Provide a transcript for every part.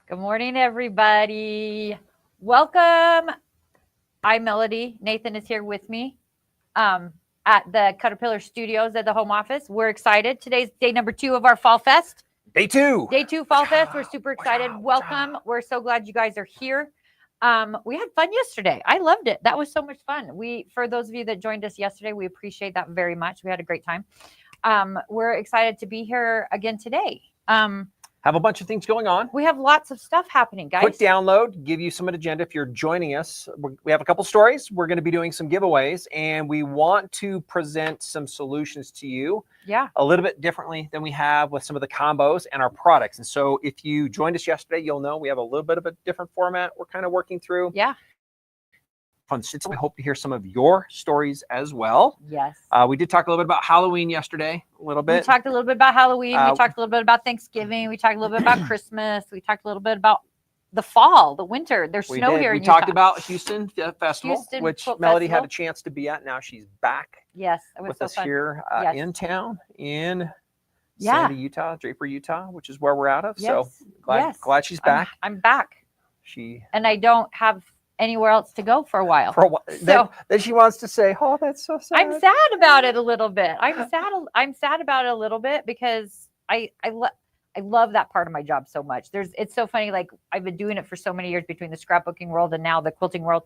Good morning, everybody. Welcome. I'm Melodee. Nathan is here with me at the CutterPillar Studios at the home office. We're excited. Today's day number 2 of our Fall Fest. Day 2. Day 2 Fall Fest. We're super excited. Welcome. We're so glad you guys are here. We had fun yesterday. I loved it. That was so much fun. For those of you that joined us yesterday, we appreciate that very much. We had a great time. We're excited to be here again today. Have a bunch of things going on. We have lots of stuff happening, guys. Quick download, give you some agenda if you're joining us. We have a couple stories. We're going to be doing some giveaways, and we want to present some solutions to you. Yeah. A little bit differently than we have with some of the combos and our products. And so if you joined us yesterday, you'll know we have a little bit of a different format we're kind of working through. Yeah. Fun. We hope to hear some of your stories as well. Yes. We did talk a little bit about Halloween yesterday, a little bit. We talked a little bit about Halloween. We talked a little bit about Thanksgiving. We talked a little bit about Christmas. We talked a little bit about the fall, the winter. There's snow here in Utah. We talked about Houston Festival, which Melodee had a chance to be at. Now she's back. Yes, it was with so us fun. Here Yes. in town in Sandy, Utah, Draper, Utah, which is where we're out of. Yes. So glad she's back. I'm back. And I don't have anywhere else to go for a while. So then she wants to say, "Oh, that's so sad." I'm sad about it a little bit. I'm sad about it a little bit because I love that part of my job so much. It's so funny. Like I've been doing it for so many years between the scrapbooking world and now the quilting world.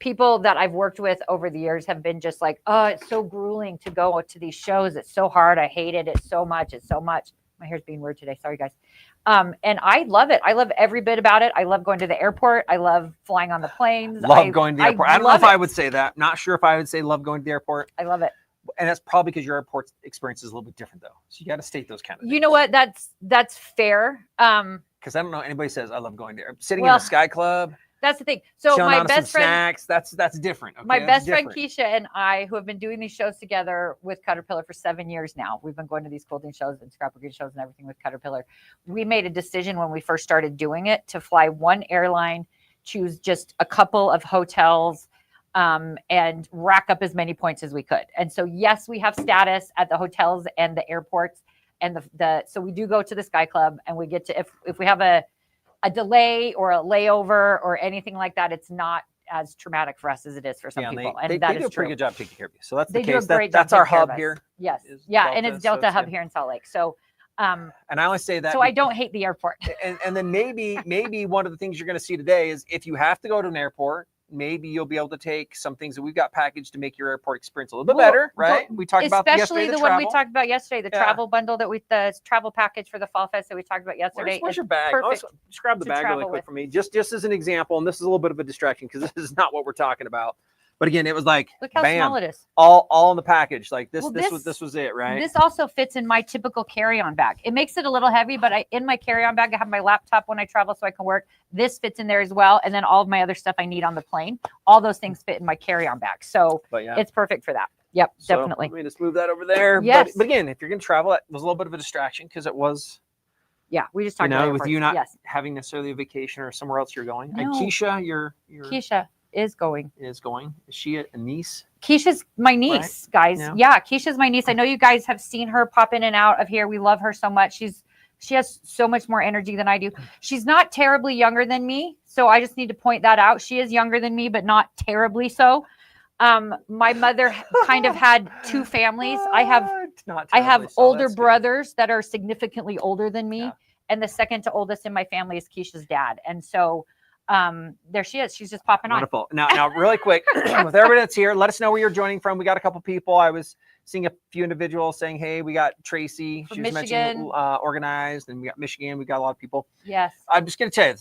People that I've worked with over the years have been just like, "Oh, it's so grueling to go to these shows. It's so hard. I hate it. It's so much. It's so much." My hair's being weird today. Sorry, guys. And I love it. I love every bit about it. I love going to the airport. I love flying on the planes. Love going to the airport. I don't know if I would say that. Not sure if I would say love going to the airport. I love it. And that's probably because your airport experience is a little bit different, though. So you got to state those kind of things. You know what? That's fair. Because I don't know anybody says I love going there. Sitting in the Sky Club. That's the thing. So my best friend, snacks, that's different. Okay? My best friend Keisha and I, who have been doing these shows together with CutterPillar for 7 years now, we've been going to these quilting shows and scrapbooking shows and everything with CutterPillar. We made a decision when we first started doing it to fly one airline, choose just a couple of hotels, and rack up as many points as we could. And so, yes, we have status at the hotels and the airports, and so we do go to the Sky Club, and we get to if we have a delay or a layover or anything like that, it's not as traumatic for us as it is for some people. And they do a pretty good job taking care of you. So that's the case. That's our hub here. Yes. Yeah. And it's Delta Hub here in Salt Lake. So, and I always say that. So I don't hate the airport. And then maybe one of the things you're going to see today is if you have to go to an airport, maybe you'll be able to take some things that we've got packaged to make your airport experience a little bit better, right? We talked about especially the one we talked about yesterday, the travel bundle the travel package for the Fall Fest that we talked about yesterday. Where's your bag? Just grab the bag really quick for me. Just as an example, and this is a little bit of a distraction because this is not what we're talking about. But again, it was like, look how small it is. All in the package. Like this was it, right? This also fits in my typical carry-on bag. It makes it a little heavy, but in my carry-on bag, I have my laptop when I travel so I can work. This fits in there as well. And then all of my other stuff I need on the plane. All those things fit in my carry-on bag. So it's perfect for that. Yep, definitely. Let me just move that over there. Yes. But again, if you're going to travel, it was a little bit of a distraction because it was. Yeah, we just talked about with you not having necessarily a vacation or somewhere else you're going. No. And Keisha, your Keisha is going. Is she a niece? Keisha's my niece, right? Guys. Yeah, Keisha's my niece. I know you guys have seen her pop in and out of here. We love her so much. She has so much more energy than I do. She's not terribly younger than me, so I just need to point that out. She is younger than me, but not terribly so. My mother kind of had two families. I have older brothers that are significantly older than me, and the second to oldest in my family is Keisha's dad. And so there she is. She's just popping Wonderful. on. Now, really quick, with everybody that's here, let us know where you're joining from. We got a couple people. I was seeing a few individuals saying, "Hey, we got Tracy. From she was mentioning organized, and we got Michigan. We got a lot of people." Yes. I'm just going to tell you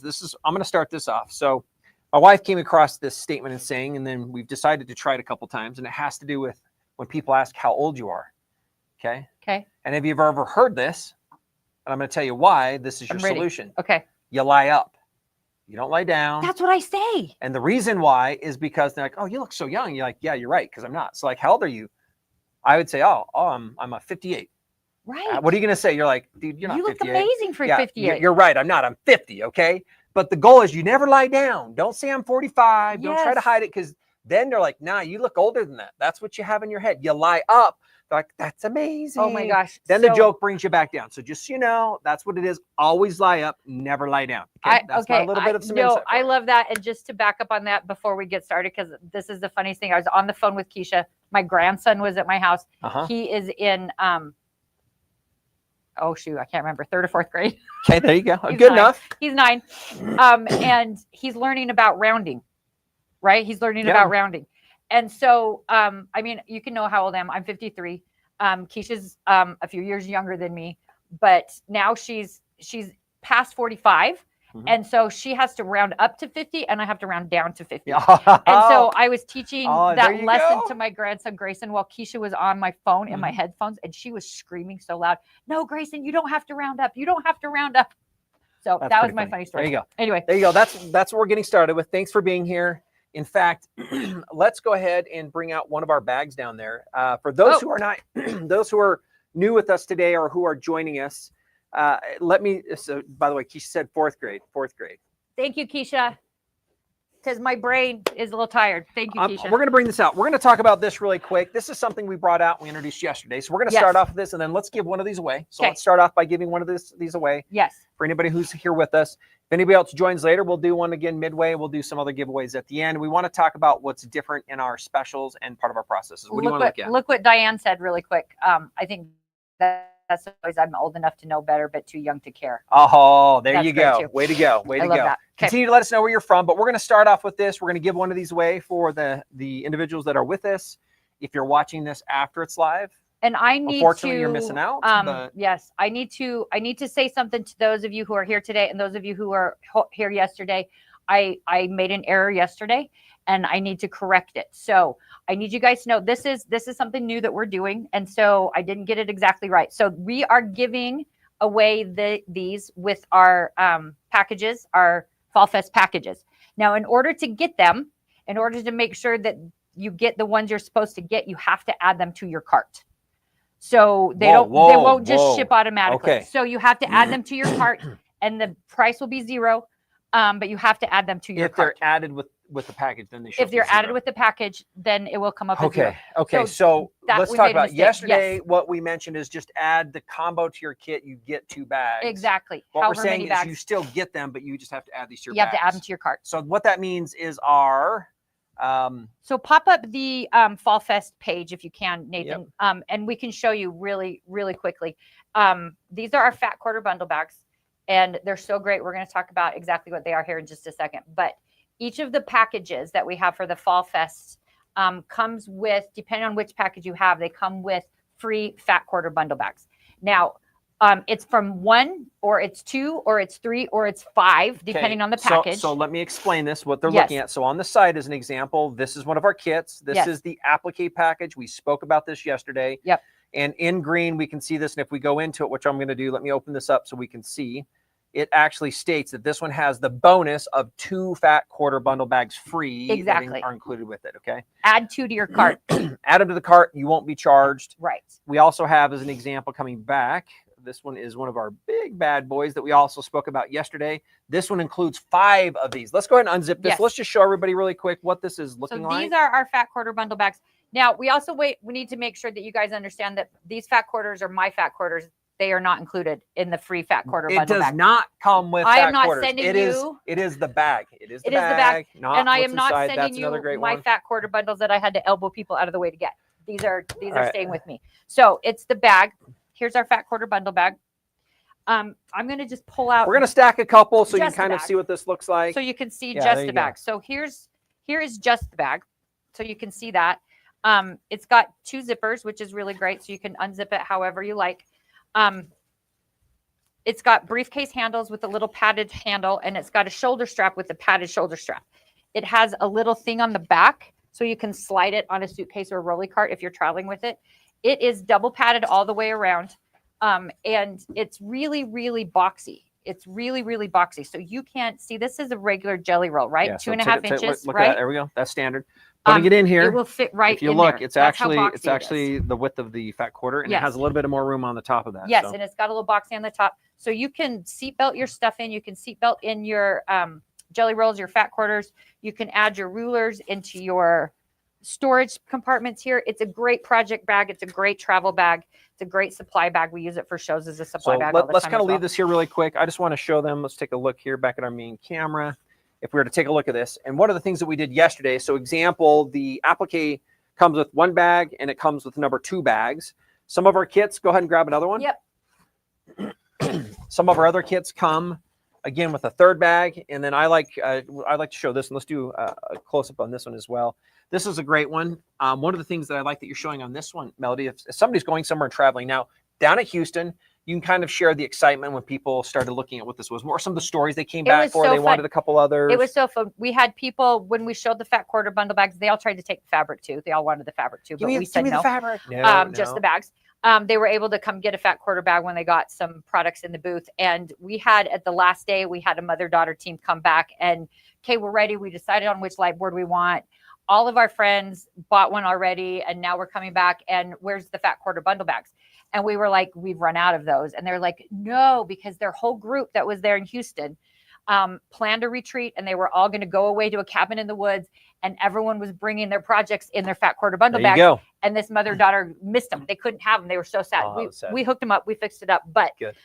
I'm going to start this off. So, my wife came across this statement and saying, and then we've decided to try it a couple times, and it has to do with when people ask how old you are. Okay. Okay. And if you've ever heard this, and I'm going to tell you why this is your solution. Okay. You lie up. You don't lie down. That's what I say. And the reason why is because they're like, "Oh, you look so young." You're like, "Yeah, you're right," because I'm not. So like, how old are you? I would say, I'm a 58. Right. What are you going to say? You're like, "Dude, you're not 58. You look amazing for 58. You're right. I'm not. I'm 50. Okay. But the goal is you never lie down. Don't say I'm 45. Don't try to hide it because then they're like, "Nah, you look older than that." That's what you have in your head. You lie up Like, that's amazing. Oh my gosh. Then the So joke brings you back down. So just so you know, that's what it is. Always lie up, never lie down. Okay. That's my little bit of some insight. I love that. And just to back up on that before we get started, because this is the funniest thing. I was on the phone with Keisha. My grandson was at my house. He is in oh shoot, I can't remember, 3rd or 4th grade. Okay, there you go. Good 9. enough. He's 9. And he's learning about rounding, right? He's learning about rounding. And so, I mean, you can know how old I am. I'm 53. Keisha's a few years younger than me, but now she's past 45. And so she has to round up to 50 and I have to round down to 50. And so I was teaching that lesson to my grandson, Grayson, while Keisha was on my phone in my headphones, and she was screaming so loud, "No, Grayson, you don't have to round up. You don't have to round up." So that was my funny story. There you go. Anyway. There you go. That's what we're getting started with. Thanks for being here. In fact, let's go ahead and bring out one of our bags down there. For those who are not, those who are new with us today or who are joining us, so by the way, Keisha said 4th grade. Thank you, Keisha. Because my brain is a little tired. Thank you, Keisha. We're going to bring this out. We're going to talk about this really quick. This is something we brought out. We introduced yesterday. So we're going to start off with this, and then let's give one of these away. So let's start off by giving one of these away. Yes. For anybody who's here with us. If anybody else joins later, we'll do one again midway. We'll do some other giveaways at the end. We want to talk about what's different in our specials and part of our processes. What do you want to look at? Look what Diane said really quick. I think that's always, I'm old enough to know better, but too young to care. Oh, there you go. Way to go. Way to go. That. Continue to let us know where you're from, but we're going to start off with this. We're going to give one of these away for the individuals that are with us. If you're watching this after it's live, and I need unfortunately, to, you're missing out. Yes, I need to say something to those of you who are here today and those of you who were here yesterday. I made an error yesterday, and I need to correct it. So I need you guys to know this is something new that we're doing, and so I didn't get it exactly right. So we are giving away these with our packages, our Fall Fest packages. Now, in order to get them, in order to make sure that you get the ones you're supposed to get, you have to add them to your cart. So they won't just ship automatically. Okay. So you have to add them to your cart, and the price will be $0. But you have to add them to your cart. If they're added with the package, then they should. If they're added with the package, then it will come up as $0. Okay. So let's talk about yesterday. Yes. What we mentioned is just add the combo to your kit. You get 2 bags. Exactly. What we're saying is you still get them, but you just have to add these to your bags. You have to add them to your cart. So what that means is our so pop up the Fall Fest page if you can, Nathan. Yep. And we can show you really, really quickly. These are our fat quarter bundle bags, and they're so great. We're going to talk about exactly what they are here in just a second. But each of the packages that we have for the Fall Fest comes with, depending on which package you have, they come with free fat quarter bundle bags. Now, it's from 1, or it's 2, or it's 3, or it's 5, depending on the package. So let me explain this, what they're looking at. So on the side is an example. This is one of our kits. This is the applique package. We spoke about this yesterday. Yep. And in green, we can see this. And if we go into it, which I'm going to do, let me open this up so we can see. It actually states that this one has the bonus of 2 fat quarter bundle bags free. Exactly. That are included with it. Okay. Add 2 to your cart. Add them to the cart. You won't be charged. Right. We also have, as an example, coming back. This one is one of our big bad boys that we also spoke about yesterday. This one includes 5 of these. Let's go ahead and unzip this. Let's just show everybody really quick what this is looking like. So these are our fat quarter bundle bags. Now, we need to make sure that you guys understand that these fat quarters are my fat quarters. They are not included in the free fat quarter bundle bag. It does not come with I am fat not quarters. sending It is the bag. It is the bag. And I am not sending you my fat quarter bundles that I had to elbow people out of the way to get. These are staying with me. So it's the bag. Here's our fat quarter bundle bag. I'm going to just pull out. We're going to stack a couple so you can kind of see what this looks like. So you can see just the bag. So here is just the bag. So you can see that. It's got 2 zippers, which is really great. So you can unzip it however you like. It's got briefcase handles with a little padded handle, and it's got a shoulder strap with a padded shoulder strap. It has a little thing on the back so you can slide it on a suitcase or a rolly cart if you're traveling with it. It is double padded all the way around. And it's really, really boxy. It's really, really boxy. So you can't see, this is a regular jelly roll, right? Yeah, 2.5 inches, look right? At that. There we go. That's standard. Putting it in here. It will fit right in If you look, there. it's actually the width of the fat quarter, and it has a little bit of more room on the top of that. Yes, and it's got a little boxy on the top. So you can seatbelt your stuff in. You can seatbelt in your jelly rolls, your fat quarters. You can add your rulers into your storage compartments here. It's a great project bag. It's a great travel bag. It's a great supply bag. We use it for shows as a supply bag all the let's time kind as of well. leave this here really quick. I just want to show them. Let's take a look here back at our main camera. If we were to take a look at this, and one of the things that we did yesterday, so example, the applique comes with 1 bag and it comes with number 2 bags. Some of our kits, go ahead and grab another one. Yep. Some of our other kits come again with a 3rd bag, and then I like to show this, and let's do a close-up on this one as well. This is a great one. One of the things that I like that you're showing on this one, Melodee, if somebody's going somewhere and traveling now down at Houston, you can kind of share the excitement when people started looking at what this was. What were some of the stories they came back for? They wanted a couple others. It was so fun. We had people, when we showed the fat quarter bundle bags, they all tried to take the fabric too. They all wanted the fabric too, but we said no. The fabric. No, just the bags. They were able to come get a fat quarter bag when they got some products in the booth. And we had, at the last day, we had a mother-daughter team come back and, okay, we're ready. We decided on which light board we want. All of our friends bought one already, and now we're coming back, and where's the fat quarter bundle bags? And we were like, we've run out of those. And they're like, no, because their whole group that was there in Houston planned a retreat, and they were all going to go away to a cabin in the woods, and everyone was bringing their projects in their fat quarter bundle bags. Go. And this mother-daughter missed them. They couldn't have them. They were so sad. We hooked them up. We fixed it up. But good.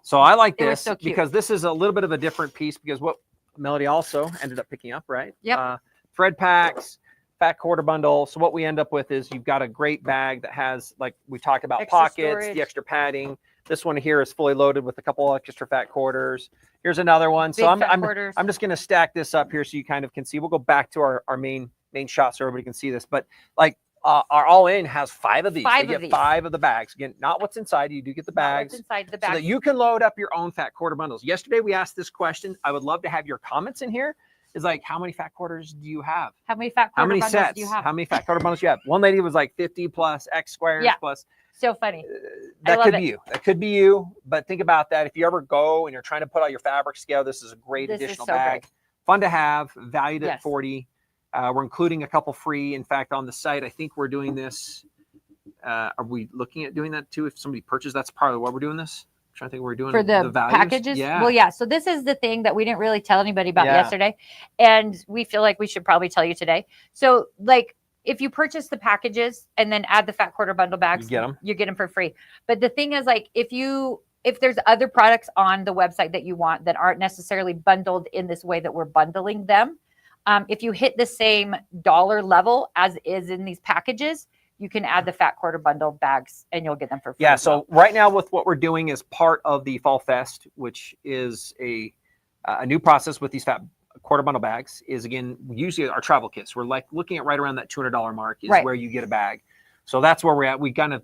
So I like this so because this is a little bit of a different piece, because what Melodee also ended up picking up, right? Yep. Thread packs, fat quarter bundle. So what we end up with is you've got a great bag that has, like we talked about, extra pockets, storage, the extra padding. This one here is fully loaded with a couple extra fat quarters. Here's another one. So I'm just going to stack this up here so you kind of can see. We'll go back to our main shot so everybody can see this. But like our all-in has 5 of these. You get 5 of the bags. Again, not what's inside. You do get the bags. What's inside the bag. So that you can load up your own fat quarter bundles. Yesterday we asked this question. I would love to have your comments in here. Is like, how many fat quarters do you have? How many fat quarter bundles sets do you have? How many fat quarter bundles do you have? One lady was like 50 plus X squares plus. So funny. That could be you. That could be you. But think about that. If you ever go and you're trying to put all your fabrics together, this is a great additional bag. Great. Fun to have. Valued at $40. We're including a couple free. In fact, on the site, I think we're doing this. Are we looking at doing that too? If somebody purchases, that's part of why we're doing this. I'm trying to think what we're doing for the packages. Yeah. Well, yeah. So this is the thing that we didn't really tell anybody about yesterday, and we feel like we should probably tell you today. So like, if you purchase the packages and then add the fat quarter bundle bags, you get them for free. But the thing is, like, if there's other products on the website that you want that aren't necessarily bundled in this way that we're bundling them, if you hit the same dollar level as is in these packages, you can add the fat quarter bundle bags and you'll get them for free. Yeah. So right now, with what we're doing as part of the Fall Fest, which is a new process with these fat quarter bundle bags, is again, usually our travel kits. We're like looking at right around that $200 mark is where you get a bag. So that's where we're at. We added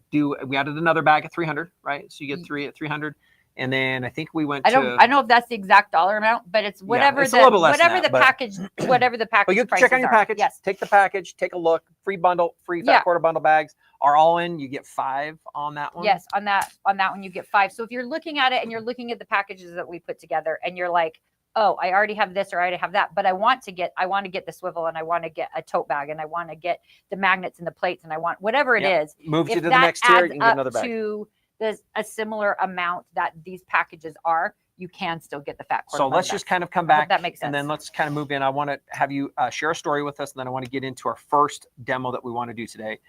another bag at 300, right? So you get 3 at 300. And then I think we went I don't know if that's the exact dollar amount, but it's whatever it's a little bit less than that, package, whatever the package. But you can check on your package. Yes. Take the package, take a look. Free bundle, free fat quarter bundle bags are all in. You get 5 on that one. Yes, on that one you get 5. So if you're looking at it and you're looking at the packages that we put together, and you're like, oh, I already have this or I already have that, but I want to get the swivel, and I want to get a tote bag, and I want to get the magnets and the plates, and I want whatever it is. Moves you to the next tier, you can get another bag. To a similar amount that these packages are, you can still get the fat quarter. So let's just kind of come back. That makes sense. And then let's kind of move in. I want to have you share a story with us, and then I want to get into our first demo that we want to do today.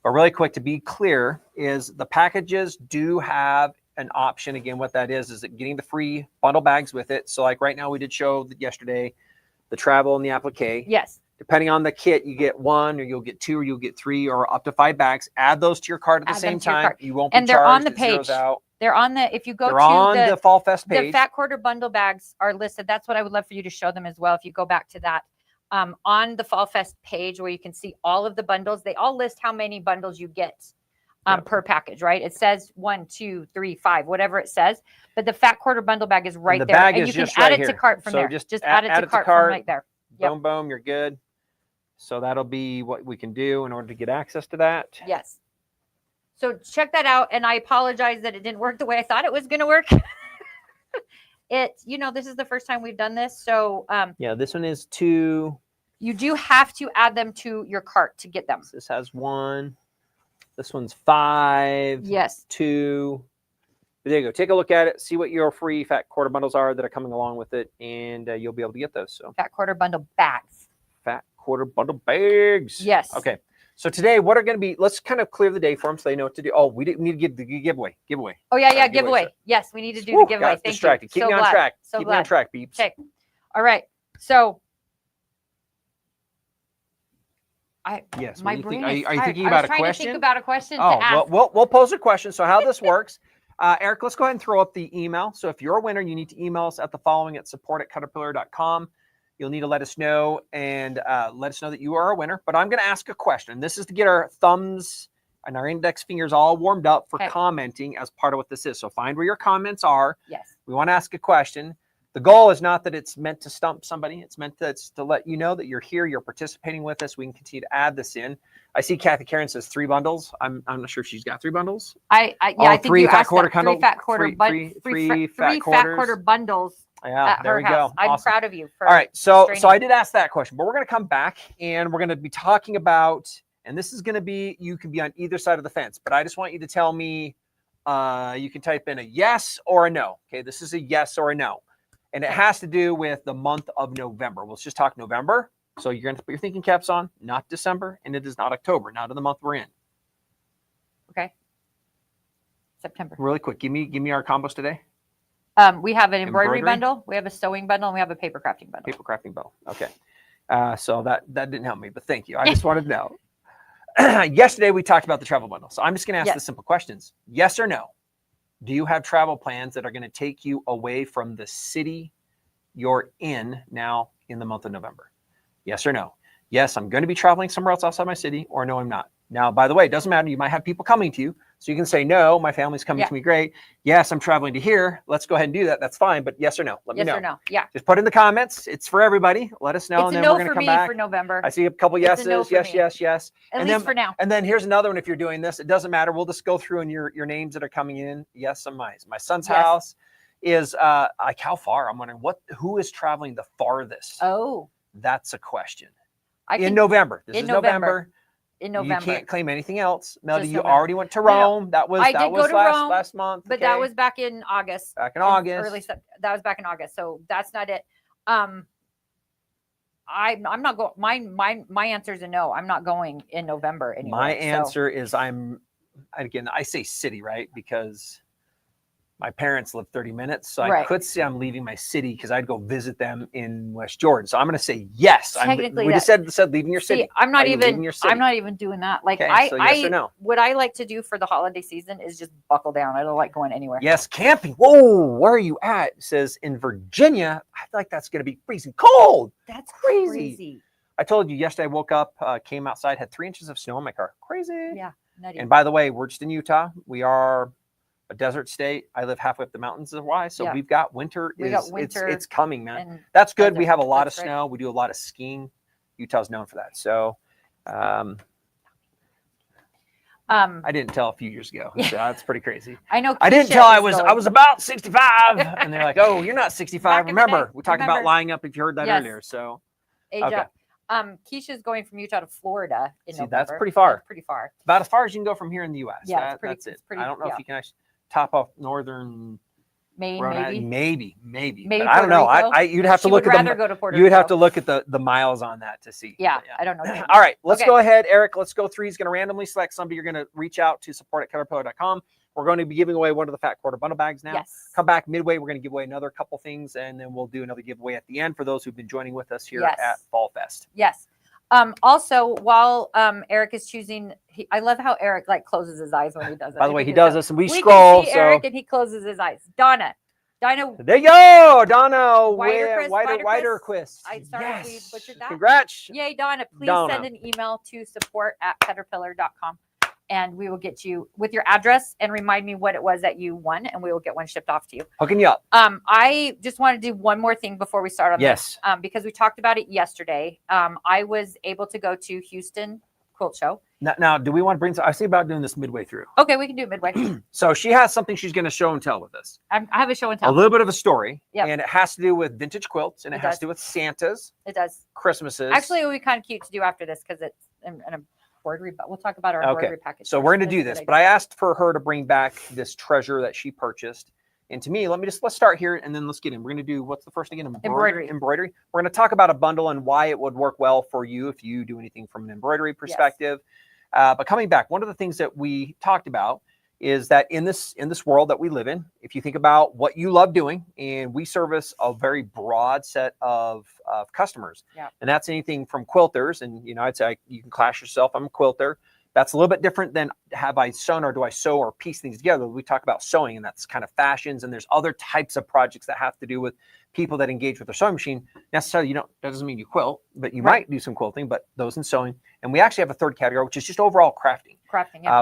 But really quick, to be clear, is the packages do have an option. Again, what that is that getting the free bundle bags with it. So like right now, we did show that yesterday, the travel and the applique. Yes. Depending on the kit, you get 1, or you'll get 2, or you'll get 3, or up to 5 bags. Add those to your cart at the same time. You won't be charged. And they're on the page. They're on the, if you go to the Fall Fest page. The fat quarter bundle bags are listed. That's what I would love for you to show them as well. If you go back to that, on the Fall Fest page where you can see all of the bundles, they all list how many bundles you get per package, right? It says 1, 2, 3, 5, whatever it says. But the fat quarter bundle bag is right there. And you can add it to cart from there. Just add it to cart from right there. Boom, boom, you're good. So that'll be what we can do in order to get access to that. Yes. So check that out. And I apologize that it didn't work the way I thought it was going to work. This is the first time we've done this. So yeah, this one is 2. You do have to add them to your cart to get them. This has 1. This one's 5. Yes. 2. There you go. Take a look at it. See what your free fat quarter bundles are that are coming along with it, and you'll be able to get those. So fat quarter bundle bags. Fat quarter bundle bags. Yes. Okay. So today, what are going to be? Let's kind of clear the day for them so they know what to do. Oh, we didn't need to give the giveaway. Oh yeah, Sorry, giveaway. Yes, we need to do Woo, the giveaway. got Thank distracted. you. Keep So me on glad. track. So Keep glad. me on track, peeps. Okay. All right. So Yes. my what do you brain think? is Are you tired. thinking I about was a trying question? to think about a question to Oh, ask. well, we'll pose a question. So how this works, Eric, let's go ahead and throw up the email. So if you're a winner, you need to email us at the following at support@cutterpillar.com. You'll need to let us know and let us know that you are a winner. But I'm going to ask a question. This is to get our thumbs and our index fingers all warmed up for commenting as part of what this is. So find where your comments are. Yes. We want to ask a question. The goal is not that it's meant to stump somebody. It's meant to let you know that you're here, you're participating with us. We can continue to add this in. I see Kathy Karen says 3 bundles. I'm not sure if she's got 3 bundles. I think 3 you fat asked quarter that. 3 fat quarter, three fat quarter bundles. Yeah, at there her we house. go. I'm Awesome. proud of you. For all right, so straining. I did ask that question, but we're going to come back and we're going to be talking about, and this is going to be, you can be on either side of the fence, but I just want you to tell me, you can type in a yes or a no. Okay, this is a yes or a no. And it has to do with the month of November. Let's just talk November. So you're going to put your thinking caps on, not December, and it is not October, not in the month we're in. Okay. September. Really quick, give me our combos today. We have an embroidery bundle, we have a sewing bundle, and we have a paper crafting bundle. Paper crafting bundle. Okay. So that didn't help me, but thank you. I just wanted to know. Yesterday we talked about the travel bundle. So I'm just going to ask the simple questions. Yes or no? Do you have travel plans that are going to take you away from the city you're in now in the month of November? Yes or no? Yes, I'm going to be traveling somewhere else outside my city, or no, I'm not. Now, by the way, it doesn't matter. You might have people coming to you. So you can say, no, my family's coming to me. Great. Yes, I'm traveling to here. Let's go ahead and do that. That's fine. But yes or no? Let me know. Yes or no? Yeah. Just put in the comments. It's for everybody. Let us know. It's and then a no we're going to for come me back. for November. I see a couple yeses. No Yes. At least for now. And then here's another one. If you're doing this, it doesn't matter. We'll just go through and your names that are coming in. Yes, on my son's house is like how far? I'm wondering who is traveling the farthest? Oh. That's a question. In November. This is November. In November. You can't claim anything else. Melody, you November. already went to Rome. No. That was last month. But that was back in August. August. That was back in August. So that's not it. I'm not going. My answer is a no. I'm not going in November anymore. My answer is I say city, right? Because my parents live 30 minutes. So I could say I'm leaving my city because I'd go visit them in West Jordan. So I'm going to say yes. We just said leaving your city. I'm not even doing that. Like yes or no? What I like to do for the holiday season is just buckle down. I don't like going anywhere. Yes, camping. Whoa, where are you at? It says in Virginia. I feel like that's going to be freezing cold. That's crazy. I told you yesterday I woke up, came outside, had 3 inches of snow in my car. Crazy. Yeah, nutty. And by the way, we're just in Utah. We are a desert state. I live halfway up the mountains is why. So we've got winter. It's coming, man. That's good. We have a lot of snow. We do a lot of skiing. Utah's known for that. So I didn't tell a few years ago. So that's pretty crazy. I know. I didn't tell I was about 65. And they're like, oh, you're not 65. Remember, we talked about lying up if you heard that earlier. So age up. Keisha's going from Utah to Florida in November. That's pretty far. That's pretty far. About as far as you can go from here in the U.S. Yeah, that's it. Pretty, I don't know if you can actually top off northern Maine, maybe. Maybe I don't know. You'd have to look at have to look at the miles on that to see. Yeah, I don't know. All right, let's go ahead, Eric. Let's go through. He's going to randomly select somebody. You're going to reach out to support@cutterpillar.com. We're going to be giving away one of the fat quarter bundle bags now. Yes. Come back midway. We're going to give away another couple things, and then we'll do another giveaway at the end for those who've been joining with us here at Fall Fest. Yes. Also, while Eric is choosing, I love how Eric closes his eyes when he does it. By the way, he does this, and we scroll. Can see Eric, and he closes his eyes. Donna. There you go, Donna. Widerquist. I'm sorry if we butchered that. Congrats. Yay, Donna. Please send an email to support@cutterpillar.com. And we will get you with your address and remind me what it was that you won, and we will get one shipped off to you. Hooking you up. I just want to do one more thing before we start on this. Because we talked about it yesterday. I was able to go to Houston Quilt Show. Now, do we want to bring? I see about doing this midway through. Okay, we can do it midway. So she has something she's going to show and tell with us. I have a show and tell. A little bit of a story. Yeah. And it has to do with vintage quilts, and it has to do with Santas. It does. Christmases. Actually, it would be kind of cute to do after this because it's an embroidery, but we'll talk about our embroidery package. So we're going to do this, but I asked for her to bring back this treasure that she purchased And to me, let's start here and then let's get in. We're going to do, what's the first again? Embroidery. Embroidery. We're going to talk about a bundle and why it would work well for you if you do anything from an embroidery perspective. But coming back, one of the things that we talked about is that in this world that we live in, if you think about what you love doing, and we service a very broad set of customers, and that's anything from quilters, and I'd say you can class yourself, I'm a quilter. That's a little bit different than have I sewn or do I sew or piece things together. We talk about sewing, and that's kind of fashions, and there's other types of projects that have to do with people that engage with their sewing machine. Necessarily, that doesn't mean you quilt, but you might do some quilting, but those in sewing. And we actually have a third category, which is just overall crafting.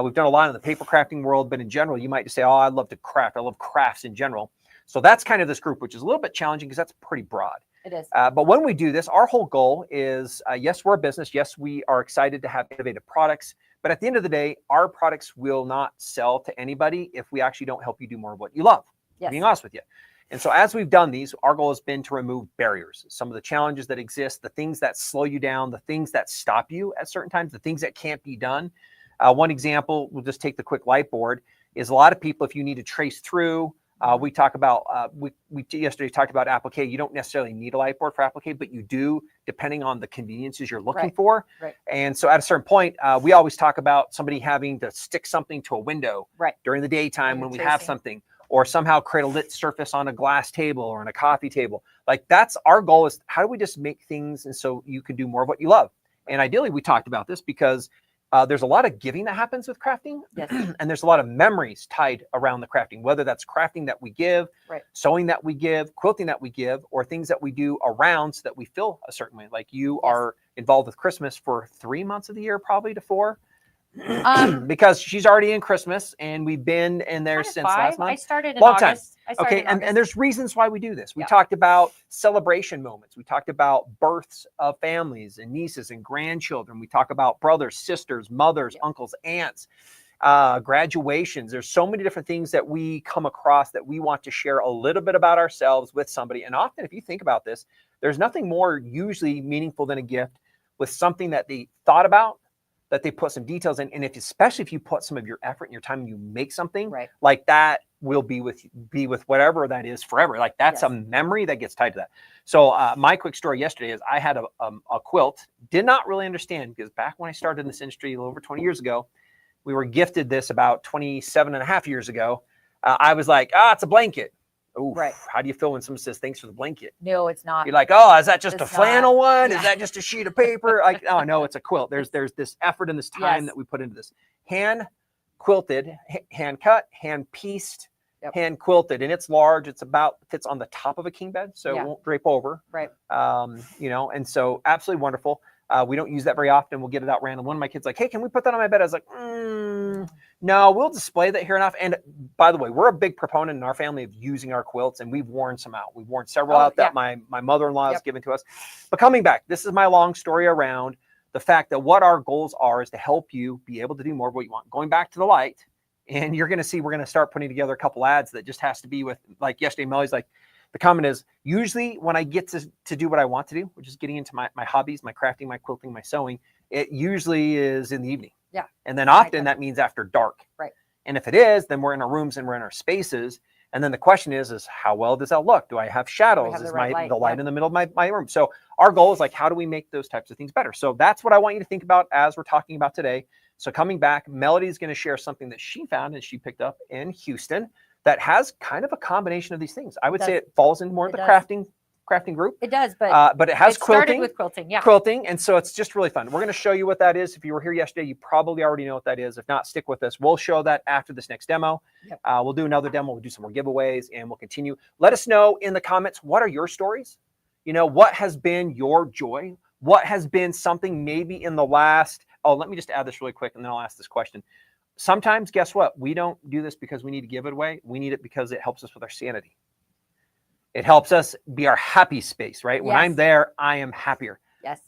We've done a lot in the paper crafting world, but in general, you might just say, oh, I love to craft. I love crafts in general. So that's kind of this group, which is a little bit challenging because that's pretty broad. It is. But when we do this, our whole goal is, yes, we're a business. Yes, we are excited to have innovative products. But at the end of the day, our products will not sell to anybody if we actually don't help you do more of what you love. Being honest with you. And so as we've done these, our goal has been to remove barriers, some of the challenges that exist, the things that slow you down, the things that stop you at certain times, the things that can't be done. One example, we'll just take the quick light board, is a lot of people, if you need to trace through, we talk about, we yesterday talked about applique. You don't necessarily need a light board for applique, but you do, depending on the conveniences you're looking for. And so at a certain point, we always talk about somebody having to stick something to a window during the daytime when we have something, or somehow create a lit surface on a glass table or on a coffee table. Like that's our goal, is how do we just make things and so you can do more of what you love? And ideally, we talked about this because there's a lot of giving that happens with crafting. And there's a lot of memories tied around the crafting, whether that's crafting that we give, sewing that we give, quilting that we give, or things that we do around so that we feel a certain way. Like you are involved with Christmas for 3 months of the year, probably to 4. Because she's already in Christmas and we've been in there since last month. I started in Long August. Okay, and there's reasons why we do this. We talked about celebration moments. We talked about births of families and nieces and grandchildren. We talk about brothers, sisters, mothers, uncles, aunts, graduations. There's so many different things that we come across that we want to share a little bit about ourselves with somebody. And often, if you think about this, there's nothing more usually meaningful than a gift with something that they thought about, that they put some details in. And especially if you put some of your effort and your time and you make something like that, will be with whatever that is forever. Like that's a memory that gets tied to that. So my quick story yesterday is I had a quilt, did not really understand, because back when I started in this industry a little over 20 years ago, we were gifted this about 27 and a half years ago. I was like, it's a blanket. Ooh, how do you feel when someone says thanks for the blanket? No, it's not. You're like, oh, is that just a flannel one? Is that just a sheet of paper? Like, oh no, it's a quilt. There's this effort and this time that we put into this. Hand quilted, hand cut, hand pieced, hand quilted, and it's large. It's about fits on the top of a king bed, so it won't drape over. And so absolutely wonderful. We don't use that very often. We'll get it out random. One of my kids like, hey, can we put that on my bed? I was like, no, we'll display that here enough. And by the way, we're a big proponent in our family of using our quilts, and we've worn some out. We've worn several out that my mother-in-law has given to us. But coming back, this is my long story around the fact that what our goals are is to help you be able to do more of what you want. Going back to the light, and you're going to see we're going to start putting together a couple ads that just has to be with, like yesterday, Melly's like, the comment is, usually when I get to do what I want to do, which is getting into my hobbies, my crafting, my quilting, my sewing, it usually is in the evening. And then often that means after dark. And if it is, then we're in our rooms and we're in our spaces. And then the question is how well does that look? Do I have shadows? Is the light in the middle of my room? So our goal is like, how do we make those types of things better? So that's what I want you to think about as we're talking about today. So coming back, Melodee is going to share something that she found and she picked up in Houston that has kind of a combination of these things. I would say it falls into more of the crafting group. It does, but it has quilting. Started with quilting, quilting, and so it's just really fun. We're going to show you what that is. If you were here yesterday, you probably already know what that is. If not, stick with us. We'll show that after this next demo. We'll do another demo. We'll do some more giveaways, and we'll continue. Let us know in the comments, what are your stories? What has been your joy? What has been something maybe in the last, let me just add this really quick, and then I'll ask this question. Sometimes, guess what? We don't do this because we need to give it away. We need it because it helps us with our sanity. It helps us be our happy space, right? When I'm there, I am happier.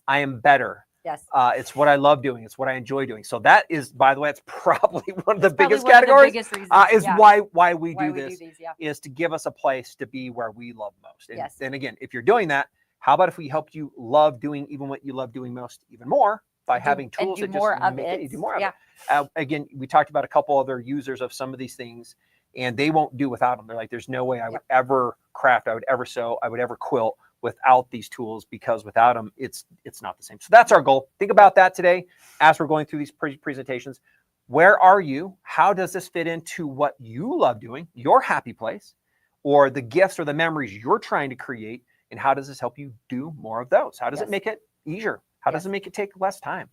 I am better. It's what I love doing. It's what I enjoy doing. So that is, by the way, it's probably one of the biggest categories. Is why we do this, is to give us a place to be where we love most. And then again, if you're doing that, how about if we help you love doing even what you love doing most even more? By having tools that just make it, you do more of it. Again, we talked about a couple other users of some of these things. and they won't do without them. They're like, there's no way I would ever craft, I would ever sew, I would ever quilt without these tools, because without them, it's not the same. So that's our goal. Think about that today as we're going through these presentations. Where are you? How does this fit into what you love doing, your happy place, or the gifts or the memories you're trying to create? And how does this help you do more of those? How does it make it easier? How does it make it take less time?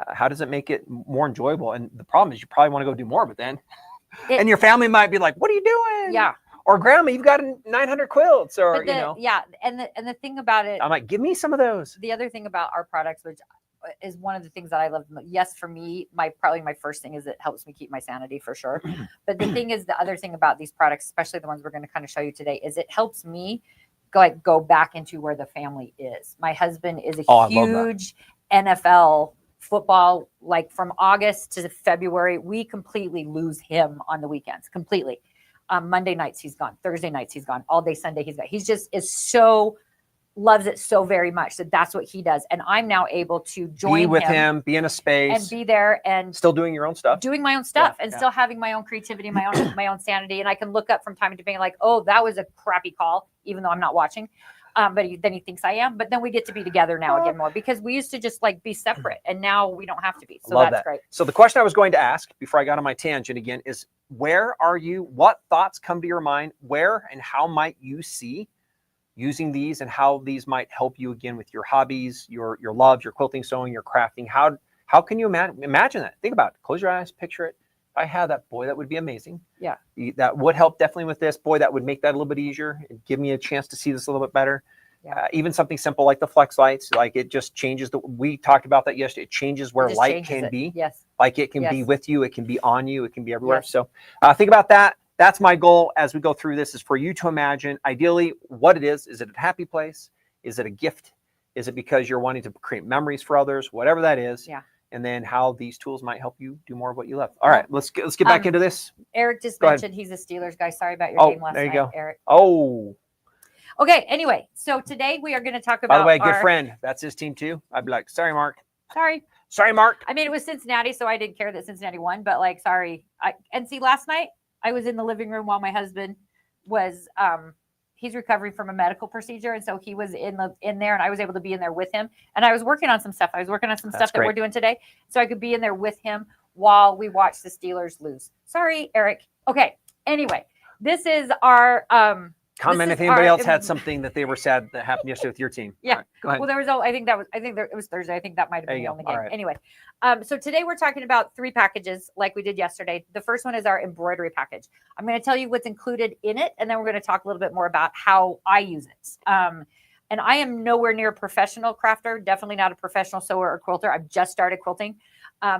How does it make it more enjoyable? And the problem is you probably want to go do more of it then. And your family might be like, what are you doing? Yeah. Or grandma, you've got 900 quilts, or, Yeah. And the thing about it, I'm like, give me some of those. The other thing about our products, which is one of the things that I love. Yes, for me, probably my first thing is it helps me keep my sanity for sure. But the thing is, the other thing about these products, especially the ones we're going to kind of show you today, is it helps me go back into where the family is. My husband is a huge NFL football, like from August to February, we completely lose him on the weekends, completely. Monday nights he's gone, Thursday nights he's gone, all day Sunday he's gone. He just loves it so very much that that's what he does. And I'm now able to join with him, be in a space, and be there, and still doing your own stuff, doing my own stuff, and still having my own creativity, my own sanity. And I can look up from time to time like, oh, that was a crappy call, even though I'm not watching. But then he thinks I am. But then we get to be together now again more, because we used to just be separate, and now we don't have to be. So that's great. So the question I was going to ask before I got on my tangent again is, where are you? What thoughts come to your mind? Where and how might you see using these, and how these might help you again with your hobbies, your love, your quilting, sewing, your crafting? How can you imagine that? Think about it. Close your eyes, picture it. If I had that, boy, that would be amazing. Yeah. That would help definitely with this. Boy, that would make that a little bit easier and give me a chance to see this a little bit better. Yeah. Even something simple like the flex lights, like it just changes we talked about that yesterday. It changes where light can be. Yes. Like it can be with you, it can be on you, it can be everywhere. Yes. So think about that. That's my goal as we go through this, is for you to imagine ideally what it is. Is it a happy place? Is it a gift? Is it because you're wanting to create memories for others? Whatever that is. Yeah. And then how these tools might help you do more of what you love. All right, let's get back into this. Eric just mentioned he's a Steelers guy. Sorry about your game last night. There you go, Eric. Oh. Okay. Anyway, so today we are going to talk about. By the way, good friend. That's his team too. I'd be like, sorry, Mark. Sorry, Mark. I mean, it was Cincinnati, so I didn't care that Cincinnati won. But sorry. And see, last night I was in the living room while my husband was. He's recovering from a medical procedure, and so he was in there, and I was able to be in there with him. And I was working on some stuff. That we're doing today, so I could be in there with him while we watch the Steelers lose. Sorry, Eric. Okay. Anyway, this is our comment if anybody else had something that they were sad that happened yesterday with your team. Yeah. Right, go ahead. Well, it was Thursday. I think that might have been the only game. Right. Anyway, so today we're talking about 3 packages like we did yesterday. The first one is our embroidery package. I'm going to tell you what's included in it, and then we're going to talk a little bit more about how I use it. And I am nowhere near a professional crafter, definitely not a professional sewer or quilter. I've just started quilting.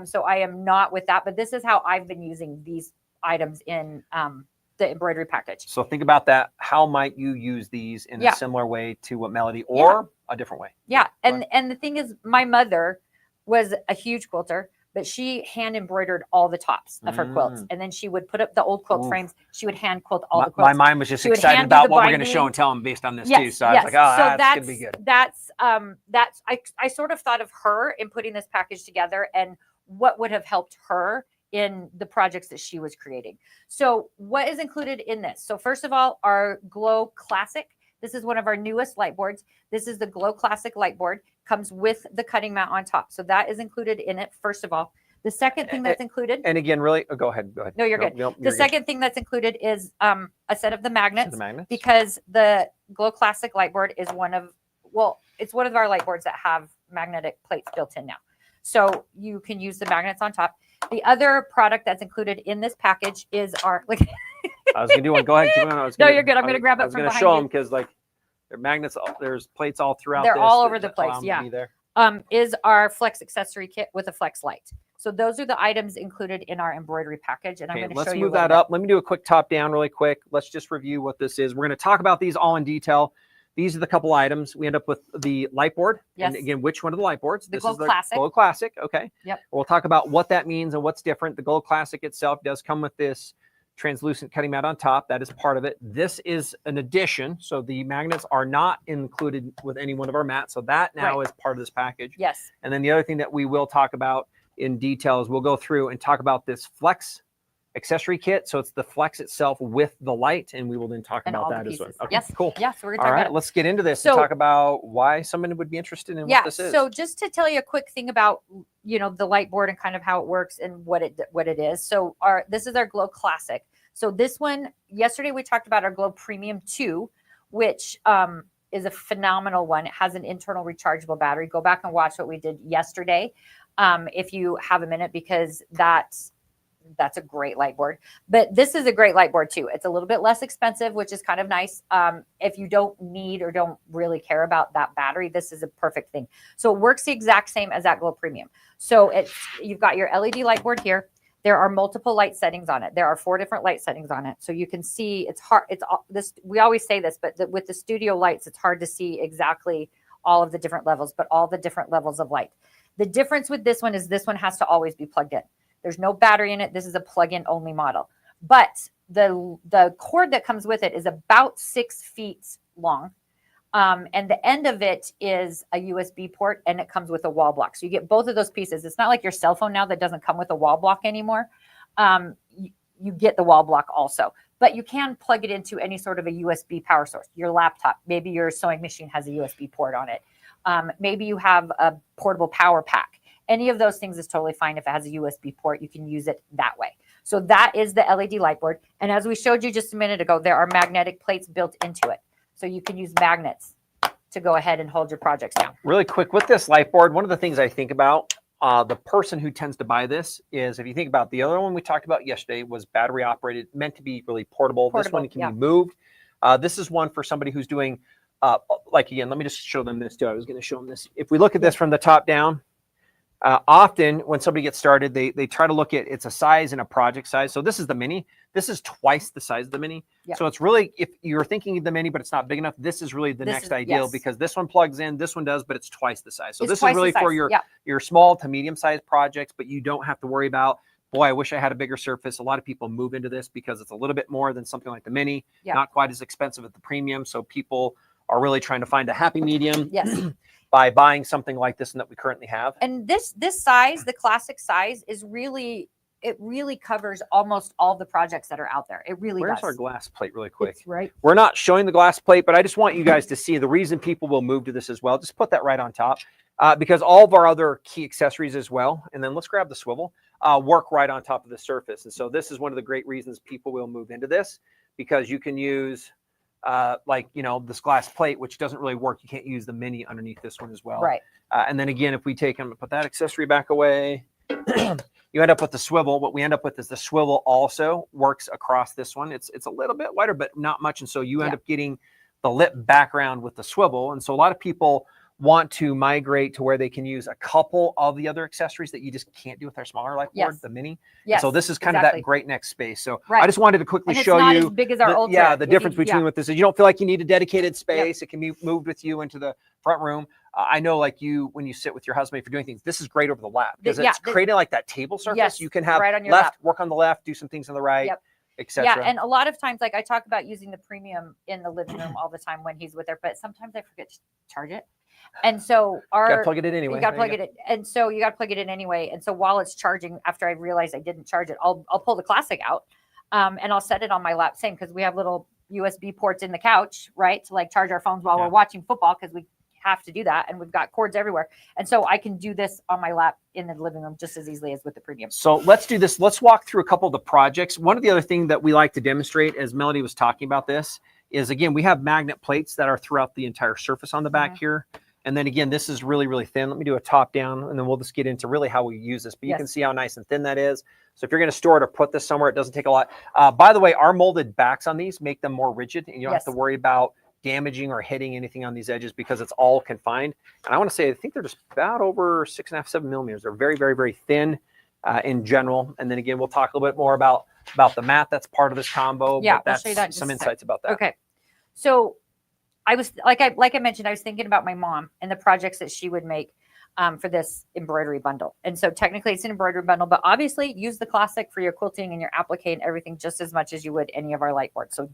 So I am not with that, but this is how I've been using these items in the embroidery package. So think about that. How might you use these in a similar way to what Melodee, or a different way? Yeah. And the thing is, my mother was a huge quilter, but she hand embroidered all the tops of her quilts. And then she would put up the old quilt frames. She would hand quilt all the quilts. My mind was just excited about what we're going to show and tell them based on this too. So I was like, oh, so that's going to be good. That's I sort of thought of her in putting this package together and what would have helped her in the projects that she was creating. So what is included in this? So first of all, our Glow Classic. This is one of our newest light boards. This is the Glow Classic light board. Comes with the cutting mat on top. So that is included in it, first of all. The second thing that's included. And again, really, go ahead. No, you're good. The second thing that's included is a set of the magnets. Magnets. Because the Glow Classic light board is it's one of our light boards that have magnetic plates built in now. So you can use the magnets on top. The other product that's included in this package is our. I was gonna do one. Go ahead. No, you're good. I'm gonna grab it from behind you. I was gonna show them because there are magnets. There's plates all throughout. They're all over the place. Yeah. Is our Flex accessory kit with a Flex light. So those are the items included in our embroidery package, and I'm going to show you. Let's move that up. Let me do a quick top down really quick. Let's just review what this is. We're going to talk about these all in detail. These are the couple items. We end up with the light board. Yes. And again, which one of the light boards? This is the Classic. Glow Classic. Okay. Yep. We'll talk about what that means and what's different. The Glow Classic itself does come with this translucent cutting mat on top. That is part of it. This is an addition. So the magnets are not included with any one of our mats. So that now is part of this package. Yes. And then the other thing that we will talk about in detail is we'll go through and talk about this Flex accessory kit. So it's the flex itself with the light, and we will then talk And about all that the as well. pieces. Okay, Yes. cool. Yeah, so we're gonna All talk right, about it. let's get into this So- and talk about why someone would be interested in what this is. So just to tell you a quick thing about, you know, the light board and kind of how it works and what it is. So this is our Glow Classic. So this one, yesterday we talked about our Glow Premium 2, which is a phenomenal one. It has an internal rechargeable battery. Go back and watch what we did yesterday if you have a minute, because that's a great light board. But this is a great light board too. It's a little bit less expensive, which is kind of nice. If you don't need or don't really care about that battery, this is a perfect thing. So it works the exact same as that Glow Premium. So you've got your LED light board here. There are multiple light settings on it. There are 4 different light settings on it. So you can see it's hard. We always say this, but with the studio lights, it's hard to see exactly all of the different levels, but all the different levels of light. The difference with this one is this one has to always be plugged in. There's no battery in it. This is a plug-in only model. But the cord that comes with it is about 6 feet long. And the end of it is a USB port, and it comes with a wall block. So you get both of those pieces. It's not like your cell phone now that doesn't come with a wall block anymore. You get the wall block also. But you can plug it into any sort of a USB power source. Your laptop, maybe your sewing machine has a USB port on it. Maybe you have a portable power pack. Any of those things is totally fine. If it has a USB port, you can use it that way. So that is the LED light board. And as we showed you just a minute ago, there are magnetic plates built into it. So you can use magnets to go ahead and hold your projects down. Really quick, with this light board, one of the things I think about, the person who tends to buy this is, if you think about the other one we talked about yesterday was battery operated, meant to be really portable. This one can be moved. This is one for somebody who's doing, like, again, let me just show them this too. I was going to show them this. If we look at this from the top down, often when somebody gets started, they try to look at it's a size and a project size. So this is the mini. This is twice the size of the mini. Yep. So it's really, if you're thinking of the mini, but it's not big enough, this is really the next ideal, because this one plugs in, this one does, but it's twice the size. So this is really for your small to medium sized projects, but you don't have to worry about, boy, I wish I had a bigger surface. A lot of people move into this because it's a little bit more than something like the mini, not quite as expensive as the premium. So people are really trying to find a happy medium. Yes. By buying something like this and that we currently have. And this size, the classic size, is really, it really covers almost all the projects that are out there. It really does. Where's our glass plate really quick? It's right. We're not showing the glass plate, but I just want you guys to see the reason people will move to this as well. Just put that right on top, because all of our other key accessories as well, and then let's grab the swivel, work right on top of the surface. And so this is one of the great reasons people will move into this, because you can use like, you know, this glass plate, which doesn't really work. You can't use the mini underneath this one as well. Right. And then again, if we take them, put that accessory back away, you end up with the swivel. What we end up with is the swivel also works across this one. It's a little bit wider, but not much. And so you end up getting the lip background with the swivel. And so a lot of people want to migrate to where they can use a couple of the other accessories that you just can't do with our smaller light board, the mini. Yes. So this is kind of that great next space. So I just wanted to quickly show you, as big as our Ultra. Yeah, the difference between with this is you don't feel like you need a dedicated space. It can be moved with you into the front room. I know, like you, when you sit with your husband, if you're doing things, this is great over the lap, because it's creating like that table surface. You can have right on your left, work on the left, do some things on the right. Yeah, and a lot of times, like I talk about using the premium in the living room all the time when he's with her, but sometimes I forget to charge it. And so you gotta plug it in anyway. You gotta plug it in. And so you gotta plug it in anyway. And so while it's charging, after I realize I didn't charge it, I'll pull the classic out and I'll set it on my lap. Same, because we have little USB ports in the couch, right? To like charge our phones while we're watching football, because we have to do that, and we've got cords everywhere. And so I can do this on my lap in the living room just as easily as with the premium. So let's do this. Let's walk through a couple of the projects. One of the other things that we like to demonstrate, as Melodee was talking about this, is again, we have magnet plates that are throughout the entire surface on the back here. And then again, this is really, really thin. Let me do a top down, and then we'll just get into really how we use this. But you can see how nice and thin that is. So if you're going to store it or put this somewhere, it doesn't take a lot. By the way, our molded backs on these make them more rigid, and you don't have to worry about damaging or hitting anything on these edges, because it's all confined. And I want to say, I think they're just about over 6.5, 7 millimeters. They're very, very, very thin in general. And then again, we'll talk a little bit more about the mat that's part of this combo. Yeah, but that's that some insights about that. Okay. So I was, like I mentioned, I was thinking about my mom and the projects that she would make for this embroidery bundle. And so technically it's an embroidery bundle, but obviously use the classic for your quilting and your applique and everything just as much as you would any of our light boards. So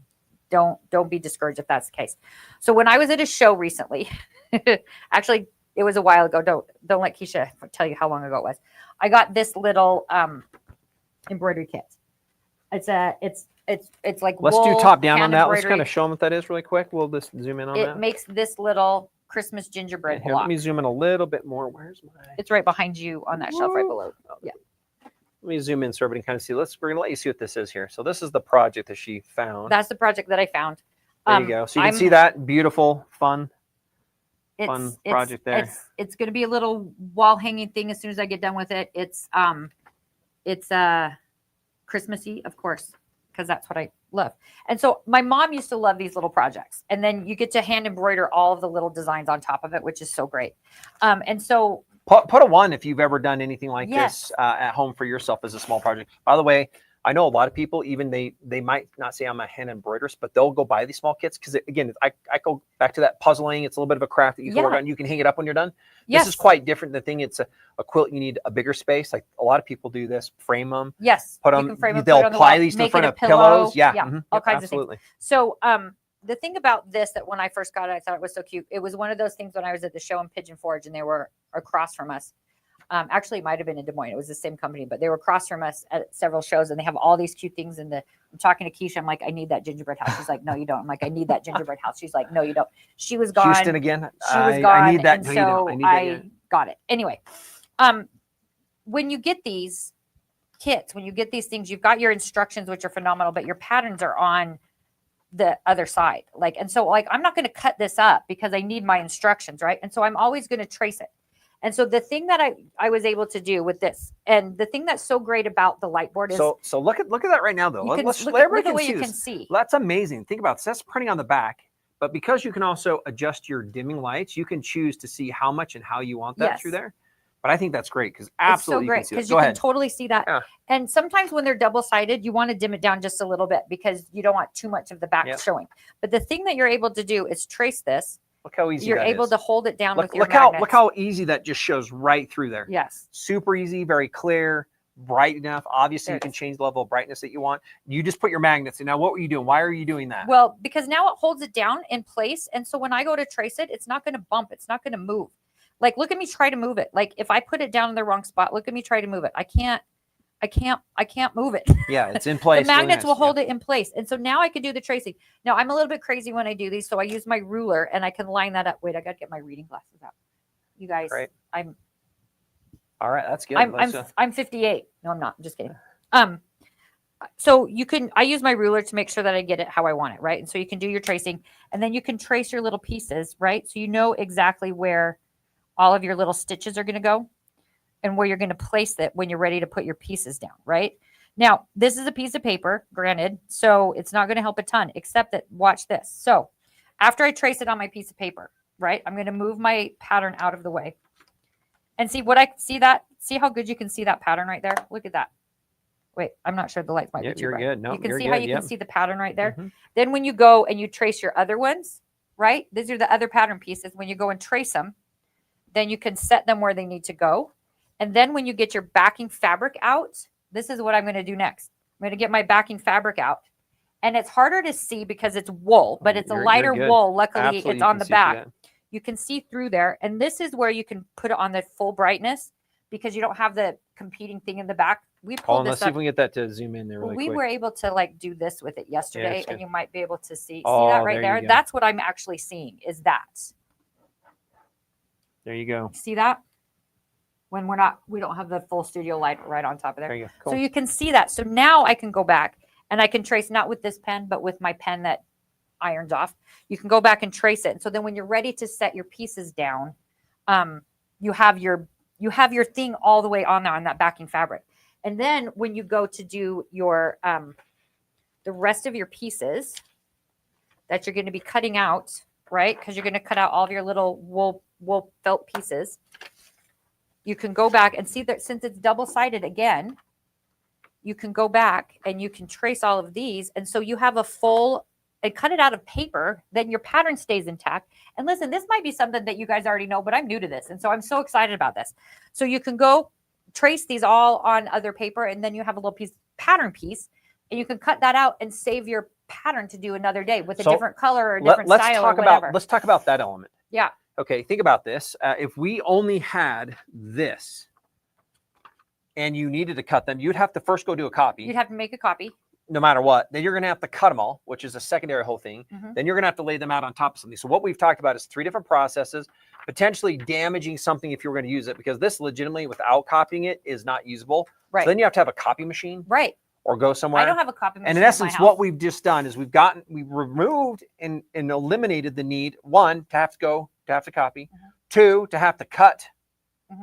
don't be discouraged if that's the case. So when I was at a show recently, actually it was a while ago. Don't let Keisha tell you how long ago it was. I got this little embroidery kit. It's like Let's do wool, top down on hand that. Let's kind embroidery. of show them what that is really quick. We'll just zoom in on It that. makes this little Christmas gingerbread And here, let block. me zoom in a little bit more. Where's my? It's right behind you on that shelf right below. Yeah. Let me zoom in so everybody can kind of see. We're gonna let you see what this is here. So this is the project that she found. That's the project that I found. There you go. So you can see that beautiful, fun project there. It's going to be a little wall hanging thing as soon as I get done with it. It's Christmassy, of course, because that's what I love. And so my mom used to love these little projects, and then you get to hand embroider all of the little designs on top of it, which is so great. And so put a 1 if you've ever done anything like yes. this at home for yourself as a small project. By the way, I know a lot of people, even they might not say I'm a hand embroiderist, but they'll go buy these small kits because again, I go back to that puzzling. It's a little bit of a craft that you can work on. You can hang it up when you're done. Yes. This is quite different. The thing, it's a quilt. You need a bigger space. Like a lot of people do this, frame them. Yes. Put them. They'll apply these to the front of pillows. Yeah. All kinds absolutely. of things. So the thing about this, that when I first got it, I thought it was so cute. It was one of those things when I was at the show in Pigeon Forge and they were across from us. Actually, it might have been in Des Moines. It was the same company, but they were across from us at several shows, and they have all these cute things. I'm talking to Keisha. I'm like, I need that gingerbread house. She's like, no, you don't. I'm like, I need that gingerbread house. She's like, no, you don't. She was gone. Houston again. She was gone. I need that. And no, so you don't. I need that, yeah. got it. Anyway, when you get these kits, when you get these things, you've got your instructions, which are phenomenal, but your patterns are on the other side. And so I'm not going to cut this up because I need my instructions, right? And so I'm always going to trace it. And so the thing that I was able to do with this, and the thing that's so great about the light board is so look at that right now though. Look at the way you can see. That's amazing. Think about this. That's printing on the back, but because you can also adjust your dimming lights, you can choose to see how much and how you want that through there. But I think that's great because absolutely it's so great because you can totally see that. Yeah. And sometimes when they're double-sided, you want to dim it down just a little bit because you don't want too much of the back showing. But the thing that you're able to do is trace this. Look how easy you're able to hold it down with your magnets. Look how easy that just shows right through there. Yes. Super easy, very clear, bright enough. Obviously, you can change the level of brightness that you want. You just put your magnets in. Now, what were you doing? Why are you doing that? Well, because now it holds it down in place. And so when I go to trace it, it's not going to bump. It's not going to move. Look at me try to move it. If I put it down in the wrong spot, look at me try to move it. I can't move it. Yeah, it's in place. The magnets will hold it in place. And so now I can do the tracing. Now I'm a little bit crazy when I do these. So I use my ruler and I can line that up. Wait, I got to get my reading glasses out. You guys, right. I'm all right. That's good. I'm 58. No, I'm not. I'm just kidding. So I use my ruler to make sure that I get it how I want it. Right. And so you can do your tracing and then you can trace your little pieces, right? So you know exactly where all of your little stitches are going to go and where you're going to place it when you're ready to put your pieces down, right? Now, this is a piece of paper, granted, so it's not going to help a ton, except that, watch this. So after I trace it on my piece of paper, right, I'm going to move my pattern out of the way. And see how good you can see that pattern right there? Look at that. Wait, I'm not sure the lights might be too bright. You're good. No, you can see how you can see the pattern right there. Mm-hmm. Then when you go and you trace your other ones, right, these are the other pattern pieces. When you go and trace them, then you can set them where they need to go. And then when you get your backing fabric out, this is what I'm going to do next. I'm going to get my backing fabric out. And it's harder to see because it's wool, but it's a lighter wool. Luckily, it's on the back. You can see through there. And this is where you can put it on the full brightness because you don't have the competing thing in the back. We pulled this let's see if we can get that to zoom in there really quick. We were able to do this with it yesterday, and you might be able to see that right there. That's what I'm actually seeing is that. There you go. See that? When we don't have the full studio light right on top of there. There you go. Cool. So you can see that. So now I can go back and I can trace not with this pen, but with my pen that irons off. You can go back and trace it. And so then when you're ready to set your pieces down, you have your thing all the way on there on that backing fabric. And then when you go to do your the rest of your pieces that you're going to be cutting out, right? Because you're going to cut out all of your little wool felt pieces. You can go back and see that since it's double-sided again, you can go back and you can trace all of these. And so you have a full, and cut it out of paper, then your pattern stays intact. And listen, this might be something that you guys already know, but I'm new to this. And so I'm so excited about this. So you can go trace these all on other paper, and then you have a little pattern piece, and you can cut that out and save your pattern to do another day with a different color or a different style or whatever. Let's talk about that element. Yeah. Okay, think about this. If we only had this and you needed to cut them, you'd have to first go do a copy. You'd have to make a copy. no matter what. Then you're going to have to cut them all, which is a secondary whole thing. Then you're going to have to lay them out on top of something. So what we've talked about is 3 different processes, potentially damaging something if you're going to use it, because this legitimately, without copying it, is not usable. Right. So then you have to have a copy machine. Right. Or go somewhere. I don't have a copy machine. And in essence, what we've just done is we've removed and eliminated the need, 1, to have to copy, 2, to have to cut.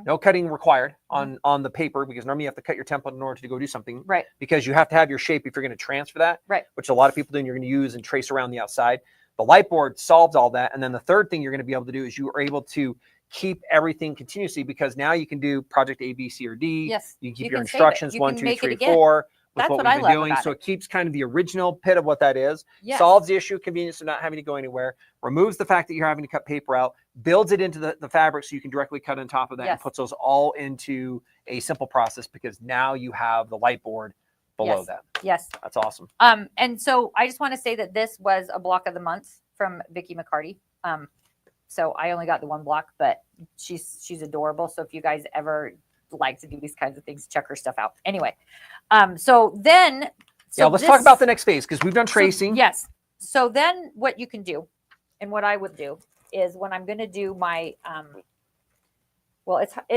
No cutting required on the paper, because normally you have to cut your template in order to go do something. Right. Because you have to have your shape if you're going to transfer that. Right. Which a lot of people do, and you're going to use and trace around the outside. The light board solves all that. And then the third thing you're going to be able to do is you are able to keep everything continuously, because now you can do project A, B, C, or D. Yes. You can keep your instructions 1, 2, 3, 4. With That's what what we've I been love doing. about So it. it keeps kind of the original pit of what that is, Yes. solves the issue of convenience of not having to go anywhere, removes the fact that you're having to cut paper out, builds it into the fabric so you can directly cut on top of that, and puts those all into a simple process, because now you have the light board below that. Yes. That's awesome. And so I just want to say that this was a block of the month from Vicky McCarty. So I only got the 1 block, but she's adorable. So if you guys ever like to do these kinds of things, check her stuff out. Anyway, let's talk about the next phase, because we've done tracing. Yes. So then what you can do, and what I would do, is when I'm going to do my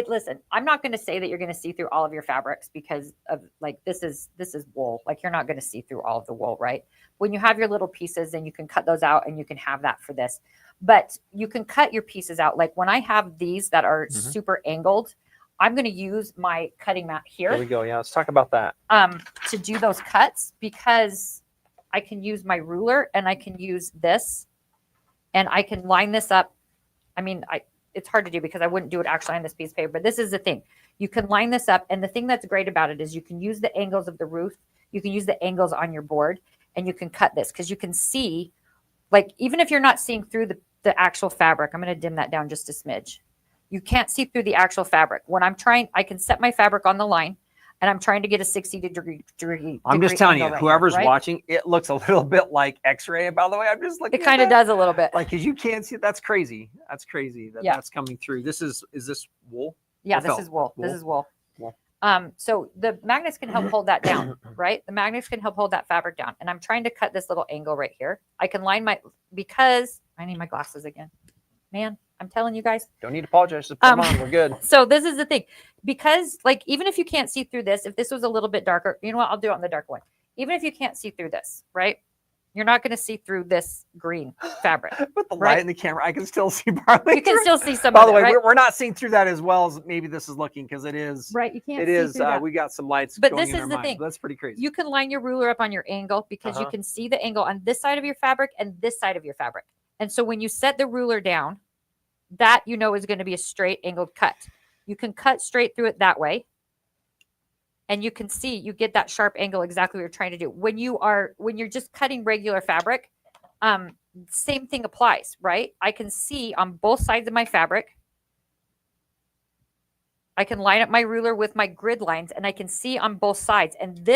listen, I'm not going to say that you're going to see through all of your fabrics, because of like this is wool. Like, you're not going to see through all of the wool, right? When you have your little pieces, then you can cut those out and you can have that for this. But you can cut your pieces out. Like when I have these that are super angled, I'm going to use my cutting mat here. There we go. Yeah, let's talk about that. To do those cuts, because I can use my ruler and I can use this, and I can line this up. I mean, it's hard to do because I wouldn't do it actually on this piece of paper, but this is the thing. You can line this up, and the thing that's great about it is you can use the angles of the roof. You can use the angles on your board, and you can cut this, because you can see, like, even if you're not seeing through the actual fabric, I'm going to dim that down just a smidge. You can't see through the actual fabric. When I'm trying, I can set my fabric on the line, and I'm trying to get a 60-degree. I'm just telling you, right whoever's here, right? watching, it looks a little bit like X-ray. By the way, I'm just looking. It kind of does a little bit. Like, because you can't see it. That's crazy. That's crazy. That's coming through. Is this wool? Yeah, this is wool. This is wool. So the magnets can help hold that down, right? The magnets can help hold that fabric down. And I'm trying to cut this little angle right here. I can line because I need my glasses again. Man, I'm telling you guys. Don't need to apologize. Just put them on. We're good. So this is the thing, because like, even if you can't see through this, if this was a little bit darker, you know what? I'll do it on the dark one. Even if you can't see through this, right? You're not going to see through this green fabric. With the light in the camera, I can still see partly. You can still see some. By the way, right? we're not seeing through that as well as maybe this is looking, because it is. Right, you can't. It is. We got some lights. But going this in is our the mind. thing. That's pretty crazy. You can line your ruler up on your angle, because you can see the angle on this side of your fabric and this side of your fabric. And so when you set the ruler down, that is going to be a straight angled cut. You can cut straight through it that way. And you can see, you get that sharp angle exactly what you're trying to do. When you're just cutting regular fabric, same thing applies, right? I can see on both sides of my fabric. I can line up my ruler with my grid lines, and I can see on both sides. And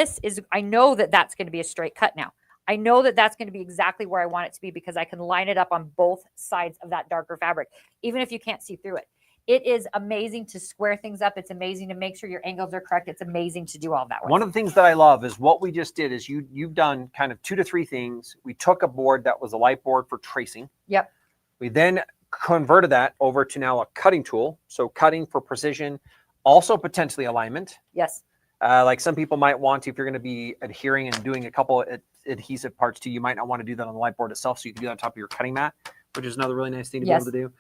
I know that that's going to be a straight cut now. I know that that's going to be exactly where I want it to be, because I can line it up on both sides of that darker fabric, even if you can't see through it. It is amazing to square things up. It's amazing to make sure your angles are correct. It's amazing to do all that. One of the things that I love is what we just did is you've done kind of 2 to 3 things. We took a board that was a light board for tracing. Yep. We then converted that over to now a cutting tool. So cutting for precision, also potentially alignment. Yes. Like some people might want to, if you're going to be adhering and doing a couple adhesive parts too, you might not want to do that on the light board itself. So you can do that on top of your cutting mat, which is another really nice thing to be able to do.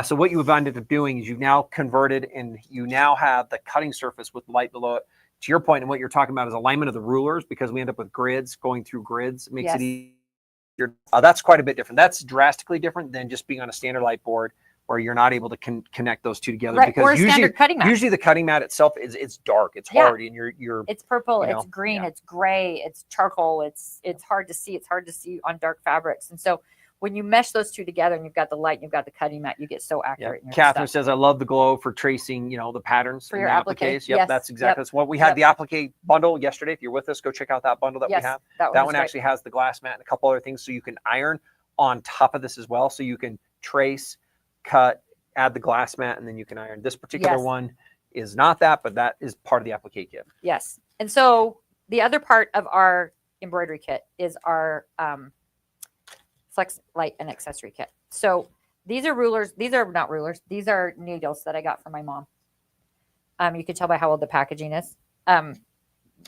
So what you've ended up doing is you've now converted, and you now have the cutting surface with light below it. To your point, and what you're talking about is alignment of the rulers, because we end up with grids, going through grids. It makes it easier. That's quite a bit different. That's drastically different than just being on a standard light board, where you're not able to connect those two together. Right, because or a standard cutting mat. Usually the cutting mat itself it's dark, it's hard, and it's purple, it's green, it's gray, it's charcoal, it's hard to see. It's hard to see on dark fabrics. And so when you mesh those two together and you've got the light and you've got the cutting mat, you get so accurate. In your Catherine stuff. says, I love the glow for tracing, the patterns for your applique. Yep, that's exactly that's what we had. The applique bundle yesterday. If you're with us, go check out that bundle that we have. That one actually has the glass mat and a couple other things, so you can iron on top of this as well. So you can trace, cut, add the glass mat, and then you can iron. This particular one is not that, but that is part of the applique kit. Yes. And so the other part of our embroidery kit is our Flex Light and Accessory Kit. So these are rulers. These are not rulers. These are needles that I got from my mom. You can tell by how old the packaging is.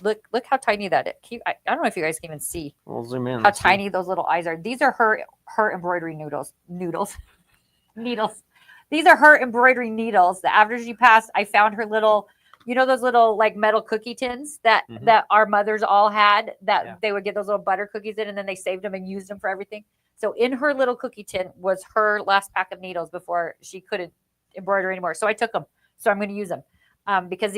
Look how tiny that is. I don't know if you guys can even see. We'll zoom in. How tiny those little eyes are. These are her embroidery needles. These are her embroidery needles. The after she passed, I found her little, those little like metal cookie tins that our mothers all had, that they would get those little butter cookies in, and then they saved them and used them for everything. So in her little cookie tin was her last pack of needles before she couldn't embroider anymore. So I took them. So I'm going to use them because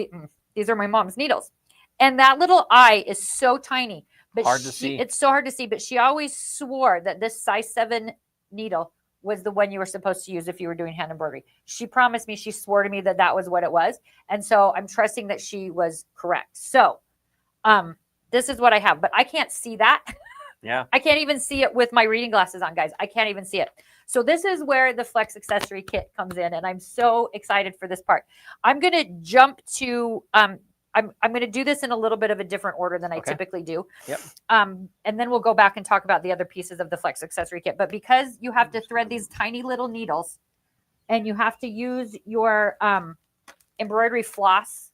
these are my mom's needles. And that little eye is so tiny. But hard to see. It's so hard to see. But she always swore that this size 7 needle was the one you were supposed to use if you were doing hand embroidery. She promised me, she swore to me that that was what it was. And so I'm trusting that she was correct. So this is what I have. But I can't see that. Yeah. I can't even see it with my reading glasses on, guys. I can't even see it. So this is where the Flex Accessory Kit comes in. And I'm so excited for this part. I'm going to jump to... I'm going to do this in a little bit of a different order than I typically do. Yep. And then we'll go back and talk about the other pieces of the Flex Accessory Kit. But because you have to thread these tiny little needles and you have to use your embroidery floss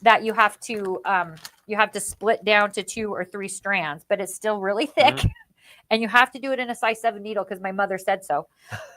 that you have to split down to 2 or 3 strands, but it's still really thick. Mm-hmm. And you have to do it in a size 7 needle because my mother said so.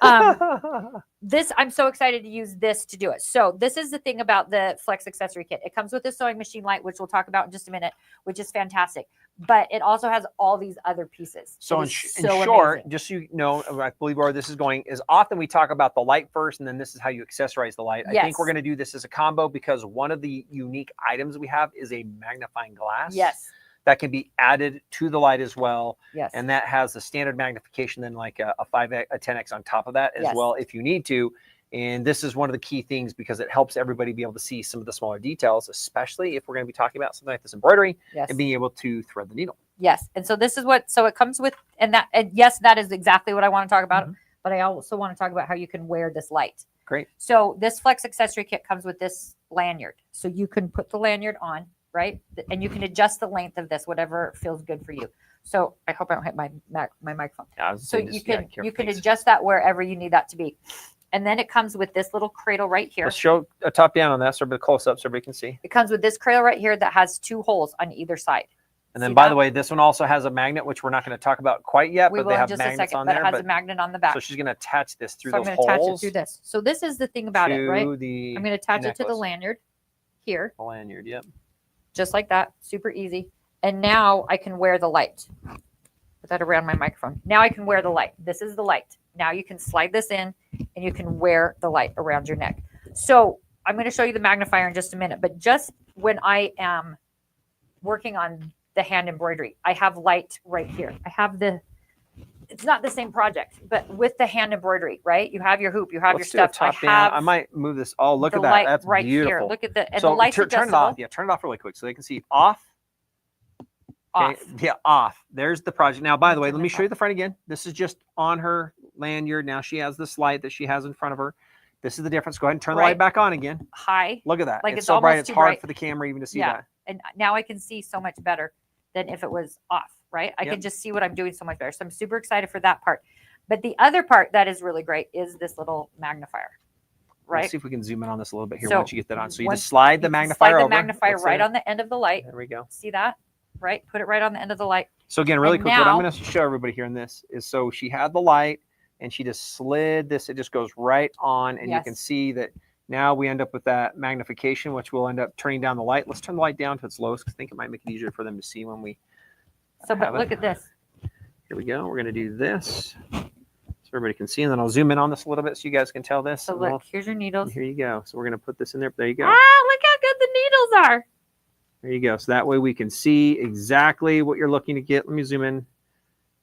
I'm so excited to use this to do it. So this is the thing about the Flex Accessory Kit. It comes with a sewing machine light, which we'll talk about in just a minute, which is fantastic. But it also has all these other pieces. So in short, just so you know, I believe where this is going is often we talk about the light first, and then this is how you accessorize the light. I think we're going to do this as a combo because one of the unique items we have is a magnifying glass. Yes. That can be added to the light as well. Yes. And that has the standard magnification, then like a 5x, a 10x on top of that as well, if you need to. And this is one of the key things because it helps everybody be able to see some of the smaller details, especially if we're going to be talking about something like this embroidery and being able to thread the needle. Yes. And so this is so it comes with, and yes, that is exactly what I want to talk about. Mm-hmm. But I also want to talk about how you can wear this light. Great. So this Flex Accessory Kit comes with this lanyard. So you can put the lanyard on. Right. And you can adjust the length of this, whatever feels good for you. So I hope I don't hit my microphone. Yeah, so you can adjust that wherever you need that to be. And then it comes with this little cradle right here. Let's show a top down on that so a bit close up so everybody can see. It comes with this cradle right here that has 2 holes on either side. And then, by the way, this one also has a magnet, which we're not going to talk about quite yet, but they have magnets on there. But it has a magnet on the back. So she's going to attach this through those holes. I'm going to attach it through this. So this is the thing about it, right? I'm going to attach it to the lanyard here. The lanyard, yep. Just like that, super easy. And now I can wear the light. Put that around my microphone. Now I can wear the light. This is the light. Now you can slide this in and you can wear the light around your neck. So I'm going to show you the magnifier in just a minute, but just when I am working on the hand embroidery, I have light right here. I have it's not the same project, but with the hand embroidery, right? You have your hoop, you have your stuff. I might move this. Oh, look at that. That's right beautiful. Here. Look at the so the light's turn it off. Yeah, turn it off really quick so they can see off. Off. Okay. Yeah, off. There's the project. Now, by the way, let me show you the front again. This is just on her lanyard. Now she has this light that she has in front of her. This is the difference. Go ahead and turn the light back on again. High. Look at that. Like it's so bright. It's hard for the camera even to see that. And now I can see so much better than if it was off, right? I can just see what I'm doing so much better. So I'm super excited for that part. But the other part that is really great is this little magnifier, right? Let's see if we can zoom in on this a little bit here once you get that on. So you just slide the magnifier over. Slide the magnifier right on the end of the light. There we go. See that? Right? Put it right on the end of the light. So again, really quick, what I'm going to show everybody here in this is so she had the light and she just slid this. It just goes right on and you can see that now we end up with that magnification, which will end up turning down the light. Let's turn the light down to its lowest because I think it might make it easier for them to see when we but look at this. Here we go. We're going to do this so everybody can see. And then I'll zoom in on this a little bit so you guys can tell this. So look, here's your needles. Here you go. So we're going to put this in there. There you go. Ah, look how good the needles are. There you go. So that way we can see exactly what you're looking to get. Let me zoom in.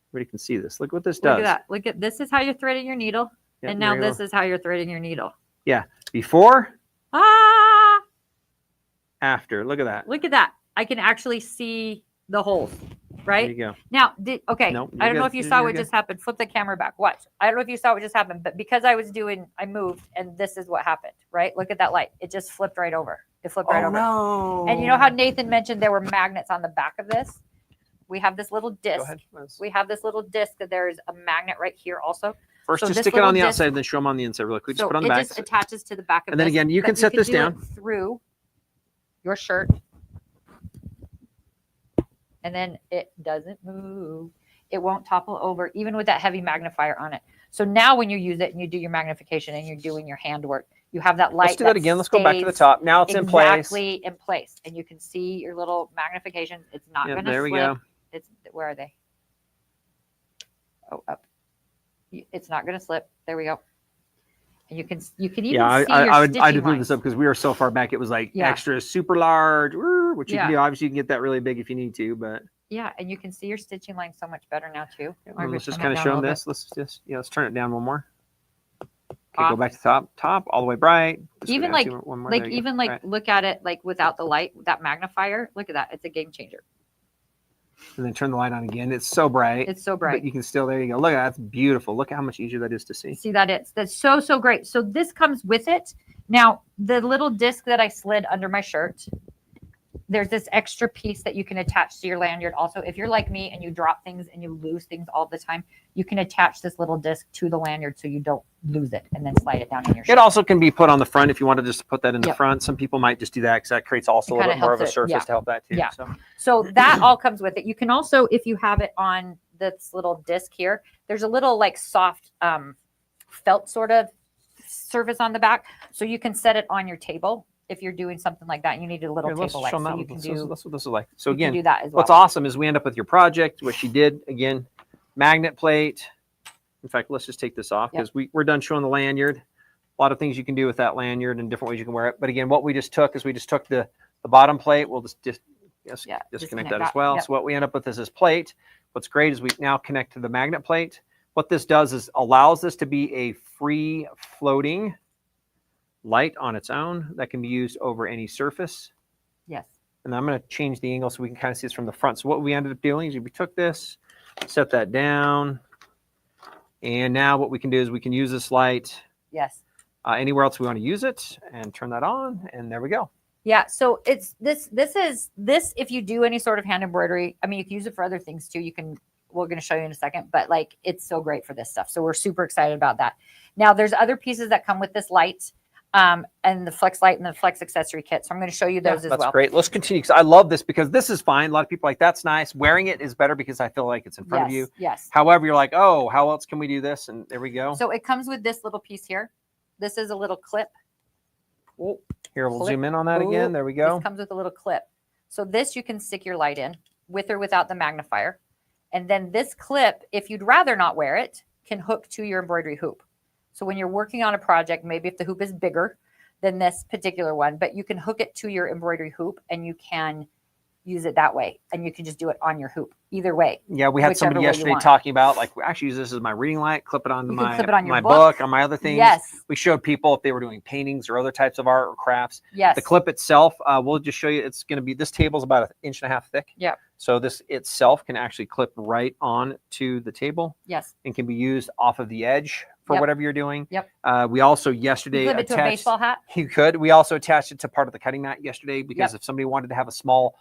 Everybody can see this. Look what this does. Look at that. Look at this is how you're threading your needle. Yep, and now this is how you're threading your needle. Yeah. Before. Ah. After. Look at that. Look at that. I can actually see the holes. Right? There you go. Now, I don't know if you saw what just happened. Flip the camera back. Watch. I don't know if you saw what just happened, but because I moved, and this is what happened, right? Look at that light. It just flipped right over. It flipped right over. No. And you know how Nathan mentioned there were magnets on the back of this? we have this little Go disc. ahead. We have this little disc that there's a magnet right here also. First, So just this stick it on the little outside, disc- then show them on the inside really quick. Just So put it on the it back. just attaches to the back of And then this, again, you but can set this do it down. through your shirt, and then it doesn't move. It won't topple over, even with that heavy magnifier on it. So now when you use it and you do your magnification and you're doing your handwork, you have that light. Let's do that again. Let's go back to the top. Now it's in place. Exactly in place. And you can see your little magnification. It's not going to slip. There we go. Where are they? Oh, up. It's not going to slip. There we go. And you can even see your I'd stitching move this lines. up because we were so far back. It was like Yeah. extra super large, which you can Yeah. do. Obviously, you can get that really big if you need to, but Yeah, and you can see your stitching line so much better now too. let's just kind of show them this. Let's just let's turn it down one more. Okay, Off. go back to top, all the way bright. Just Even go down like one more. There you go. Right. look at it like without the light, that magnifier. Look at that. It's a game changer. And then turn the light on again. It's so bright. It's so bright. But you can still, there you go. Look at that. That's beautiful. Look at how much easier that is to see. See that's so great. So this comes with it. Now the little disc that I slid under my shirt, there's this extra piece that you can attach to your lanyard. Also, if you're like me and you drop things and you lose things all the time, you can attach this little disc to the lanyard so you don't lose it and then slide it down in your shirt. It also can be put on the front if you wanted just to put that in the Yep. front. Some people might just do that because that creates also a It little kinda bit more of a helps it, surface yeah. to help that too. Yeah. So So that all comes with it. You can also, if you have it on this little disc here, there's a little like soft felt sort of surface on the back. So you can set it on your table if you're doing something like that. And you need a little let's table light. show them So that. you can That's what this is like. So you can again, do that as well. what's awesome is we end up with your project, which she did again, magnet plate. In fact, let's just take this off because we're done showing the lanyard. A lot of things you can do with that lanyard and different ways you can wear it. But again, what we just took is we just took the bottom plate. We'll just disconnect that as well. Yep. So what we end up with is this plate. What's great is we now connect to the magnet plate. What this does is allows this to be a free floating light on its own that can be used over any surface. Yes. And I'm going to change the angle so we can kind of see this from the front. So what we ended up doing is we took this, set that down, and now what we can do is we can use this light Yes. Anywhere else we want to use it, and turn that on, and there we go. Yeah, so it's this if you do any sort of hand embroidery, I mean you can use it for other things too. We're going to show you in a second, but like it's so great for this stuff. So we're super excited about that. Now there's other pieces that come with this light, and the flex light and the flex accessory kit. So I'm going to show you those as well. That's great. Let's continue because I love this because this is fine. A lot of people are like, that's nice. Wearing it is better because I feel like it's in front of you. Yes. However, you're like, oh, how else can we do this? And there we go. So it comes with this little piece here. This is a little clip. Oh, here, we'll zoom in on that again. There we go. This comes with a little clip. So this you can stick your light in with or without the magnifier. And then this clip, if you'd rather not wear it, can hook to your embroidery hoop. So when you're working on a project, maybe if the hoop is bigger than this particular one, but you can hook it to your embroidery hoop and you can use it that way. And you can just do it on your hoop, either way. Yeah, we had somebody yesterday talking about, like, we actually use this as my reading light, clip it onto my book, on my other things. Yes. We showed people if they were doing paintings or other types of art or crafts. Yes. The clip itself, we'll just show you, it's going to be, this table's about 1.5 inches thick. Yeah. So this itself can actually clip right on to the table. Yes. And can be used off of the edge for whatever you're doing. Yep. We also yesterday clip it to a baseball hat. You could. We also attached it to part of the cutting mat yesterday because if somebody wanted to have a small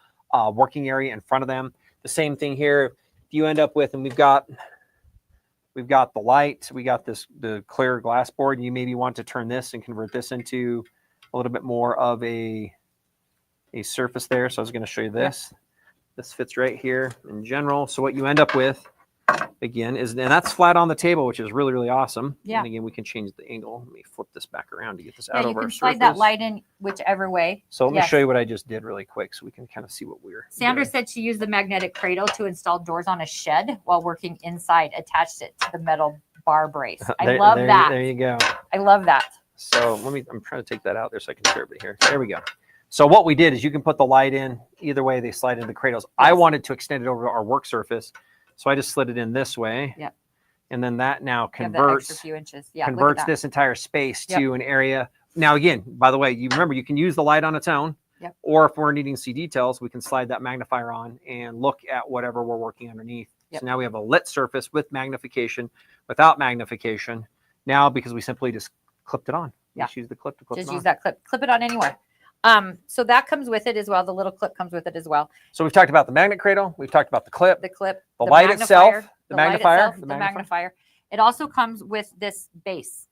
working area in front of them, the same thing here. If you end up with, and we've got the light, we got the clear glass board, and you maybe want to turn this and convert this into a little bit more of a surface there. So I was going to show you this. This fits right here in general. So what you end up with, again, is, and that's flat on the table, which is really, really awesome. Yeah. And again, we can change the angle. Let me flip this back around to get this out of our surface. You can slide that light in whichever way. So let me show you what I just did really quick so we can kind of see what we're Sandra doing. said she used the magnetic cradle to install doors on a shed while working inside, attached it to the metal bar brace. I love that. There you go. I love that. So I'm trying to take that out there so I can share it here. There we go. So what we did is you can put the light in either way. They slide into the cradles. Yes. I wanted to extend it over to our work surface. So I just slid it in this way. Yep. And then that now converts few inches. Yeah, converts this entire space to an area. Now, again, by the way, you remember you can use the light on its own. Yep. Or if we're needing to see details, we can slide that magnifier on and look at whatever we're working underneath. Yep. So now we have a lit surface with magnification, without magnification. Now, because we simply just clipped it on. Yeah. Just use the clip to clip it on. Just use that clip. Clip it on anywhere. So that comes with it as well. The little clip comes with it as well. So we've talked about the magnet cradle. We've talked about the clip, The clip, the light itself, the light magnifier, itself, the magnifier. It also comes with this base.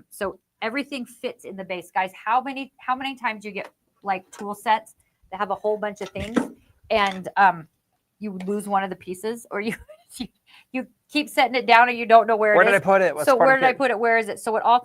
So everything fits in the base, guys. How many times you get like tool sets that have a whole bunch of things, and you lose one of the pieces, or you keep setting it down and you don't know where it is. Where did I put it? So where did I put it? Where is it? So it all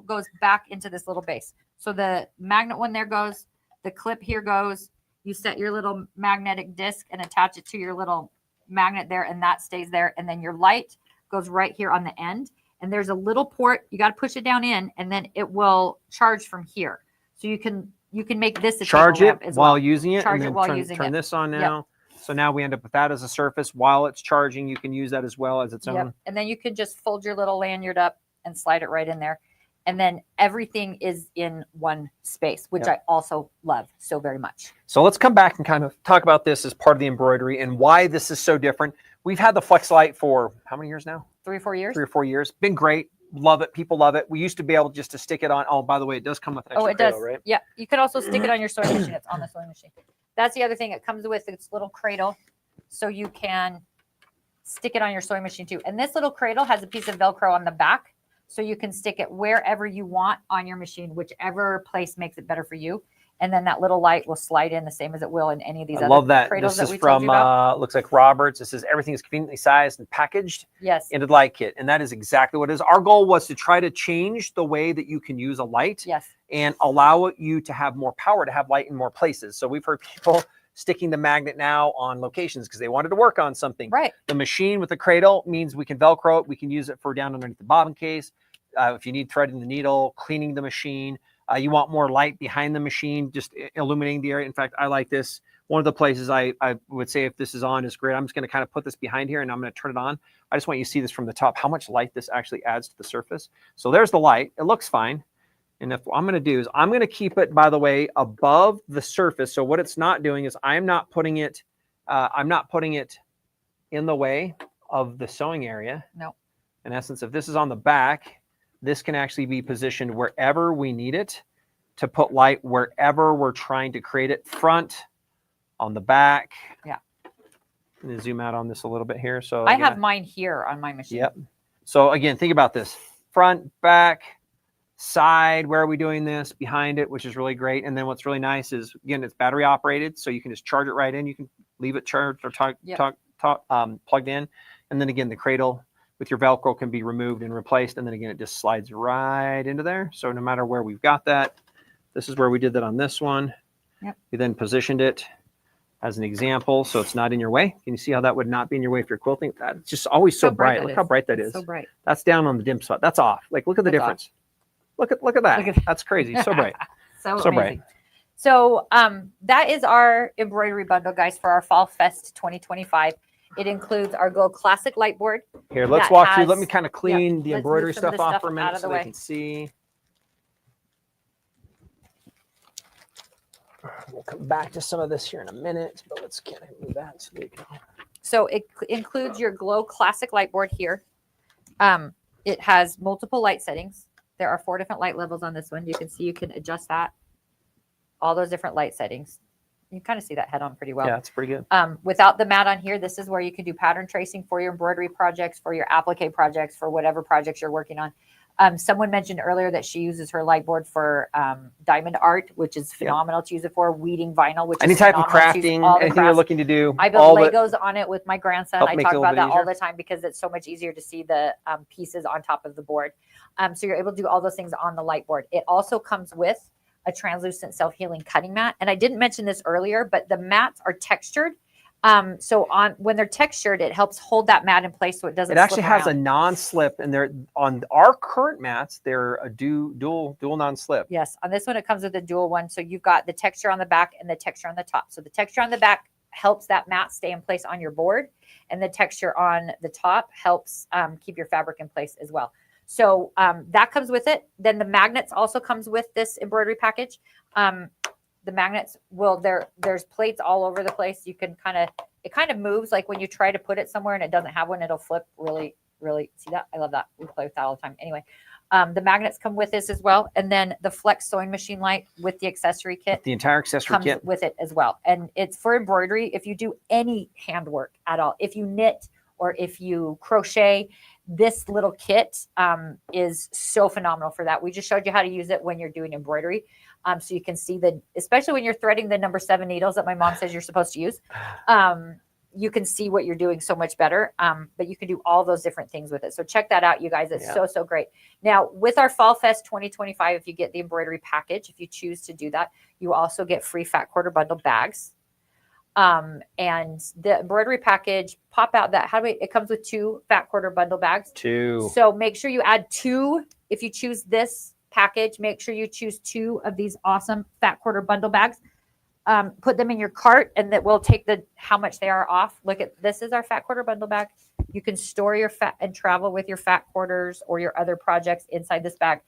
goes back into this little base. So the magnet one there goes, the clip here goes, you set your little magnetic disc and attach it to your little magnet there, and that stays there. And then your light goes right here on the end. And there's a little port, you got to push it down in, and then it will charge from here. So you can make this a charge table lamp it as while well. using it, Charge and it then while using turn it. this on now. So now we end up with that as a surface while it's charging. You can use that as well as its own. And then you can just fold your little lanyard up and slide it right in there. And then everything is in one space, which I also love so very much. So let's come back and kind of talk about this as part of the embroidery and why this is so different. We've had the Flex Light for how many years now? 3 or 4 years. 3 or 4 years. Been great. Love it. People love it. We used to be able just to stick it on. Oh, by the way, it does come with an extra cradle, right? Yeah. You could also stick it on your sewing machine. It's on the sewing machine. That's the other thing. It comes with its little cradle, so you can stick it on your sewing machine too. And this little cradle has a piece of Velcro on the back, so you can stick it wherever you want on your machine, whichever place makes it better for you. And then that little light will slide in the same as it will in any of these other cradles that we told you about. Looks like Roberts. It says everything is conveniently sized and packaged into the light kit. And that is exactly what it is. Our goal was to try to change the way that you can use a light and allow you to have more power, to have light in more places. So we've heard people sticking the magnet now on locations because they wanted to work on something. Right. The machine with the cradle means we can Velcro it. We can use it for down underneath the bobbin case. If you need threading the needle, cleaning the machine, you want more light behind the machine, just illuminating the area. In fact, I like this. One of the places I would say if this is on is great. I'm just going to kind of put this behind here and I'm going to turn it on. I just want you to see this from the top, how much light this actually adds to the surface. So there's the light. It looks fine. And if what I'm going to do is I'm going to keep it, by the way, above the surface. So what it's not doing is I'm not putting it in the way of the sewing area. No. In essence, if this is on the back, this can actually be positioned wherever we need it to put light wherever we're trying to create it. Front, on the back. Yeah. I'm going to zoom out on this a little bit here. So I have mine here on my machine. Yep. So again, think about this. Front, back, side, where are we doing this? Behind it, which is really great. And then what's really nice is, again, it's battery operated. So you can just charge it right in. You can leave it charged or plugged in. And then again, the cradle with your Velcro can be removed and replaced. And then again, it just slides right into there. So no matter where we've got that, this is where we did that on this one. Yep. We then positioned it as an example, so it's not in your way. Can you see how that would not be in your way if you're quilting? That's just always so bright. Look how bright that is. So bright. That's down on the dim spot. That's off. Like, look at the difference. Look at that. That's crazy. So bright. so bright. So that is our embroidery bundle, guys, for our Fall Fest 2025. It includes our Go Classic light board. Here, let's walk through. Let me kind of clean the embroidery stuff off for a minute so they can see. We'll come back to some of this here in a minute, but let's kind of move that so we can. So it includes your Glow Classic light board here. It has multiple light settings. There are 4 different light levels on this one. You can see you can adjust that. All those different light settings. You can kind of see that head on pretty well. Yeah, it's pretty good. Without the mat on here, this is where you can do pattern tracing for your embroidery projects, for your applique projects, for whatever projects you're working on. Someone mentioned earlier that she uses her light board for diamond art, which is phenomenal to use it for. Weeding vinyl, which any is type of crafting, anything you're looking to do. I build Legos on it with my grandson. I talk about that all the time because it's so much easier to see the pieces on top of the board. So you're able to do all those things on the light board. It also comes with a translucent self-healing cutting mat. And I didn't mention this earlier, but the mats are textured. So when they're textured, it helps hold that mat in place so it doesn't. It actually has a non-slip, and they're on our current mats. They're a dual non-slip. Yes, on this one it comes with a dual one. So you've got the texture on the back and the texture on the top. So the texture on the back helps that mat stay in place on your board, and the texture on the top helps keep your fabric in place as well. So that comes with it. Then the magnets also comes with this embroidery package. The magnets there's plates all over the place. You can it kind of moves, like when you try to put it somewhere and it doesn't have one, it'll flip really, really. See that? I love that. We play with that all the time. Anyway, The magnets come with this as well. And then the Flex sewing machine light with the accessory kit. The entire accessory comes kit with it as well. And it's for embroidery. If you do any handwork at all, if you knit or if you crochet, this little kit is so phenomenal for that. We just showed you how to use it when you're doing embroidery. So you can see especially when you're threading the number 7 needles that my mom says you're supposed to use. You can see what you're doing so much better. But you can do all those different things with it. So check that out, you guys. It's so great. Now, with our Fall Fest 2025, if you get the embroidery package, if you choose to do that, you also get free fat quarter bundle bags. And the embroidery package, pop out that, it comes with 2 fat quarter bundle bags. 2. So make sure you add 2. If you choose this package, make sure you choose 2 of these awesome fat quarter bundle bags. Put them in your cart, and that will take how much they are off. Look at this is our fat quarter bundle bag. You can store your fat and travel with your fat quarters or your other projects inside this bag.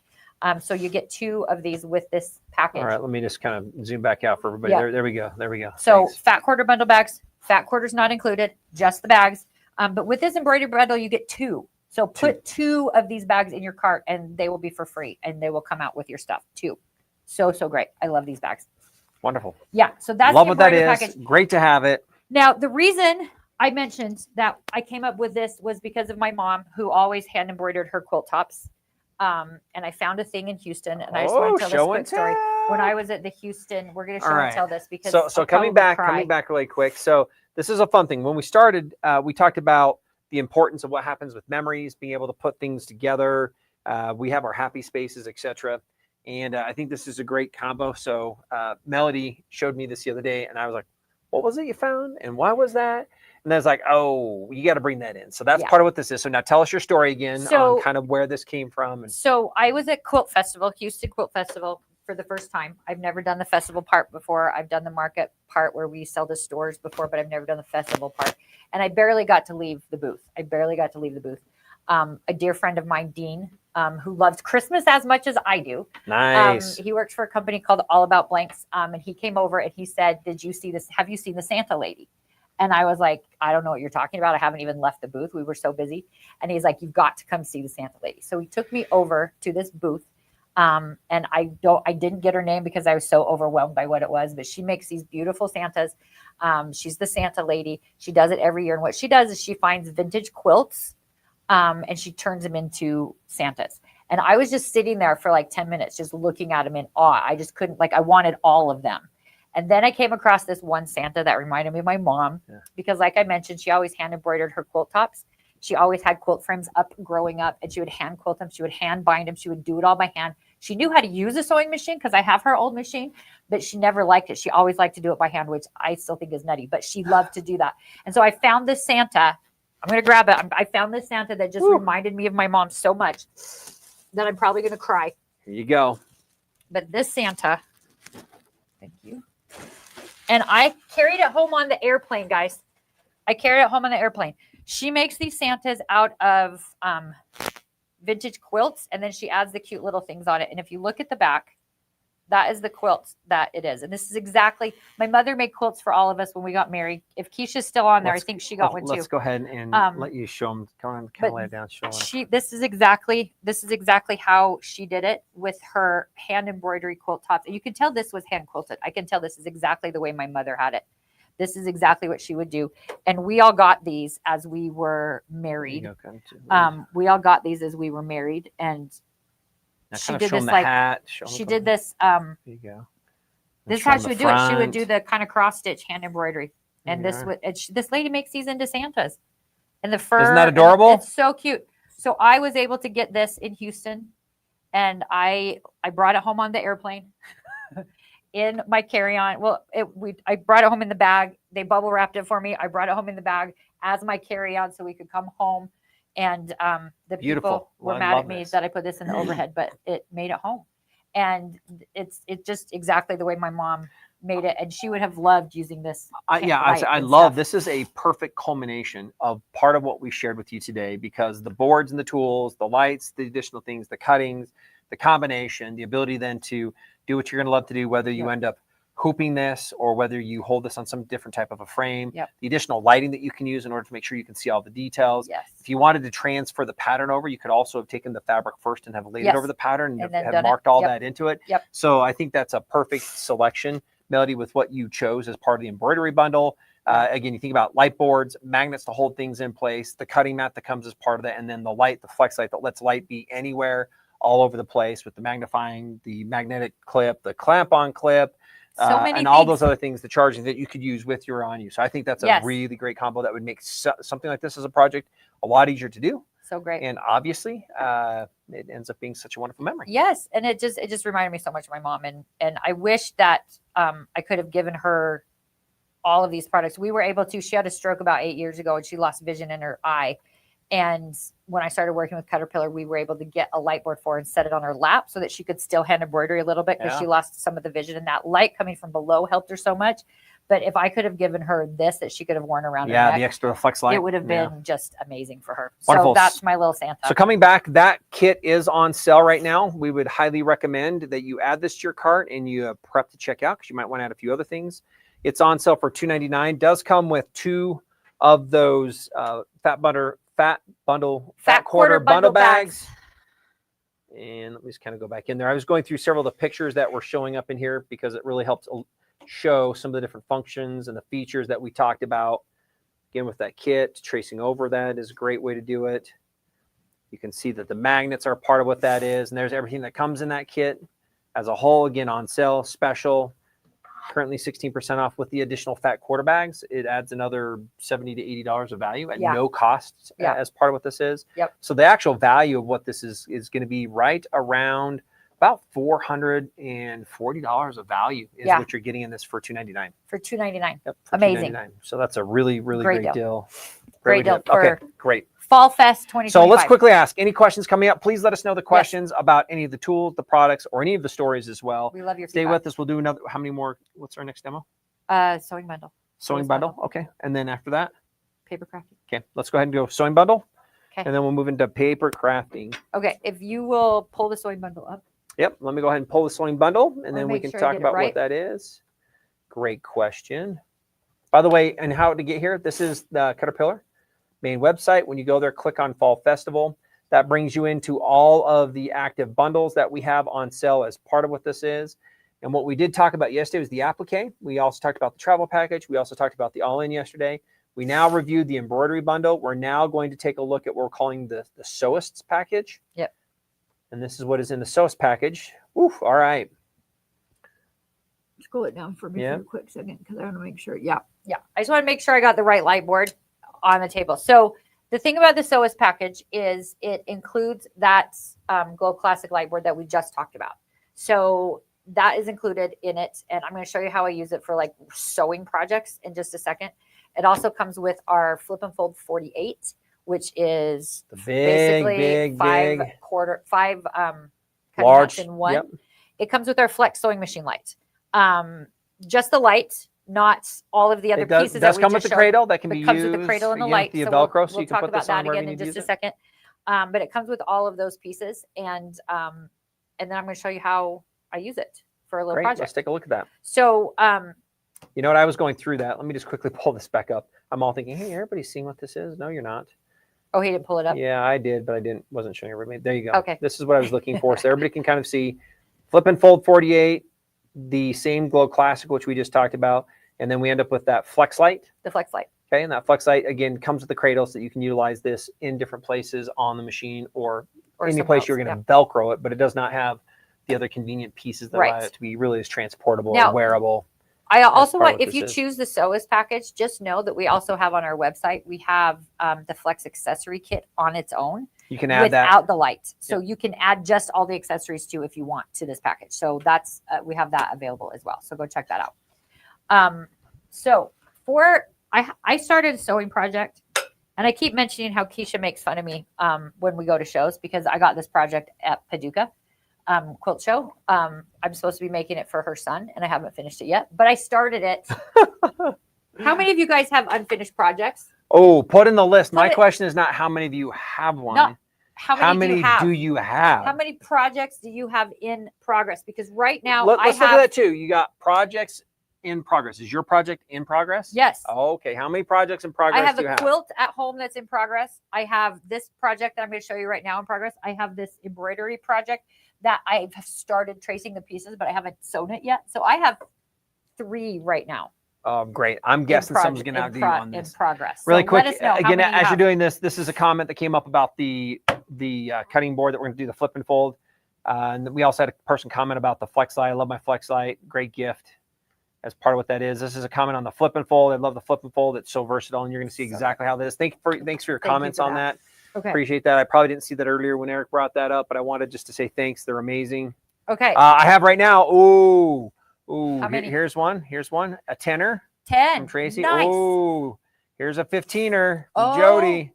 So you get 2 of these with this package. All right, let me just kind of zoom back out for everybody. There we go. There we go. So Thanks. fat quarter bundle bags, fat quarters not included, just the bags. But with this embroidery bundle, you get 2. So put 2 of these bags in your cart, and they will be for free, and they will come out with your stuff. 2. So great. I love these bags. Wonderful. Yeah. So that's love the what that is. package. Great to have it. Now, the reason I mentioned that I came up with this was because of my mom, who always hand embroidered her quilt tops. And I found a thing in Houston, and I just want to tell this quick story. When I was at the Houston, we're going to show and tell this because so coming back really quick. So this is a fun thing. When we started, we talked about the importance of what happens with memories, being able to put things together. We have our happy spaces, etc. And I think this is a great combo. So Melodee showed me this the other day, and I was like, "What was it you found, and why was that?" And I was like, "Oh, you got to bring that in." So that's part of what this is. So now tell us your story again on kind of where this came from. So I was at Quilt Festival, Houston Quilt Festival, for the first time. I've never done the festival part before. I've done the market part where we sell to stores before, but I've never done the festival part. And I barely got to leave the booth. A dear friend of mine, Dean, who loves Christmas as much as I do. Nice. He works for a company called All About Blanks. And he came over and he said, "Did you see this? Have you seen the Santa lady?" And I was like, "I don't know what you're talking about. I haven't even left the booth. We were so busy." And he's like, "You've got to come see the Santa lady." So he took me over to this booth. And I didn't get her name because I was so overwhelmed by what it was, but she makes these beautiful Santas. She's the Santa lady. She does it every year. And what she does is she finds vintage quilts, and she turns them into Santas. And I was just sitting there for like 10 minutes, just looking at them in awe. I just couldn't, I wanted all of them. And then I came across this one Santa that reminded me of my mom, because like I mentioned, she always hand embroidered her quilt tops. She always had quilt frames up growing up, and she would hand quilt them. She would hand bind them. She would do it all by hand. She knew how to use a sewing machine because I have her old machine, but she never liked it. She always liked to do it by hand, which I still think is nutty, but she loved to do that. And so I found this Santa. I'm going to grab it. I found this Santa that just reminded me of my mom so much that I'm probably going to cry. Here you go. But this Santa, thank you. And I carried it home on the airplane, guys. I carried it home on the airplane. She makes these Santas out of vintage quilts, and then she adds the cute little things on it. And if you look at the back, that is the quilt that it is. And this is exactly, my mother made quilts for all of us when we got married. If Keisha's still on there, I think she got one too. Let's go ahead and let you show them. Come on, kind of lay it down. Show them. This is exactly how she did it with her hand embroidery quilt tops. And you can tell this was hand quilted. I can tell this is exactly the way my mother had it. This is exactly what she would do. And we all got these as we were married. We all got these as we were married. And she did this like, she did this. There you go. This is how she would do it. She would do the kind of cross stitch hand embroidery. And this lady makes these into Santas. And the fur. Isn't that adorable? It's so cute. So I was able to get this in Houston. And I brought it home on the airplane. In my carry-on. Well, I brought it home in the bag. They bubble wrapped it for me. I brought it home in the bag as my carry-on so we could come home. And the people were mad at me that I put this in the overhead, but it made it home. And it's just exactly the way my mom made it. And she would have loved using this. I love this. Is a perfect culmination of part of what we shared with you today, because the boards and the tools, the lights, the additional things, the cuttings, the combination, the ability then to do what you're going to love to do, whether you end up hooping this or whether you hold this on some different type of a frame. Yep. The additional lighting that you can use in order to make sure you can see all the details. Yes. If you wanted to transfer the pattern over, you could also have taken the fabric first and have laid it over the pattern and then have done marked it. all Yep. that into it. Yep. So I think that's a perfect selection, Melodee, with what you chose as part of the embroidery bundle. Again, you think about light boards, magnets to hold things in place, the cutting mat that comes as part of that, and then the light, the flex light that lets light be anywhere, all over the place with the magnifying, the magnetic clip, the clamp-on clip, and all those other things, the charging that you could use with your on you. So I think that's a really great combo that would make something like this as a project a lot easier to do. So great. And obviously, it ends up being such a wonderful memory. Yes, and it just reminded me so much of my mom, and I wish that I could have given her all of these products. We were able to. She had a stroke about 8 years ago, and she lost vision in her eye. And when I started working with CutterPillar, we were able to get a light board for her and set it on her lap so that she could still hand embroidery a little bit because she lost some of the vision, and that light coming from below helped her so much. But if I could have given her this that she could have worn around her neck, the extra flex light, it would have been just amazing for her. Wonderful. So that's my little Santa. So coming back, that kit is on sale right now. We would highly recommend that you add this to your cart and you prep to check out because you might want to add a few other things. It's on sale for $2.99. Does come with 2 of those fat quarter bundle bags. And let me just kind of go back in there. I was going through several of the pictures that were showing up in here because it really helps show some of the different functions and the features that we talked about. Again, with that kit, tracing over that is a great way to do it. You can see that the magnets are part of what that is, and there's everything that comes in that kit as a whole. Again, on sale, special. Currently 16% off with the additional fat quarter bags. It adds another $70 to $80 of value at no cost as part of what this is. Yep. So the actual value of what this is going to be right around about $440 of value is what you're getting in this for $2.99. For $2.99. Yep, amazing. $2.99. So that's a really, really great deal. Great deal. Okay, great. Fall Fest 2025. So let's quickly ask any questions coming up. Please let us know the questions about any of the tools, the products, or any of the stories as well. We love your Stay feedback. with us. We'll do another. How many more? What's our next demo? Sewing bundle. Sewing bundle. Okay. And then after that? Paper crafting. Okay. Let's go ahead and go sewing bundle. Okay. And then we'll move into paper crafting. Okay. If you will pull the sewing bundle up. Yep. Let me go ahead and pull the sewing bundle, and then we can talk about what that is. Great question. By the way, and how to get here, this is the CutterPillar main website. When you go there, click on Fall Festival. That brings you into all of the active bundles that we have on sale as part of what this is. And what we did talk about yesterday was the applique. We also talked about the travel package. We also talked about the all-in yesterday. We now reviewed the embroidery bundle. We're now going to take a look at what we're calling the Sewists package. Yep. And this is what is in the Sewist package. Oof, all right. Scroll it down for me for a quick second because I want to make sure. Yeah. I just want to make sure I got the right light board on the table. So the thing about the Sewist package is it includes that Glow Classic light board that we just talked about. So that is included in it. And I'm going to show you how I use it for like sewing projects in just a second. It also comes with our Flip and Fold 48, which is the basically five large in one. Yep. It comes with our Flex sewing machine light. Just the light, not all of the other pieces. It does come with the cradle that can be used. It comes with the cradle and the light. The Velcro, so we'll you can talk put about this on that again in just a second. But it comes with all of those pieces, and then I'm going to show you how I use it for a little project. Let's take a look at that. So, you know what? I was going through that. Let me just quickly pull this back up. I'm all thinking, hey, everybody's seeing what this is. No, you're not. Oh, he didn't pull it up? Yeah, I did, but I wasn't showing everybody. There you go. Okay. This is what I was looking for. So everybody can kind of see Flip and Fold 48, the same Glow Classic, which we just talked about. And then we end up with that Flex Light. The Flex Light. Okay, and that Flex Light, again, comes with the cradle so that you can utilize this in different places on the machine or any place you're going to Velcro it, but it does not have the other convenient pieces that allow it to be really as transportable and wearable. I also want, if you choose the Sewist package, just know that we also have on our website, we have the Flex accessory kit on its own. You can add without the light. So you can add just all the accessories too if you want to this package. So that's we have that available as well. So go check that out. So I started a sewing project, and I keep mentioning how Keisha makes fun of me when we go to shows because I got this project at Paducah quilt show. I'm supposed to be making it for her son, and I haven't finished it yet, but I started it. How many of you guys have unfinished projects? Oh, put in the list. My question is not how many of you have one. No. How many do you have? How many projects do you have in progress? Because right now let's look at that too. You got projects in progress? Is your project in progress? Yes. Okay. How many projects in progress I have do you a have? quilt at home that's in progress. I have this project that I'm going to show you right now in progress. I have this embroidery project that I've started tracing the pieces, but I haven't sewn it yet. So I have 3 right now. Oh, great. I'm guessing someone's going to outdo you on this. In progress. Really so quick, let us know again, how many as you're doing this, this is a comment that came up about the cutting board that we're going to do the flip and fold. And we also had a person comment about the flex light. I love my flex light. Great gift as part of what that is. This is a comment on the flip and fold. I love the flip and fold. It's so versatile, and you're going to see exactly how this. Thanks for your comments on that. Okay. Appreciate that. I probably didn't see that earlier when Eric brought that up, but I wanted just to say thanks. They're amazing. Okay. I have right now. Ooh. How many? Here's one. Here's one. A 10er. 10. From Tracy. Nice. Oh, here's a 15er. Oh. Jody.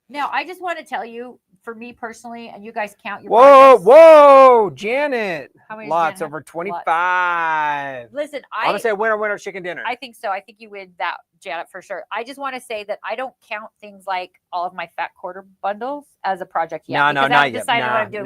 Now, I just want to tell you, for me personally, and you guys count your Whoa, projects. whoa, Janet. How many? Lots, Janet? over 25. Listen, I'm going to say winner, chicken dinner. I think so. I think you win that, Janet, for sure. I just want to say that I don't count things like all of my fat quarter bundles as a project yet. No, not yet. Decided what I'm doing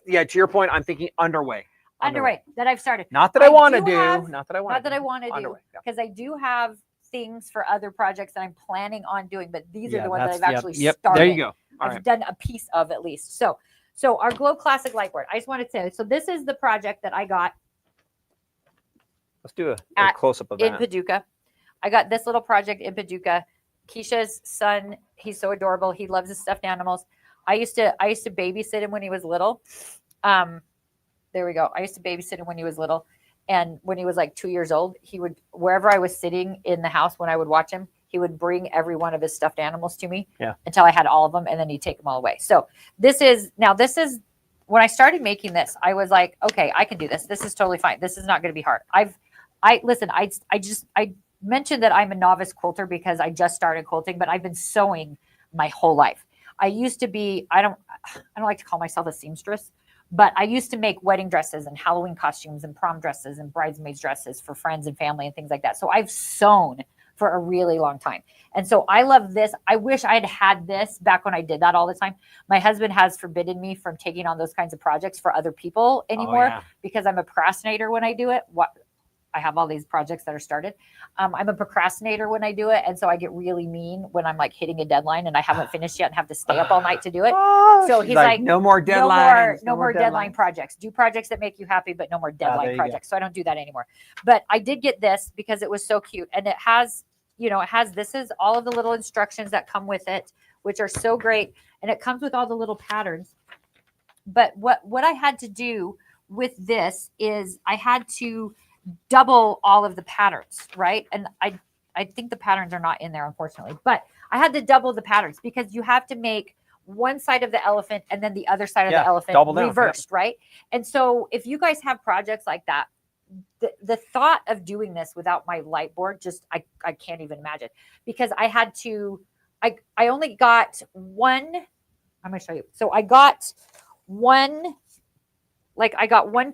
with to your point, I'm thinking underway. That I've started. Not that I want to do. Not that I want to do. Because I do have things for other projects that I'm planning on doing, but these are the ones that I've actually started. There you go. I've done a piece of at least. So our Glow Classic Lightboard. I just want to say, so this is the project that I got. Let's do a close up of that. In Paducah. I got this little project in Paducah. Keisha's son, he's so adorable. He loves his stuffed animals. I used to babysit him when he was little. There we go. I used to babysit him when he was little. And when he was like 2 years old, he would, wherever I was sitting in the house when I would watch him, he would bring every one of his stuffed animals to me until I had all of them, and then he'd take them all away. So this is when I started making this, I was like, okay, I can do this. This is totally fine. This is not going to be hard. I mentioned that I'm a novice quilter because I just started quilting, but I've been sewing my whole life. I used to be, I don't like to call myself a seamstress, but I used to make wedding dresses and Halloween costumes and prom dresses and bridesmaids dresses for friends and family and things like that. So I've sewn for a really long time. And so I love this. I wish I'd had this back when I did that all the time. My husband has forbidden me from taking on those kinds of projects for other people anymore because I'm a procrastinator when I do it. I have all these projects that are started. I'm a procrastinator when I do it. And so I get really mean when I'm like hitting a deadline and I haven't finished yet and have to stay up all night to do it. So he's like, no more deadlines. No more deadline projects. Do projects that make you happy, but no more deadline projects. So I don't do that anymore. But I did get this because it was so cute. And it has, this is all of the little instructions that come with it, which are so great. And it comes with all the little patterns. But what I had to do with this is I had to double all of the patterns, right? And I think the patterns are not in there, unfortunately, but I had to double the patterns because you have to make one side of the elephant and then the other side of the elephant reversed, right? And so if you guys have projects like that, the thought of doing this without my light board, just I can't even imagine, because I had to, I only got one, I'm going to show you. So I got one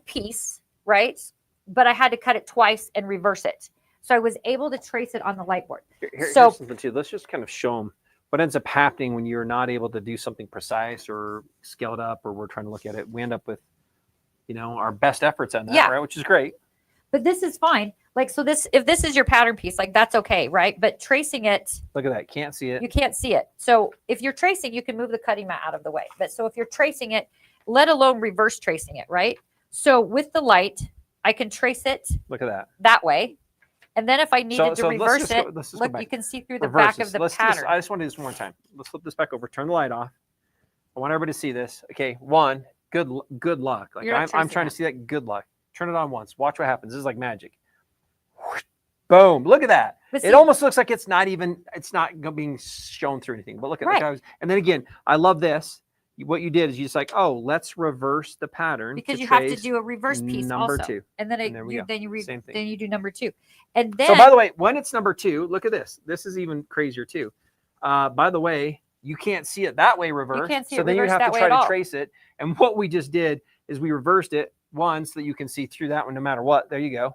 piece, right? But I had to cut it twice and reverse it. So I was able to trace it on the light board. Here's something too. Let's just kind of show them what ends up happening when you're not able to do something precise or scale it up, or we're trying to look at it. We end up with, our best efforts on that, right? Which is great. But this is fine. Like, so if this is your pattern piece, like that's okay, right? But tracing it. Look at that. Can't see it. You can't see it. So if you're tracing, you can move the cutting mat out of the way. But so if you're tracing it, let alone reverse tracing it, right? So with the light, I can trace it. Look at that way. And then if I needed to reverse it, look, you can see through the back of the pattern. I just want to do this one more time. Let's flip this back over. Turn the light off. I want everybody to see this. Okay, one, good luck. Like I'm trying to see that. Good luck. Turn it on once. Watch what happens. This is like magic. Boom. Look at that. See, it almost looks like it's not being shown through anything. But look at that. And then again, I love this. What you did is you just like, let's reverse the pattern because you have to do a reverse piece number also. 2, and then you do number 2, and then. So by the way, when it's number 2, look at this. This is even crazier too. By the way, you can't see it that way reversed. You can't see it reversed. So then you have to try to trace it. And what we just did is we reversed it once so that you can see through that one no matter what. There you go.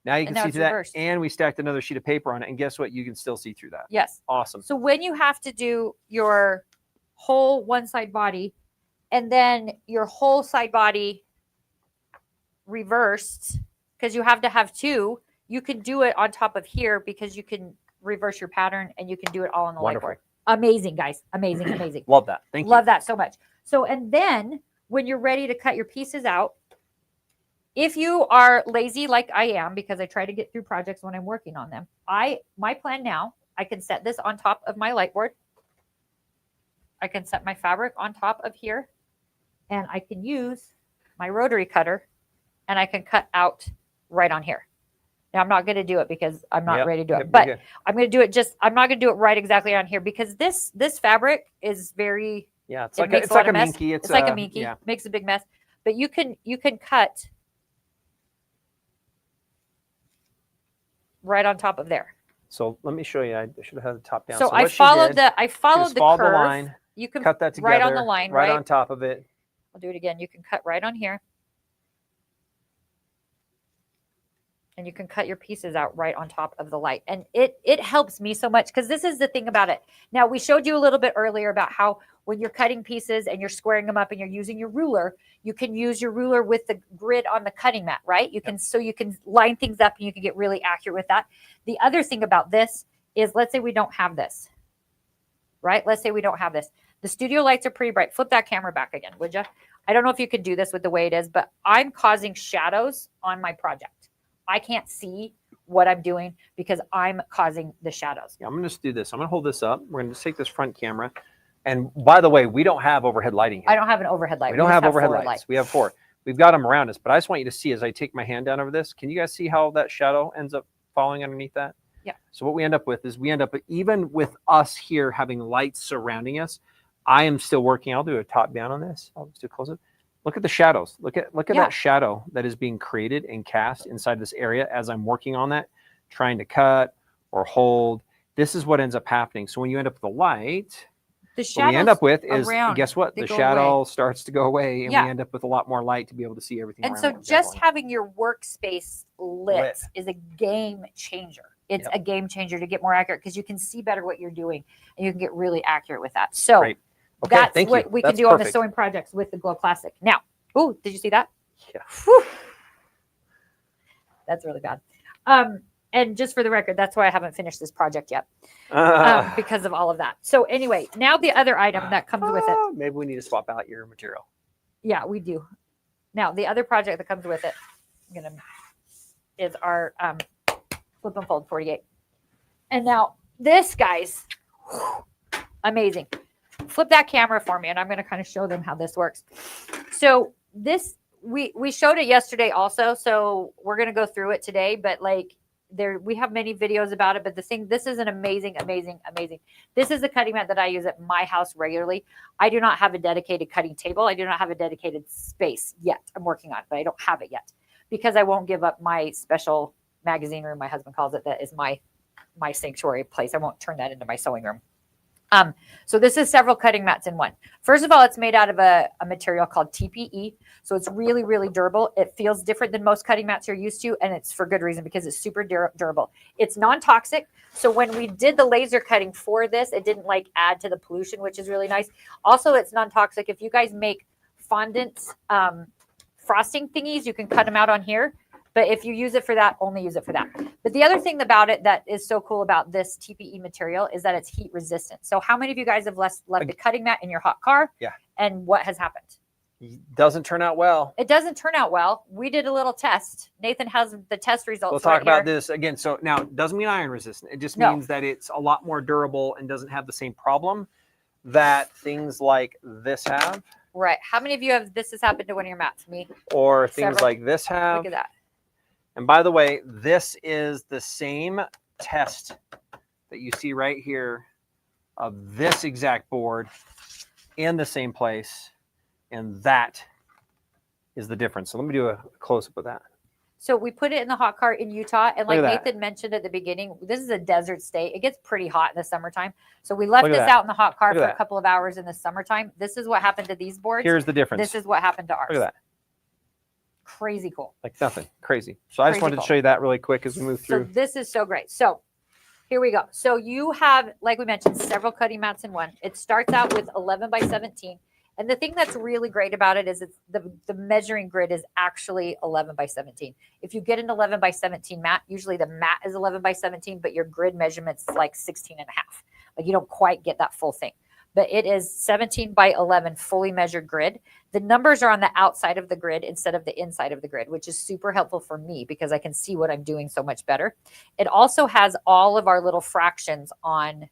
Now you can see through that, and we stacked another sheet of paper on it. And guess what? You can still see through that. Yes. Awesome. So when you have to do your whole one side body and then your whole side body reversed, because you have to have two. You can do it on top of here because you can reverse your pattern and you can do it all on the Wonderful. whiteboard. Amazing, guys. Amazing, amazing. Love that. Thank you. Love that so much. So, and then when you're ready to cut your pieces out, if you are lazy like I am, because I try to get through projects when I'm working on them, my plan now, I can set this on top of my light board. I can set my fabric on top of here, and I can use my rotary cutter, and I can cut out right on here. Now, I'm not going to do it because I'm not ready to do it, but I'm going to do it I'm not going to do it right exactly on here because this fabric is very, it's like a minky. It's like a minky, makes a big mess, but you can cut right on top of there. So let me show you. I should have had the top down. So I followed the curve. The line. You can cut that together right on the line, right on top of it. I'll do it again. You can cut right on here. And you can cut your pieces out right on top of the light. And it helps me so much because this is the thing about it. Now, we showed you a little bit earlier about how when you're cutting pieces and you're squaring them up and you're using your ruler, you can use your ruler with the grid on the cutting mat, right? You can, so you can line things up and you can get really accurate with that. The other thing about this is, let's say we don't have this, right? Let's say we don't have this. The studio lights are pretty bright. Flip that camera back again, would you? I don't know if you could do this with the way it is, but I'm causing shadows on my project. I can't see what I'm doing because I'm causing the shadows. Yeah, I'm going to just do this. I'm going to hold this up. We're going to take this front camera. And by the way, we don't have overhead lighting here. I don't have an overhead light. We don't have overhead lights. We have 4. We've got them around us, but I just want you to see as I take my hand down over this. Can you guys see how that shadow ends up falling underneath that? Yeah. So what we end up with is even with us here having lights surrounding us, I am still working. I'll do a top down on this. I'll just do close it. Look at the shadows. Look at that shadow that is being created and cast inside this area as I'm working on that, trying to cut or hold. This is what ends up happening. So when you end up with the light, what we end up with is, guess what? The shadow starts to go away, and we end up with a lot more light to be able to see everything. And so just having your workspace lit is a game changer. It's a game changer to get more accurate because you can see better what you're doing and you can get really accurate with that. So okay, that's what we can do on the sewing projects with the Glow Classic. Now, oh, did you see that? Yeah. Whew. That's really bad. And just for the record, that's why I haven't finished this project yet because of all of that. So anyway, now the other item that comes with it. Maybe we need to swap out your material. Yeah, we do. Now, the other project that comes with it is our Flip and Fold 48. And now this, guys, amazing. Flip that camera for me, and I'm going to kind of show them how this works. So this, we showed it yesterday also, so we're going to go through it today, but like we have many videos about it, but this is an amazing. This is the cutting mat that I use at my house regularly. I do not have a dedicated cutting table. I do not have a dedicated space yet. I'm working on it, but I don't have it yet because I won't give up my special magazine room, my husband calls it, that is my sanctuary place. I won't turn that into my sewing room. So this is several cutting mats in one. First of all, it's made out of a material called TPE. So it's really, really durable. It feels different than most cutting mats you're used to, and it's for good reason because it's super durable. It's non-toxic. So when we did the laser cutting for this, it didn't like add to the pollution, which is really nice. Also, it's non-toxic. If you guys make fondants, frosting thingies, you can cut them out on here. But if you use it for that, only use it for that. But the other thing about it that is so cool about this TPE material is that it's heat resistant. So how many of you guys have left a cutting mat in your hot car? Yeah. And what has happened? It doesn't turn out well. It doesn't turn out well. We did a little test. Nathan has the test results. We'll talk about this again. So now it doesn't mean iron resistant. It just means that it's a lot more durable and doesn't have the same problem that things like this have. Right. How many of you have this has happened to one of your mats? Me. Or things like this have. Look at that. And by the way, this is the same test that you see right here of this exact board in the same place. And that is the difference. So let me do a close-up of that. So we put it in the hot car in Utah. And like Nathan mentioned at the beginning, this is a desert state. It gets pretty hot in the summertime. So we left this out in the hot car for a couple of hours in the summertime. This is what happened to these boards. Here's the difference. This is what happened to ours. Look at that. Crazy cool. Like nothing. Crazy. So I just wanted to show you that really quick as we move through. So this is so great. So here we go. So you have, like we mentioned, several cutting mats in one. It starts out with 11 by 17. And the thing that's really great about it is the measuring grid is actually 11 by 17. If you get an 11 by 17 mat, usually the mat is 11 by 17, but your grid measurement's like 16 and a half. Like you don't quite get that full thing. But it is 17 by 11 fully measured grid. The numbers are on the outside of the grid instead of the inside of the grid, which is super helpful for me because I can see what I'm doing so much better. It also has all of our little fractions on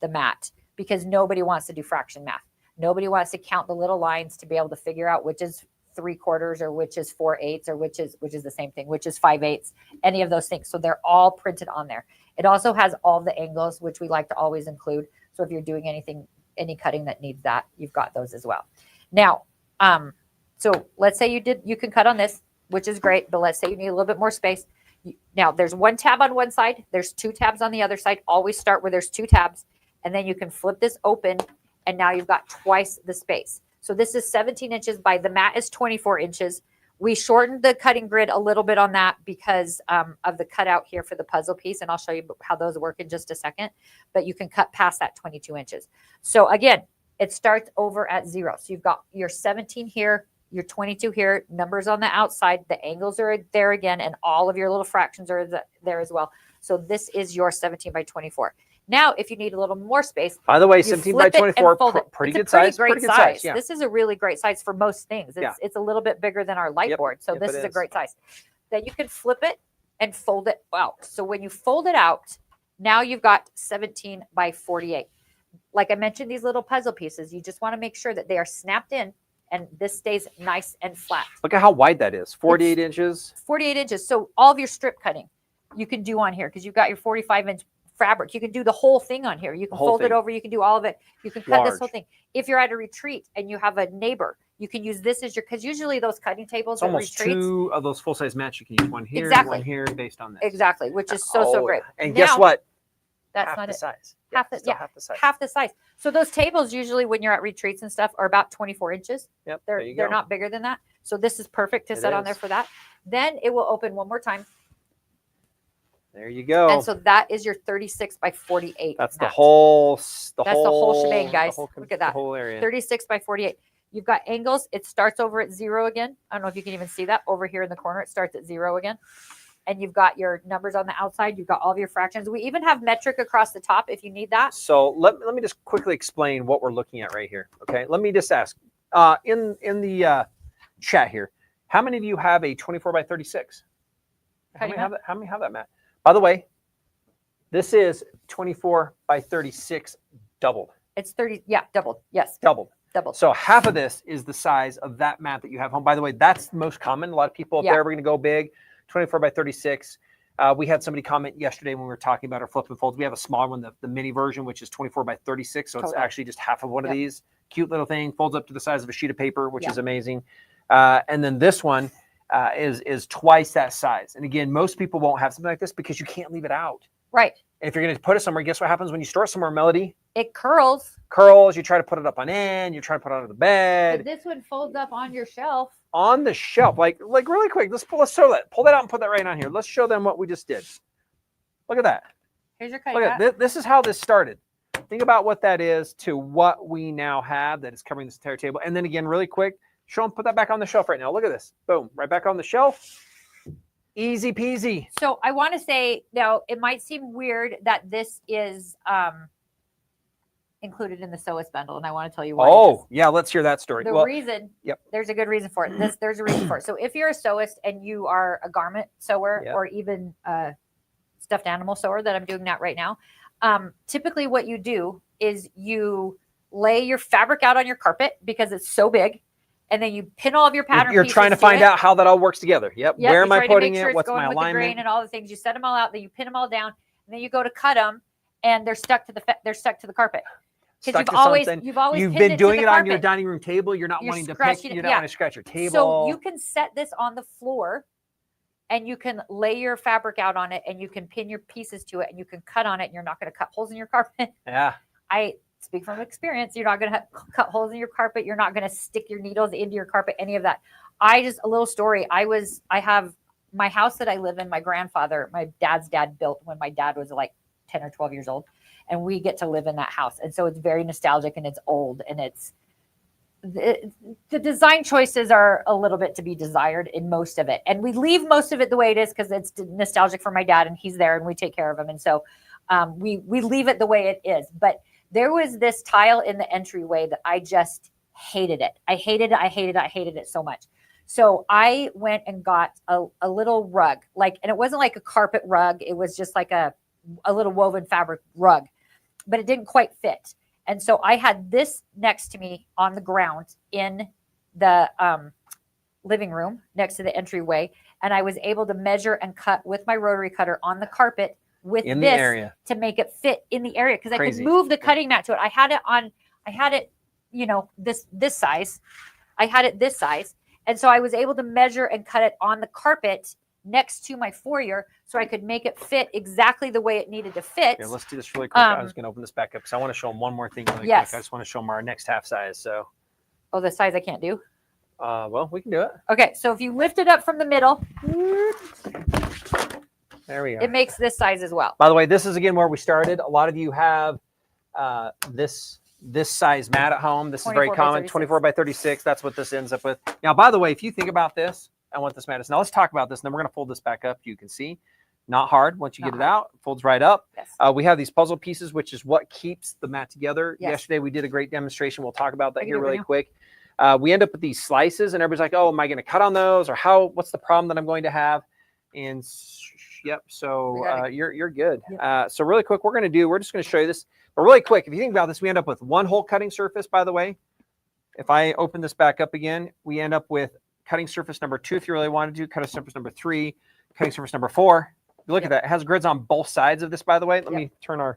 the mat because nobody wants to do fraction math. Nobody wants to count the little lines to be able to figure out which is 3/4 or which is 4/8 or which is the same thing, which is 5/8, any of those things. So they're all printed on there. It also has all the angles, which we like to always include. So if you're doing any cutting that needs that, you've got those as well. Now, so let's say you can cut on this, which is great, but let's say you need a little bit more space. Now there's one tab on one side, there's two tabs on the other side. Always start where there's two tabs, and then you can flip this open, and now you've got twice the space. So this is 17 inches by the mat is 24 inches. We shortened the cutting grid a little bit on that because of the cutout here for the puzzle piece, and I'll show you how those work in just a second, but you can cut past that 22 inches. So again, it starts over at 0. So you've got your 17 here, your 22 here, numbers on the outside, the angles are there again, and all of your little fractions are there as well. So this is your 17 by 24. Now, if you need a little more space, by the way, 17 by 24, pretty good size. Pretty good size. Yeah. This is a really great size for most things. It's a little bit bigger than our light board. So this is a great size. Then you can flip it and fold it out. So when you fold it out, now you've got 17 by 48. Like I mentioned, these little puzzle pieces, you just want to make sure that they are snapped in and this stays nice and flat. Look at how wide that is. 48 inches. 48 inches. So all of your strip cutting you can do on here because you've got your 45-inch fabric. You can do the whole thing on here. You can fold it over. You can do all of it. You can cut this whole thing. If you're at a retreat and you have a neighbor, you can use this as your, because usually those cutting tables at retreats. Almost two of those full-size mats. You can use one here, one here based on this. Exactly, which is so great. And guess what? That's not the size. Half the size. Half the size. So those tables usually when you're at retreats and stuff are about 24 inches. Yep. They're not bigger than that. So this is perfect to set on there for that. Then it will open one more time. There you go. And so that is your 36 by 48. That's the whole shebang, guys. Look at that. The whole area. 36 by 48. You've got angles. It starts over at 0 again. I don't know if you can even see that over here in the corner. It starts at 0 again. And you've got your numbers on the outside. You've got all of your fractions. We even have metric across the top if you need that. So let me just quickly explain what we're looking at right here. Okay. Let me just ask in the chat here, how many of you have a 24 by 36? How many have that, Matt? By the way, this is 24 by 36 doubled. It's 30. Yeah, doubled. Yes. Doubled. Doubled. So half of this is the size of that mat that you have home. By the way, that's the most common. A lot of people up there are going to go big. 24 by 36. We had somebody comment yesterday when we were talking about our flip and folds. We have a smaller one, the mini version, which is 24 by 36. So it's actually just half of one of these. Cute little thing. Folds up to the size of a sheet of paper, which is amazing. And then this one is twice that size. And again, most people won't have something like this because you can't leave it out. Right. And if you're going to put it somewhere, guess what happens when you store it somewhere, Melodee? It curls. Curls. You try to put it up on end. You try to put it under the bed. But this one folds up on your shelf. On the shelf, like really quick. Let's show that. Pull that out and put that right on here. Let's show them what we just did. Look at that. Here's your cutting. Look at this is how this started. Think about what that is to what we now have that is covering this entire table. And then again, really quick, show them, put that back on the shelf right now. Look at this. Boom, right back on the shelf. Easy peasy. So I want to say now, it might seem weird that this is included in the Sewist bundle, and I want to tell you why. Oh, yeah, let's hear that story. The reason, there's a good reason for it. There's a reason for it. So if you're a sewist and you are a garment sewer or even a stuffed animal sewer that I'm doing that right now, typically what you do is you lay your fabric out on your carpet because it's so big, and then you pin all of your pattern You're pieces trying to find out how that all works together. Where am I putting it? What's my alignment? The grain and all the things. You set them all out, then you pin them all down, and then you go to cut them, and they're stuck to the carpet. Because you've been doing it on your dining room table. You're not wanting to pick. You don't want to scratch your table. So you can set this on the floor, and you can lay your fabric out on it, and you can pin your pieces to it, and you can cut on it, and you're not going to cut holes in your carpet. Yeah. I speak from experience. You're not going to cut holes in your carpet. You're not going to stick your needles into your carpet, any of that. A little story. I have my house that I live in, my dad's dad built when my dad was like 10 or 12 years old. And we get to live in that house. And so it's very nostalgic and it's old and the design choices are a little bit to be desired in most of it. And we leave most of it the way it is because it's nostalgic for my dad and he's there and we take care of him. And so we leave it the way it is. But there was this tile in the entryway that I just hated it. I hated it. I hated it. I hated it so much. So I went and got a little rug, and it wasn't like a carpet rug. It was just like a little woven fabric rug, but it didn't quite fit. And so I had this next to me on the ground in the living room next to the entryway. And I was able to measure and cut with my rotary cutter on the carpet with in this the area to make it fit in the area. Cause I Crazy. could move the cutting mat to it. I had it, this size. I had it this size. And so I was able to measure and cut it on the carpet next to my foyer so I could make it fit exactly the way it needed to fit. Here, let's do this really quick. I was going to open this back up because I want to show them one more thing really quick. I just want to show them our next half size. So, oh, the size I can't do? Well, we can do it. Okay, so if you lift it up from the middle, there we go. It makes this size as well. By the way, this is again where we started. A lot of you have this size mat at home. This is very common, 24 by 36. That's what this ends up with. Now, by the way, if you think about this, I want this mat is. Now let's talk about this. And then we're going to fold this back up. You can see, not hard. Once you get it out, it folds right up. Yes. We have these puzzle pieces, which is what keeps the mat together. Yes. Yesterday, we did a great demonstration. We'll talk about that here really quick. We end up with these slices and everybody's like, oh, am I going to cut on those? Or what's the problem that I'm going to have? And yep. So you're good. Yep. So really quick, we're just going to show you this, but really quick, if you think about this, we end up with one whole cutting surface, by the way. If I open this back up again, we end up with cutting surface number 2, if you really want to do cutting surface number 3, cutting surface number 4. You look at that. It has grids on both sides of this, by the way. Let me turn both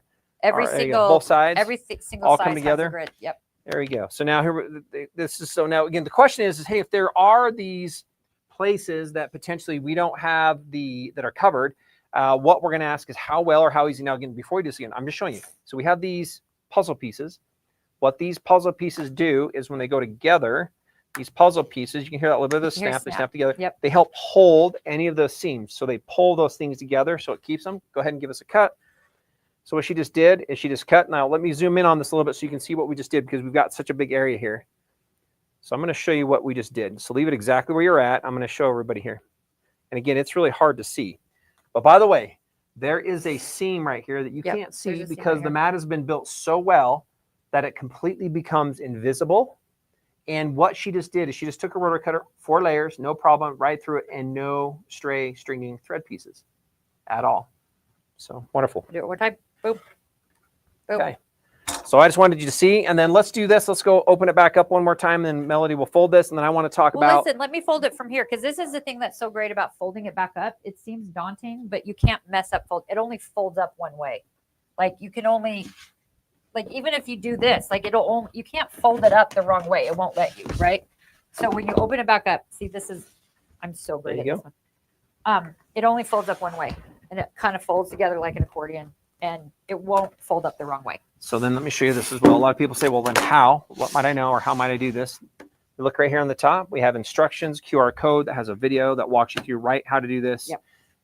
sides. Every single all size come together. Has a grid. Yep. There we go. So now now again, the question is, hey, if there are these places that potentially we don't have that are covered, what we're going to ask is how well or how easy. Now again, before we do this again, I'm just showing you. So we have these puzzle pieces. What these puzzle pieces do is when they go together, these puzzle pieces, you can hear that little bit of the snap, they snap together. Yep. They help hold any of those seams. So they pull those things together so it keeps them. Go ahead and give us a cut. So what she just did is she just cut. Now let me zoom in on this a little bit so you can see what we just did because we've got such a big area here. So I'm going to show you what we just did. So leave it exactly where you're at. I'm going to show everybody here. And again, it's really hard to see. But by the way, there is a seam right here that you can't see because the mat has been built so well that it completely becomes invisible. And what she just did is she just took a rotor cutter, 4 layers, no problem, right through it, and no stray stringing thread pieces at all. So wonderful. Do it one time. Boom. Boom. Okay. So I just wanted you to see, and then let's do this. Let's go open it back up one more time, and then Melodee will fold this, and then I want to talk about. Listen, let me fold it from here because this is the thing that's so great about folding it back up. It seems daunting, but you can't mess up fold. It only folds up one way. Like you can only. Like even if you do this, you can't fold it up the wrong way. It won't let you, right? So when you open it back up, see I'm so great at this one. It only folds up one way and it kind of folds together like an accordion and it won't fold up the wrong way. So then let me show you this as well. A lot of people say, well, then how? What might I know or how might I do this? You look right here on the top. We have instructions, QR code that has a video that walks you through how to do this,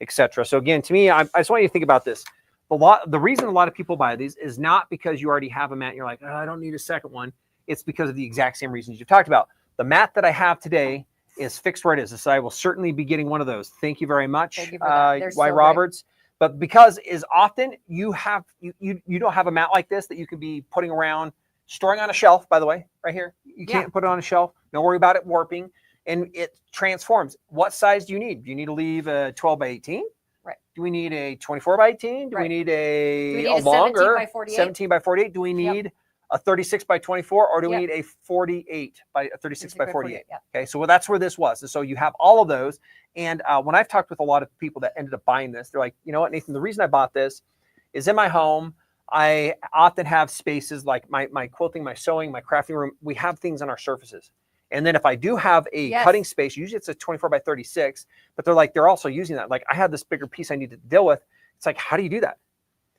etc. So again, to me, I just want you to think about this. The reason a lot of people buy these is not because you already have a mat and you're like, oh, I don't need a second one. It's because of the exact same reasons you've talked about. The mat that I have today is fixed where it is. So I will certainly be getting one of those. Thank you very much, Y. Roberts. But because is often you don't have a mat like this that you can be putting around, storing on a shelf, by the way, right here. You can't put it on a shelf. Don't worry about it warping. And it transforms. What size do you need? Do you need to leave a 12 by 18? Do we need a 24 by 18? Do we need a longer 17 by 48? Do we need a 36 by 24 or do we need a 48 by a 36 by 48? Okay, so that's where this was. And so you have all of those. And when I've talked with a lot of people that ended up buying this, they're like, you know what, Nathan, the reason I bought this is in my home, I often have spaces like my quilting, my sewing, my crafting room. We have things on our surfaces. And then if I do have a cutting space, usually it's a 24 by 36, but they're also using that. Like I have this bigger piece I need to deal with. It's like, how do you do that?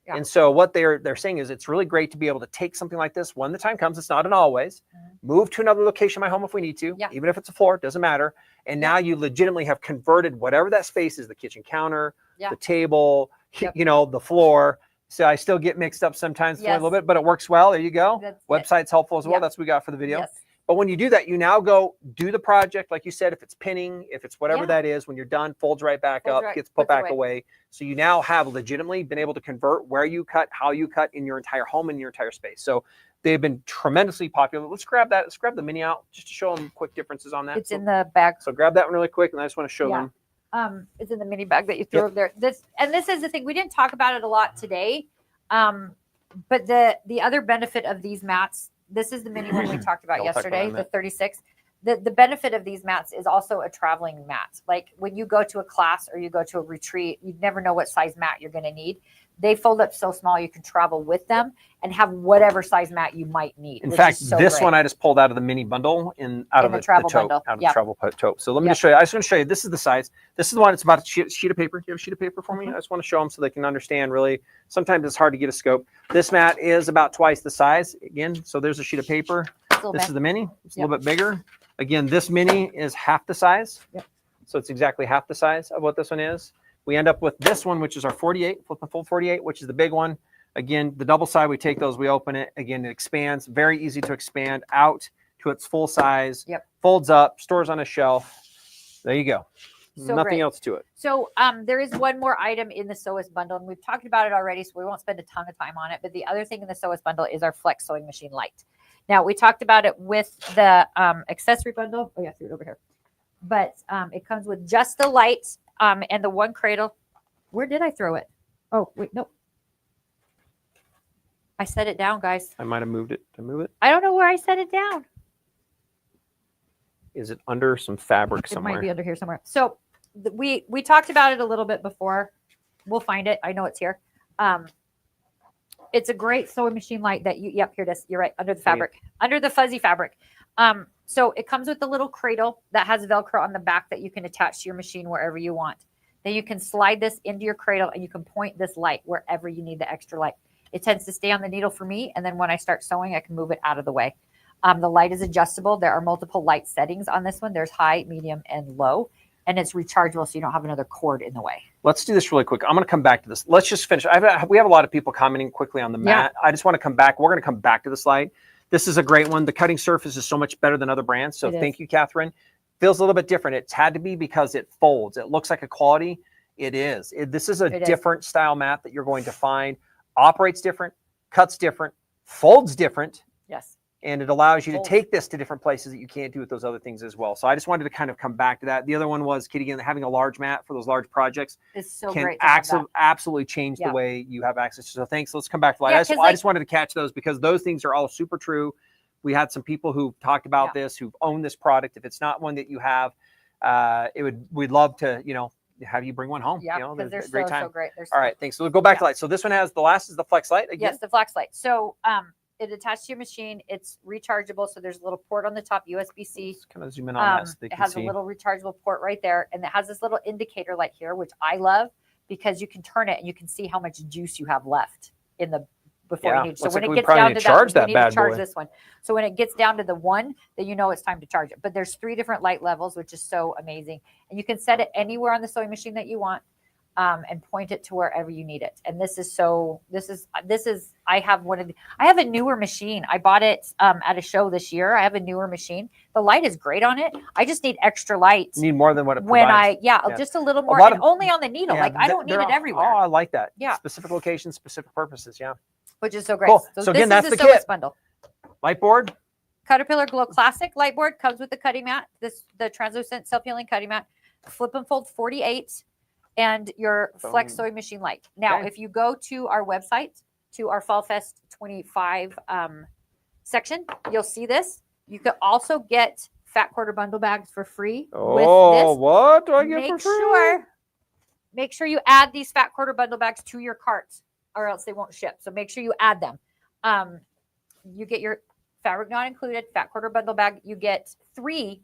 Yeah. And so what they're saying is it's really great to be able to take something like this when the time comes. It's not an always. Move to another location in my home if we need to, even if it's a floor, it doesn't matter. And now you legitimately have converted whatever that space is, the kitchen counter, the table, the floor. So I still get mixed up sometimes a little bit, but it works well. There you go. Website's helpful as well. That's what we got for the video. But when you do that, you now go do the project, like you said, if it's pinning, if it's whatever Yeah. that is, when you're done, folds right back Folds up, right- gets put puts it back away. So you now have legitimately been able to convert where you cut, how you cut in your entire home and your entire space. So they've been tremendously popular. Let's grab that. Let's grab the mini out just to show them quick differences on that. It's in the bag. So grab that one really quick, and I just want to show Yeah. them. It's in the mini bag that you threw over there. This is the thing. We didn't talk about it a lot today. But the other benefit of these mats, this is the mini one we talked about Yeah, we'll talk about yesterday, that. the 36. The benefit of these mats is also a traveling mat. Like when you go to a class or you go to a retreat, you never know what size mat you're going to need. They fold up so small you can travel with them and have whatever size mat you might need. In fact, this one I just pulled out of the mini bundle out of the travel tote, out of the travel tote. So let me just show you. I just want to show you. This is the size. This is the one. It's about a sheet of paper. Do you have a sheet of paper for me? I just want to show them so they can understand. Really, sometimes it's hard to get a scope. This mat is about twice the size. Again, so there's a sheet of paper. This is the mini. It's a little bit bigger. Again, this mini is half the size. So it's exactly half the size of what this one is. We end up with this one, which is our 48, flip and fold 48, which is the big one. Again, the double side, we take those, we open it. Again, it expands. Very easy to expand out to its full size. Folds up, stores on a shelf. There you go. So nothing else to it. So there is one more item in the Sewist bundle, and we've talked about it already, so we won't spend a ton of time on it. But the other thing in the Sewist bundle is our Flex Sewing Machine Light. Now, we talked about it with the accessory bundle. Oh, yeah, threw it over here. But it comes with just the light and the one cradle. Where did I throw it? Oh, wait, no. I set it down, guys. I might have moved it. Did I move it? I don't know where I set it down. Is it under some fabric somewhere? It might be under here somewhere. So we talked about it a little bit before. We'll find it. I know it's here. It's a great sewing machine light that you, here it is. You're right, under the fabric, under the fuzzy fabric. So it comes with a little cradle that has Velcro on the back that you can attach to your machine wherever you want. Then you can slide this into your cradle and you can point this light wherever you need the extra light. It tends to stay on the needle for me. And then when I start sewing, I can move it out of the way. The light is adjustable. There are multiple light settings on this one. There's high, medium, and low. And it's rechargeable, so you don't have another cord in the way. Let's do this really quick. I'm going to come back to this. Let's just finish. We have a lot of people commenting quickly on the mat. I just want to come back. We're going to come back to this light. This is a great one. The cutting surface is so much better than other brands. So thank you, Catherine. Feels a little bit different. It's had to be because it folds. It looks like a quality. It is. This is a different style mat that you're going to find. Operates different, cuts different, folds different. Yes. And it allows you to take this to different places that you can't do with those other things as well. So I just wanted to kind of come back to that. The other one was, Kitty, again, having a large mat for those large projects is so can great. Absolutely change the way you have access to. So thanks. Let's come back to light. I just wanted to catch those because those things are all super true. We had some people who talked about this, who've owned this product. If it's not one that you have, we'd love to, have you bring one home. Yeah, because they're so great. All right, thanks. So we'll go back to light. So this one has, the last is the Flex Light again? Yes, the Flex Light. So it attached to your machine. It's rechargeable. So there's a little port on the top, USB-C. Just kind of zoom in on that so they it can has see. A little rechargeable port right there. And it has this little indicator light here, which I love because you can turn it and you can see how much juice you have left in the before you need. So when it gets down to that, you need to charge this one. So when it gets down to the 1, then you know it's time to charge it. But there's 3 different light levels, which is so amazing. And you can set it anywhere on the sewing machine that you want. And point it to wherever you need it. And I have a newer machine. I bought it at a show this year. I have a newer machine. The light is great on it. I just need extra light. You need more than what it provides. Just a little more, and only on the needle. Like I don't need it everywhere. Oh, I like that. Yeah. Specific locations, specific purposes. Yeah. Which is so great. Cool. So again, that's the kit. Bundle. Light board. CutterPillar Glow Classic light board comes with the cutting mat. The translucent self-healing cutting mat. Flip and fold 48. And your Flex Sewing Machine Light. Now, if you go to our website, to our Fall Fest 25 section, you'll see this. You could also get fat quarter bundle bags for free with this. What do I get for free? Make sure you add these fat quarter bundle bags to your cart or else they won't ship. So make sure you add them. You get your fabric not included, fat quarter bundle bag. You get 3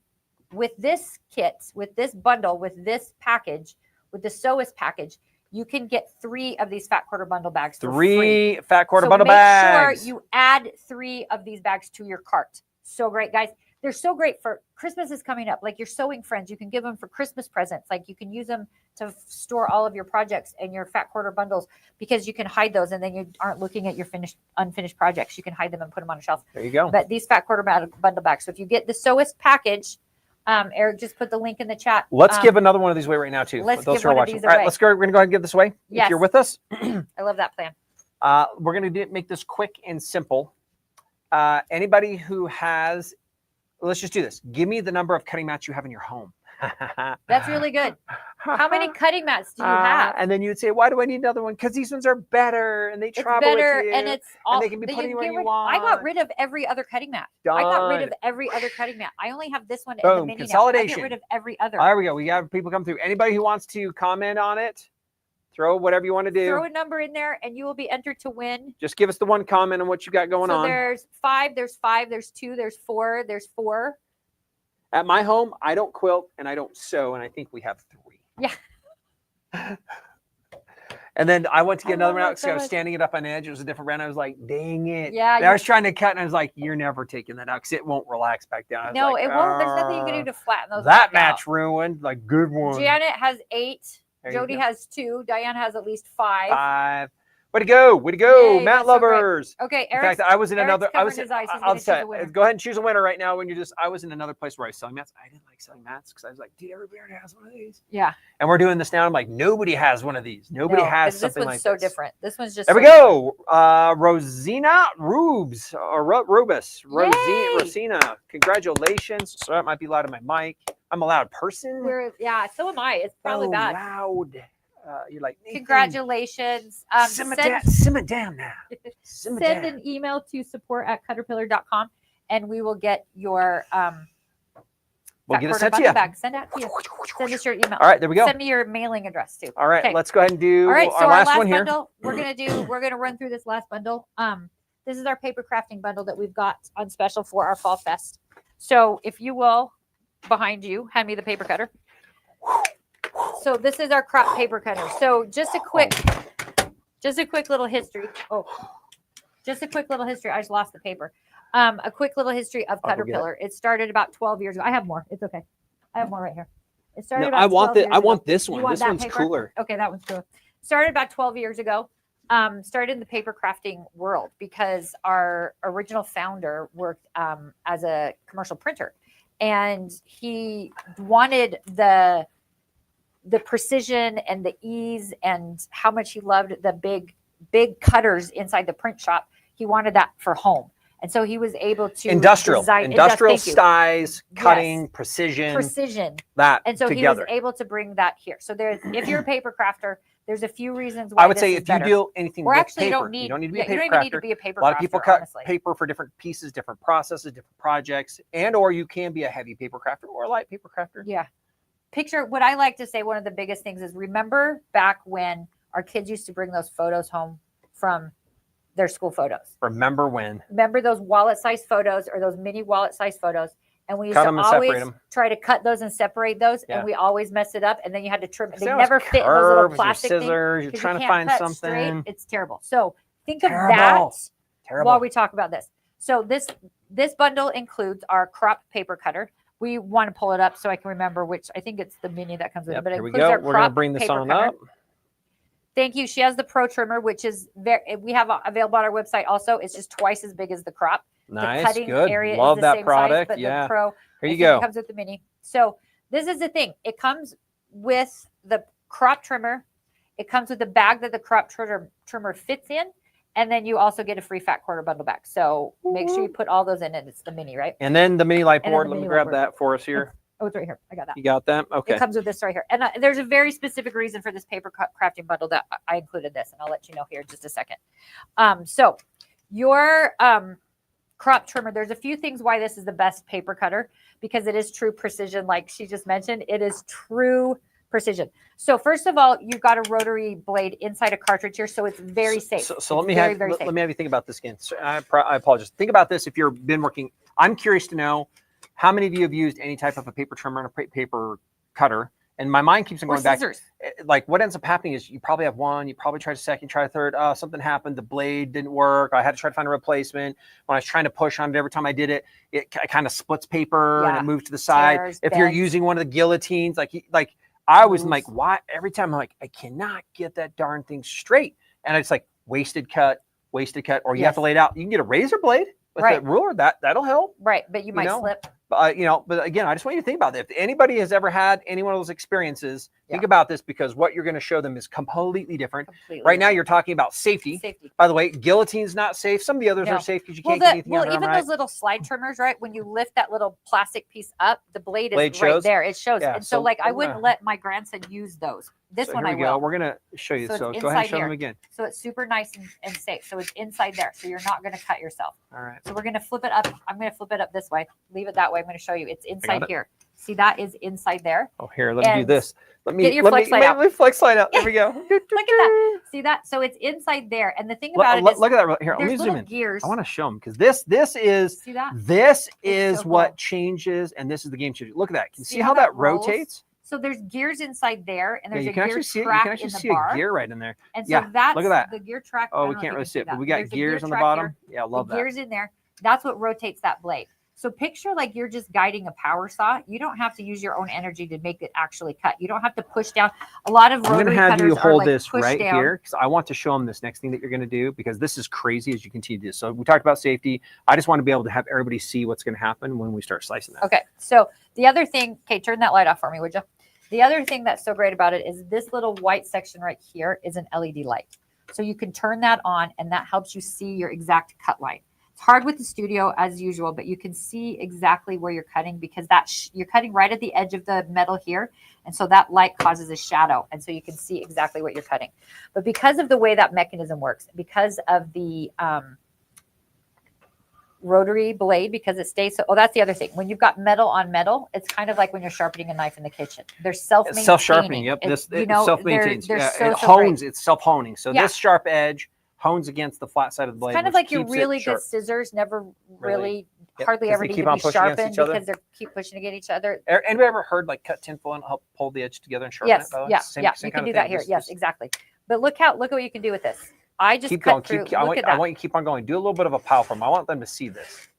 with this kit, with this bundle, with this package. With the Sewist package, you can get 3 of these fat quarter bundle bags for free. 3 fat quarter bundle bags. Make sure you add 3 of these bags to your cart. So great, guys. they're so great for Christmas is coming up. Like your sewing friends, you can give them for Christmas presents. Like you can use them to store all of your projects and your fat quarter bundles because you can hide those and then you aren't looking at your unfinished projects. You can hide them and put them on a shelf. There you go. But these fat quarter bundle bags. So if you get the Sewist package, Eric just put the link in the chat. Let's give another one of these away right now too. Let's those give who are one of watching. these All right, away. let's go. We're gonna go ahead and give this away. Yes. If you're with us, I love that plan. we're gonna make this quick and simple. Anybody who has, let's just do this. Give me the number of cutting mats you have in your home. That's really good. How many cutting mats do you have? And then you'd say, why do I need another one? Because these ones are better and they travel better with you. and it's all and they can be put anywhere you want. I got rid of every other cutting mat. Done. I got rid of every other cutting mat. I only have this one and Boom. the mini Consolidation. now. I get rid of every other. There we go. We got people come through. Anybody who wants to comment on it, throw whatever you want to do. Throw a number in there and you will be entered to win. Just give us the one comment on what you got going on. There's 5, there's 5, there's 2, there's 4, there's 4. At my home, I don't quilt and I don't sew, and I think we have 3. Yeah. And then I went to get another one love out it because so I was much. standing it up on edge. It was a different brand. I was like, dang it. Yeah. I was trying to cut, and I was like, you're never taking that out because it won't relax back down. I was No, like, it won't. There's nothing you can do to flatten those. That back match ruined. Like, good one. Janet has 8. There you Jody go. has 2. Diane has at least 5. 5. Way to go. Way to go. Yay, Mat that's so great. lovers. Okay, In Eric's, fact, I was in Eric's another. I was. covering his eyes. He's I'll gonna choose say, a winner. go ahead and choose a winner right now. When you're just, I was in another place where I was selling mats. I didn't like selling mats because I was like, dude, everybody already has one of these. Yeah. And we're doing this now. I'm like, nobody has one of these. Nobody No, has 'cause something this like one's so this. different. This one's just There so we go. Rosina Rubes or Rubus. Yay! Rosina, congratulations. Sorry, it might be loud in my mic. I'm a loud person. Yeah, so am I. It's probably so bad. loud. You're like, Nathan, Congratulations. Simmer Send down now. Simmer send down. an email to support@cutterpillar.com and we will get your We'll fat get it quarter sent to bundle you. bag. Send that to you. Send us your email. All right, there we go. Send me your mailing address too. All right, Okay. let's go ahead and do All right, so our last one here. bundle, we're gonna run through this last bundle. This is our paper crafting bundle that we've got on special for our fall fest. So if you will, behind you, hand me the paper cutter. So this is our crop paper cutter. So just a quick little history. Just a quick little history. I just lost the paper. A quick little history of I'll go get it. CutterPillar. It started about 12 years ago. I have more. It's okay. I have more right here. It started No, about I want 12 years I ago. want this You one. want This that one's paper? cooler. Okay, that one's cool. Started about 12 years ago. Started in the paper crafting world because our original founder worked as a commercial printer, and he wanted the precision and the ease and how much he loved the big cutters inside the print shop. He wanted that for home, and so he was able to Industrial design size, cutting, precision. That and so together. he was able to bring that here. So there's, if you're a paper crafter, there's a few reasons why I would this say is if you better. deal anything Or with actually, paper, you don't need to be a you paper don't even need to crafter. be a paper A lot of people crafter, cut honestly. paper for different pieces, different processes, different projects, and or you can be a heavy paper crafter or a light paper crafter. Yeah. Picture what I like to say. One of the biggest things is remember back when our kids used to bring those photos home from their school photos. Remember when? Remember those wallet-sized photos or those mini wallet-sized photos? And we used Cut to 'em and separate always 'em. try to cut those and separate those, Yeah. and we always messed it up. And then you had to trim it. They See how never it's fit in those little curves or plastic things. scissors. You're 'Cause trying you to can't find cut straight. something. It's terrible. So think of Terrible. that Terrible. while we talk about this. So this bundle includes our crop paper cutter. We want to pull it up so I can remember which. I think it's the mini that comes with it, but it Here we includes go. our We're going to crop bring this paper on cutter. up. Thank you. She has the Pro Trimmer, which is we have available on our website. Also, it's just twice as big as the crop. Nice. The cutting Good. area Love is the that same product. size, but Yeah. the Pro. Here you I think go. It comes with the mini. So this is the thing. It comes with the crop trimmer. It comes with the bag that the crop trimmer fits in. And then you also get a free fat quarter bundle bag. So make sure you put all those in it. It's the mini, right? And then the mini light And then board. the Let me mini grab light board. that for us here. Oh, it's right here. I got that. You got that? Okay. It comes with this right here. And there's a very specific reason for this paper crafting bundle that I included this. And I'll let you know here in just a second. So your crop trimmer, there's a few things why this is the best paper cutter, because it is true precision. Like she just mentioned, it is true precision. So first of all, you've got a rotary blade inside a cartridge here. So it's very safe. So let me very, have very safe. let me have you think about this again. So I apologize. Think about this if you've been working. I'm curious to know how many of you have used any type of a paper trimmer and a paper cutter. And my mind keeps on Or going back. scissors. like what ends up happening is you probably have one, you probably try a second, try a third. Something happened. The blade didn't work. I had to try to find a replacement. When I was trying to push on it, every time I did it, it kind of splits paper and it moves to the side. Tears, if you're bends. using one of the guillotines, like I was Moves. like, why? Every time I'm like, I cannot get that darn thing straight. And it's like wasted cut, or you have to lay it out. You can get a razor blade with a ruler. That'll help. Right, but you might slip. But again, I just want you to think about that. If anybody has ever had any one of those experiences, think about this, because what you're going to show them is completely different. Right now, you're talking about safety. By the way, guillotine's not safe. Some of the others are safe because you can't get anything out of them, even those little slide trimmers, right? When you lift that little plastic piece up, the blade is right there. It shows. Yeah, and so like, I wouldn't let my grandson use those. This one I will. We're going to show you. So go ahead and show them again. So it's super nice and safe. So it's inside there. So you're not going to cut yourself. All right. So we're going to flip it up. I'm going to flip it up this way. Leave it that way. I'm going to show you. It's inside here. See, that is inside there. Oh, here, let me do this. Let me get your flex slide out. Let me flex slide out. There we go. Look at that. See that? So it's inside there. And the thing about it is, look at that. Here, let me zoom in. Gears. I want to show them, because this is see that? This is so what changes, and this is the game changer. Look at that. Can you see how that rotates? So there's gears inside there, and there's a gear track you can actually see a gear right in there. And so that's look at that. The gear track. Oh, we can't really see it, but we got gears on the bottom. Yeah, I love that. Gears in there. That's what rotates that blade. So picture like you're just guiding a power saw. You don't have to use your own energy to make it actually cut. You don't have to push down. A lot of rotary cutters I'm going to have you hold this right down. here, because I want to show them this next thing that you're going to do, because this is crazy as you continue to do. So we talked about safety. I just want to be able to have everybody see what's going to happen when we start slicing that. Okay. So the other thing, okay, turn that light off for me, would you? The other thing that's so great about it is this little white section right here is an LED light. So you can turn that on, and that helps you see your exact cut line. It's hard with the studio as usual, but you can see exactly where you're cutting, because you're cutting right at the edge of the metal here. And so that light causes a shadow. And so you can see exactly what you're cutting. But because of the way that mechanism works, because of the rotary blade, because it stays so, that's the other thing. When you've got metal on metal, it's kind of like when you're sharpening a knife in the kitchen. They're self-maintaining. Self-sharpening, yep. It self-maintains. It hones, it's self-honing. So this sharp edge hones against the flat side of the blade. It's kind of like your really good scissors never really hardly ever need to be sharpened, because they keep pushing against each other. Anybody ever heard like cut tinfoil and help pull the edge together and sharpen it? Yes, you can do that here. Yes, exactly. But look what you can do with this. I just cut through. I want you to keep on going. Do a little bit of a pile for them. I want them to see this.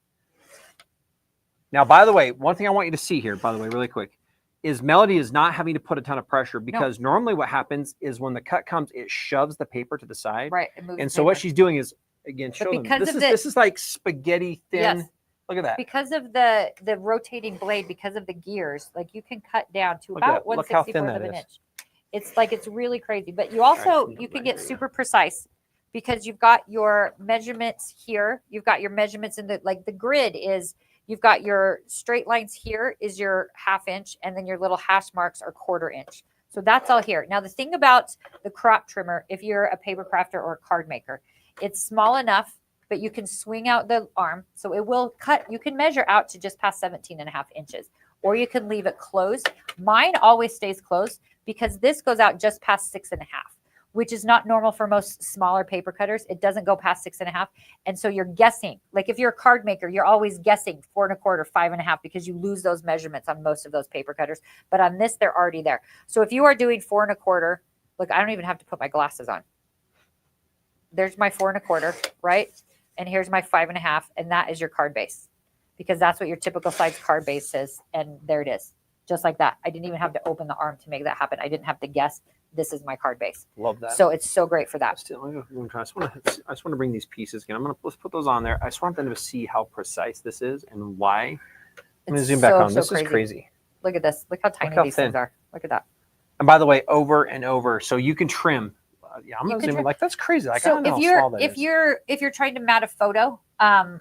Now, by the way, one thing I want you to see here, by the way, really quick, is Melodee is not having to put a ton of pressure, because normally what happens is when the cut comes, it shoves the paper to the side. Right. And so what she's doing is, again, show them. This is like spaghetti thin. Yes. Look at that. Because of the rotating blade, because of the gears, like you can cut down to about 1/64 of an inch. It's really crazy. But you also, you can get super precise, because you've got your measurements here. You've got your measurements in the grid is, you've got your straight lines here is your 1/2 inch, and then your little hash marks are 1/4 inch. So that's all here. Now, the thing about the crop trimmer, if you're a paper crafter or a card maker, it's small enough, but you can swing out the arm. So it will cut. You can measure out to just past 17.5 inches, or you can leave it closed. Mine always stays closed, because this goes out just past 6.5. which is not normal for most smaller paper cutters. It doesn't go past 6.5. And so you're guessing, like if you're a card maker, you're always guessing 4.25, 5.5, because you lose those measurements on most of those paper cutters. But on this, they're already there. So if you are doing 4.25, look, I don't even have to put my glasses on. There's my 4.25, right? And here's my 5.5, and that is your card base, because that's what your typical size card base is. And there it is, just like that. I didn't even have to open the arm to make that happen. I didn't have to guess. This is my card base. Love that. So it's so great for that. I just want to bring these pieces again. Let's put those on there. I just want them to see how precise this is and why. I'm going to zoom back on. This is crazy. Look at this. Look how tiny these things are. Look at that. And by the way, over and over, so you can trim. Yeah, I'm zooming. Like, that's crazy. Like, so if you're trying to mat a photo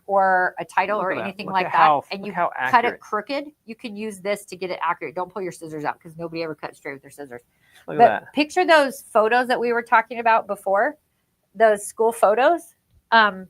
or a title or anything like that, and you cut it crooked, you can use this to get it accurate. Don't pull your scissors out, because nobody ever cuts straight with their scissors. Look at that. Picture those photos that we were talking about before, those school photos that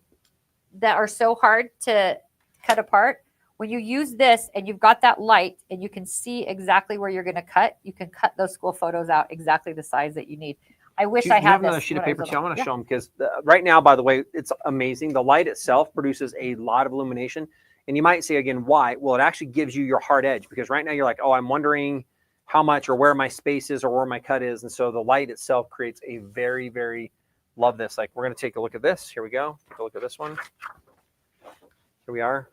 are so hard to cut apart. When you use this and you've got that light and you can see exactly where you're going to cut, you can cut those school photos out exactly the size that you need. I wish I had another sheet of paper too. I want to show them, because right now, by the way, it's amazing. The light itself produces a lot of illumination. And you might say again, why? Well, it actually gives you your hard edge, because right now you're like, oh, I'm wondering, how much or where my space is or where my cut is. And so the light itself creates a very, very, love this. Like we're going to take a look at this. Here we go. Take a look at this one. Here we are.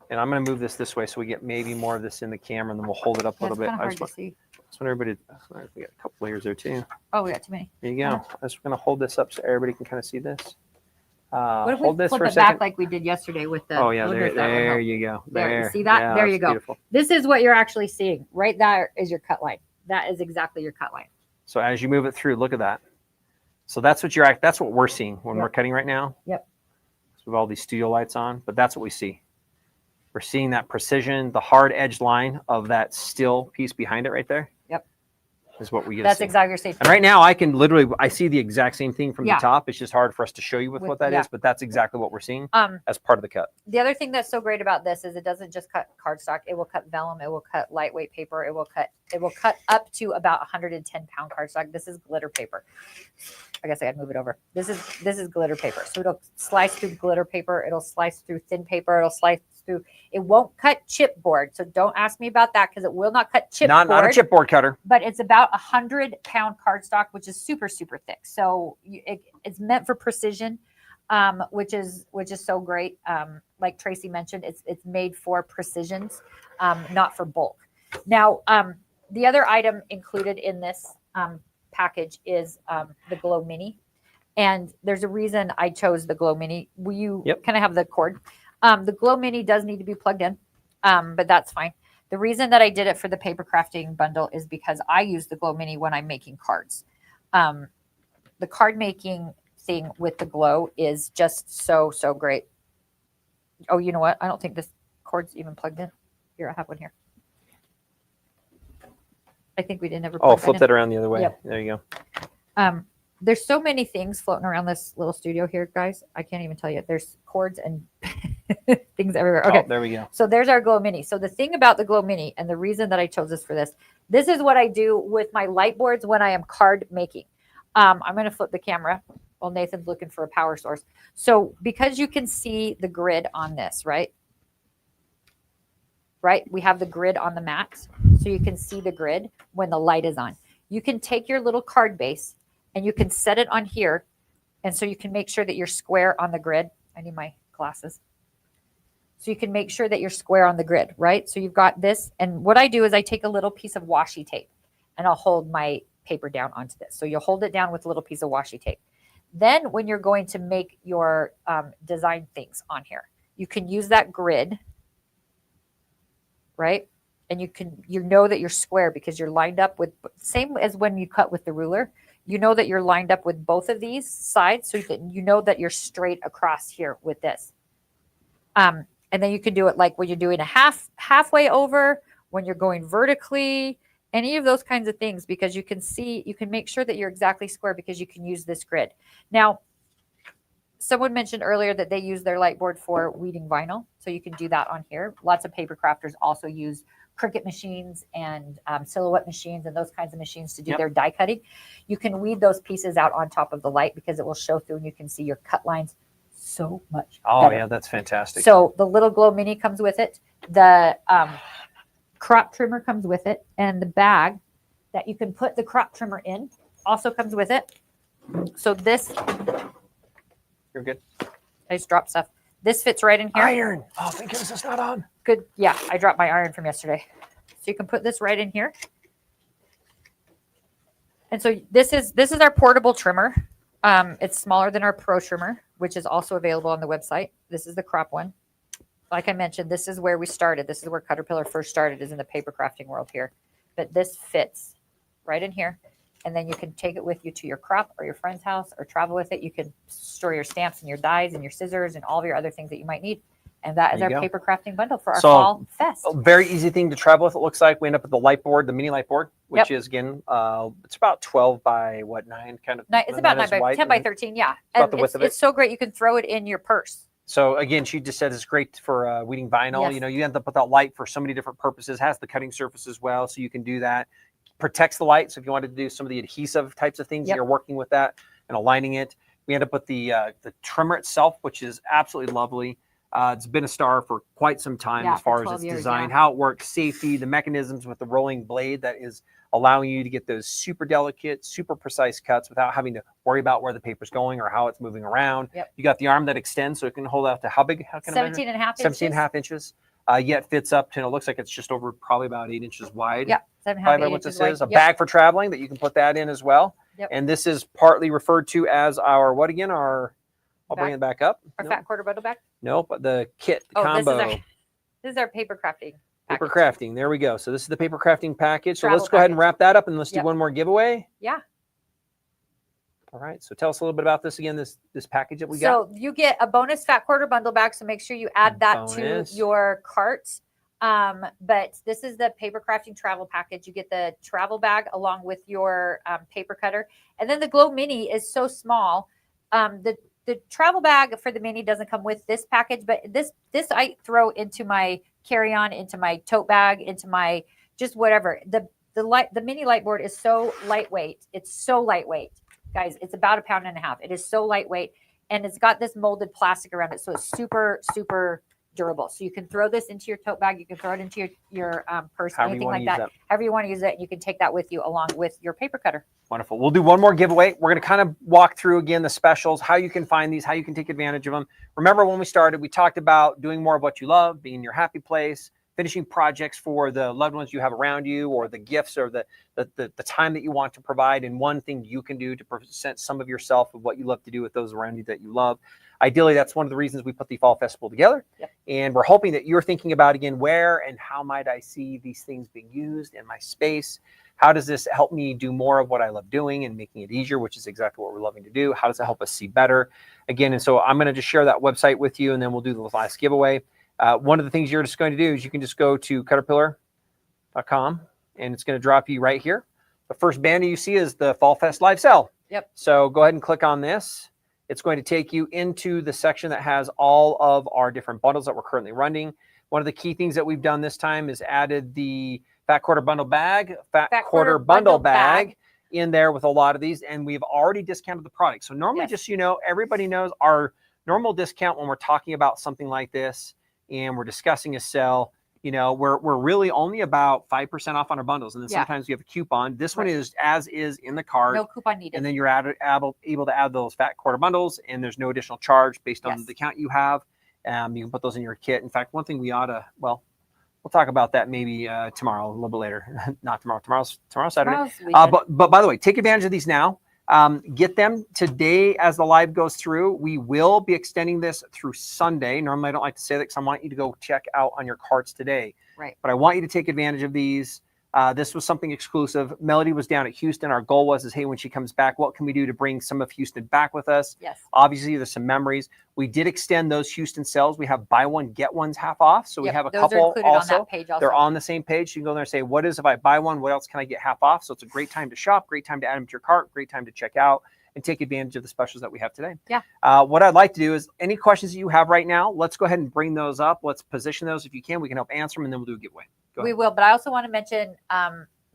And I'm going to move this way so we get maybe more of this in the camera, and then we'll hold it up a little bit. Kind of hard to see. Just want everybody to, we got a couple layers there too. Oh, we got too many. There you go. I'm just going to hold this up so everybody can kind of see this. What if Hold we this flip for a it second. back like we did yesterday with the? Oh yeah, I wonder if that would there help. you go. There, you see that? Yeah, There you that's go. beautiful. This is what you're actually seeing. Right there is your cut line. That is exactly your cut line. So as you move it through, look at that. So that's what that's what we're seeing when we're cutting right now. Yep. So we have all these studio lights on, but that's what we see. We're seeing that precision, the hard edge line of that still piece behind it right there. Yep. Is what we get. That's exactly your safety. And right now I can literally, I see the exact same thing from Yeah. the top. It's just hard for us to show you with what that is, but that's exactly what we're seeing as part of the cut. The other thing that's so great about this is it doesn't just cut cardstock. It will cut vellum. It will cut lightweight paper. It will cut up to about 110-pound cardstock. This is glitter paper. I guess I got to move it over. This is glitter paper. So it'll slice through glitter paper. It'll slice through thin paper. It'll slice through. It won't cut chipboard. So don't ask me about that because it will not cut chipboard. Not a chipboard cutter. But it's about 100-pound cardstock, which is super, super thick. So it's meant for precision, which is so great. Like Tracy mentioned, it's made for precisions, not for bulk. Now, the other item included in this package is the Glow Mini. And there's a reason I chose the Glow Mini. You kind of have the cord. The Glow Mini does need to be plugged in, but that's fine. The reason that I did it for the paper crafting bundle is because I use the Glow Mini when I'm making cards. The card making thing with the Glow is just so, so great. Oh, you know what? I don't think this cord's even plugged in. Here, I have one here. I think we didn't ever plug flip that around the other way. Yep. There you go. There's so many things floating around this little studio here, guys. I can't even tell you. There's cords and things everywhere. Okay, there we go. So there's our Glow Mini. So the thing about the Glow Mini and the reason that I chose this for this is what I do with my light boards when I am card making. I'm going to flip the camera while Nathan's looking for a power source. So because you can see the grid on this, right? Right? We have the grid on the mat. So you can see the grid when the light is on. You can take your little card base and you can set it on here. And so you can make sure that you're square on the grid. I need my glasses. So you can make sure that you're square on the grid, right? So you've got this. And what I do is I take a little piece of washi tape and I'll hold my paper down onto this. So you'll hold it down with a little piece of washi tape. Then when you're going to make your design things on here, you can use that grid, right? And you know that you're square because you're lined up with, same as when you cut with the ruler, you know that you're lined up with both of these sides. So you know that you're straight across here with this. And then you can do it like when you're doing a halfway over, when you're going vertically, any of those kinds of things, because you can make sure that you're exactly square because you can use this grid. Now, someone mentioned earlier that they use their light board for weeding vinyl. So you can do that on here. Lots of paper crafters also use Cricut machines and silhouette machines and those kinds of machines to do their die cutting. You can weed those pieces out on top of the light because it will show through and you can see your cut lines so much better. Yeah, that's fantastic. So the little Glow Mini comes with it. The crop trimmer comes with it. And the bag that you can put the crop trimmer in also comes with it. So this... You're good. I just dropped stuff. This fits right in here. Iron. Oh, thank goodness it's not on. Good. Yeah, I dropped my iron from yesterday. So you can put this right in here. And so this is our portable trimmer. It's smaller than our Pro trimmer, which is also available on the website. This is the crop one. Like I mentioned, this is where we started. This is where CutterPillar first started, is in the paper crafting world here. But this fits right in here. And then you can take it with you to your crop or your friend's house or travel with it. You can store your stamps and your dies and your scissors and all of your other things that you might need. And that is our paper crafting bundle for our fall fest. A very easy thing to travel with, it looks like. We end up with the light board, the mini light board, which is, again, it's about 12 by, 9? Kind of. It's about 10 by 13, yeah. About the width of it. It's so great. You can throw it in your purse. So, again, she just said it's great for weeding vinyl. Yes. You know, you end up with that light for so many different purposes. Has the cutting surface as well, so you can do that. Protects the light. So if you wanted to do some of the adhesive types of things, you're working with that and aligning it. We end up with the trimmer itself, which is absolutely lovely. It's been a star for quite some time Yeah, as far for as 12 its years, design, yeah. how it works, safety, the mechanisms with the rolling blade that is allowing you to get those super delicate, super precise cuts without having to worry about where the paper's going or how it's moving around. Yep. You got the arm that extends so it can hold out to how big? How can 17 and a half 17 and a inches. half inches. Yet fits up to, it looks like it's just over probably about 8 inches wide. Yeah, 7.5, Probably 8 what inches this wide. is. A Yep. bag for traveling that you can put that in as well. Yep. And this is partly referred to as our, what again? Our, I'll bring it back up. Our Nope. fat quarter bundle bag. Nope, but the kit, the Oh, combo. this is our paper crafting Paper package. crafting. There we go. So this is the paper crafting package. So Travel let's go ahead and package. wrap that up and let's do Yep. one more giveaway. Yeah. All right. So tell us a little bit about this again, this package that we got. So you get a bonus fat quarter bundle bag. So make sure you add that Bonus. to your cart. But this is the paper crafting travel package. You get the travel bag along with your paper cutter. And then the Glow Mini is so small. The travel bag for the mini doesn't come with this package, but this I throw into my carry-on, into my tote bag, into my just whatever. The mini light board is so lightweight. It's so lightweight, guys. It's about 1.5 pounds. It is so lightweight, and it's got this molded plastic around it, so it's super, super durable. So you can throw this into your tote bag. You can throw it into your purse, However anything you like wanna use that. However you want to use it, you can take that with you along with your paper cutter. Wonderful. We'll do one more giveaway. We're going to kind of walk through again the specials, how you can find these, how you can take advantage of them. Remember when we started, we talked about doing more of what you love, being in your happy place, finishing projects for the loved ones you have around you, or the gifts or the time that you want to provide. And one thing you can do to present some of yourself of what you love to do with those around you that you love. Ideally, that's one of the reasons we put the Fall Festival together. Yep. And we're hoping that you're thinking about, again, where and how might I see these things being used in my space? How does this help me do more of what I love doing and making it easier, which is exactly what we're loving to do? How does it help us see better? Again, and so I'm going to just share that website with you, and then we'll do the last giveaway. One of the things you're just going to do is you can just go to CutterPillar.com, and it's going to drop you right here. The first banner you see is the Fall Fest Live Sale. Yep. So go ahead and click on this. It's going to take you into the section that has all of our different bundles that we're currently running. One of the key things that we've done this time is added the fat quarter bundle bag, fat quarter bundle bag in there with a lot of these, and we've already discounted the product. So normally, Yes. just so you know, everybody knows our normal discount when we're talking about something like this and we're discussing a sale. You know, we're really only about 5% off on our bundles, and then sometimes you have a coupon. This one is as is in the cart. No coupon needed. And then you're able to add those fat quarter bundles, and there's no additional charge based on the account you have. You can put those in your kit. In fact, one thing we ought to, well, we'll talk about that maybe tomorrow, a little bit later. Not tomorrow. Tomorrow's Saturday. But by the way, take advantage of these now. Get them today as the live goes through. We will be extending this through Sunday. Normally, I don't like to say that because I want you to go check out on your carts today. Right. But I want you to take advantage of these. This was something exclusive. Melodee was down at Houston. Our goal was, hey, when she comes back, what can we do to bring some of Houston back with us? Yes. Obviously, there's some memories. We did extend those Houston sales. We have buy one, get one's half off. So we have a couple also. On that page also. They're on the same page. You can go there and say, what is if I buy one? What else can I get half off? So it's a great time to shop, great time to add them to your cart, great time to check out and take advantage of the specials that we have today. Yeah. What I'd like to do is any questions that you have right now, let's go ahead and bring those up. Let's position those if you can. We can help answer them, and then we'll do a giveaway. We will, but I also want to mention,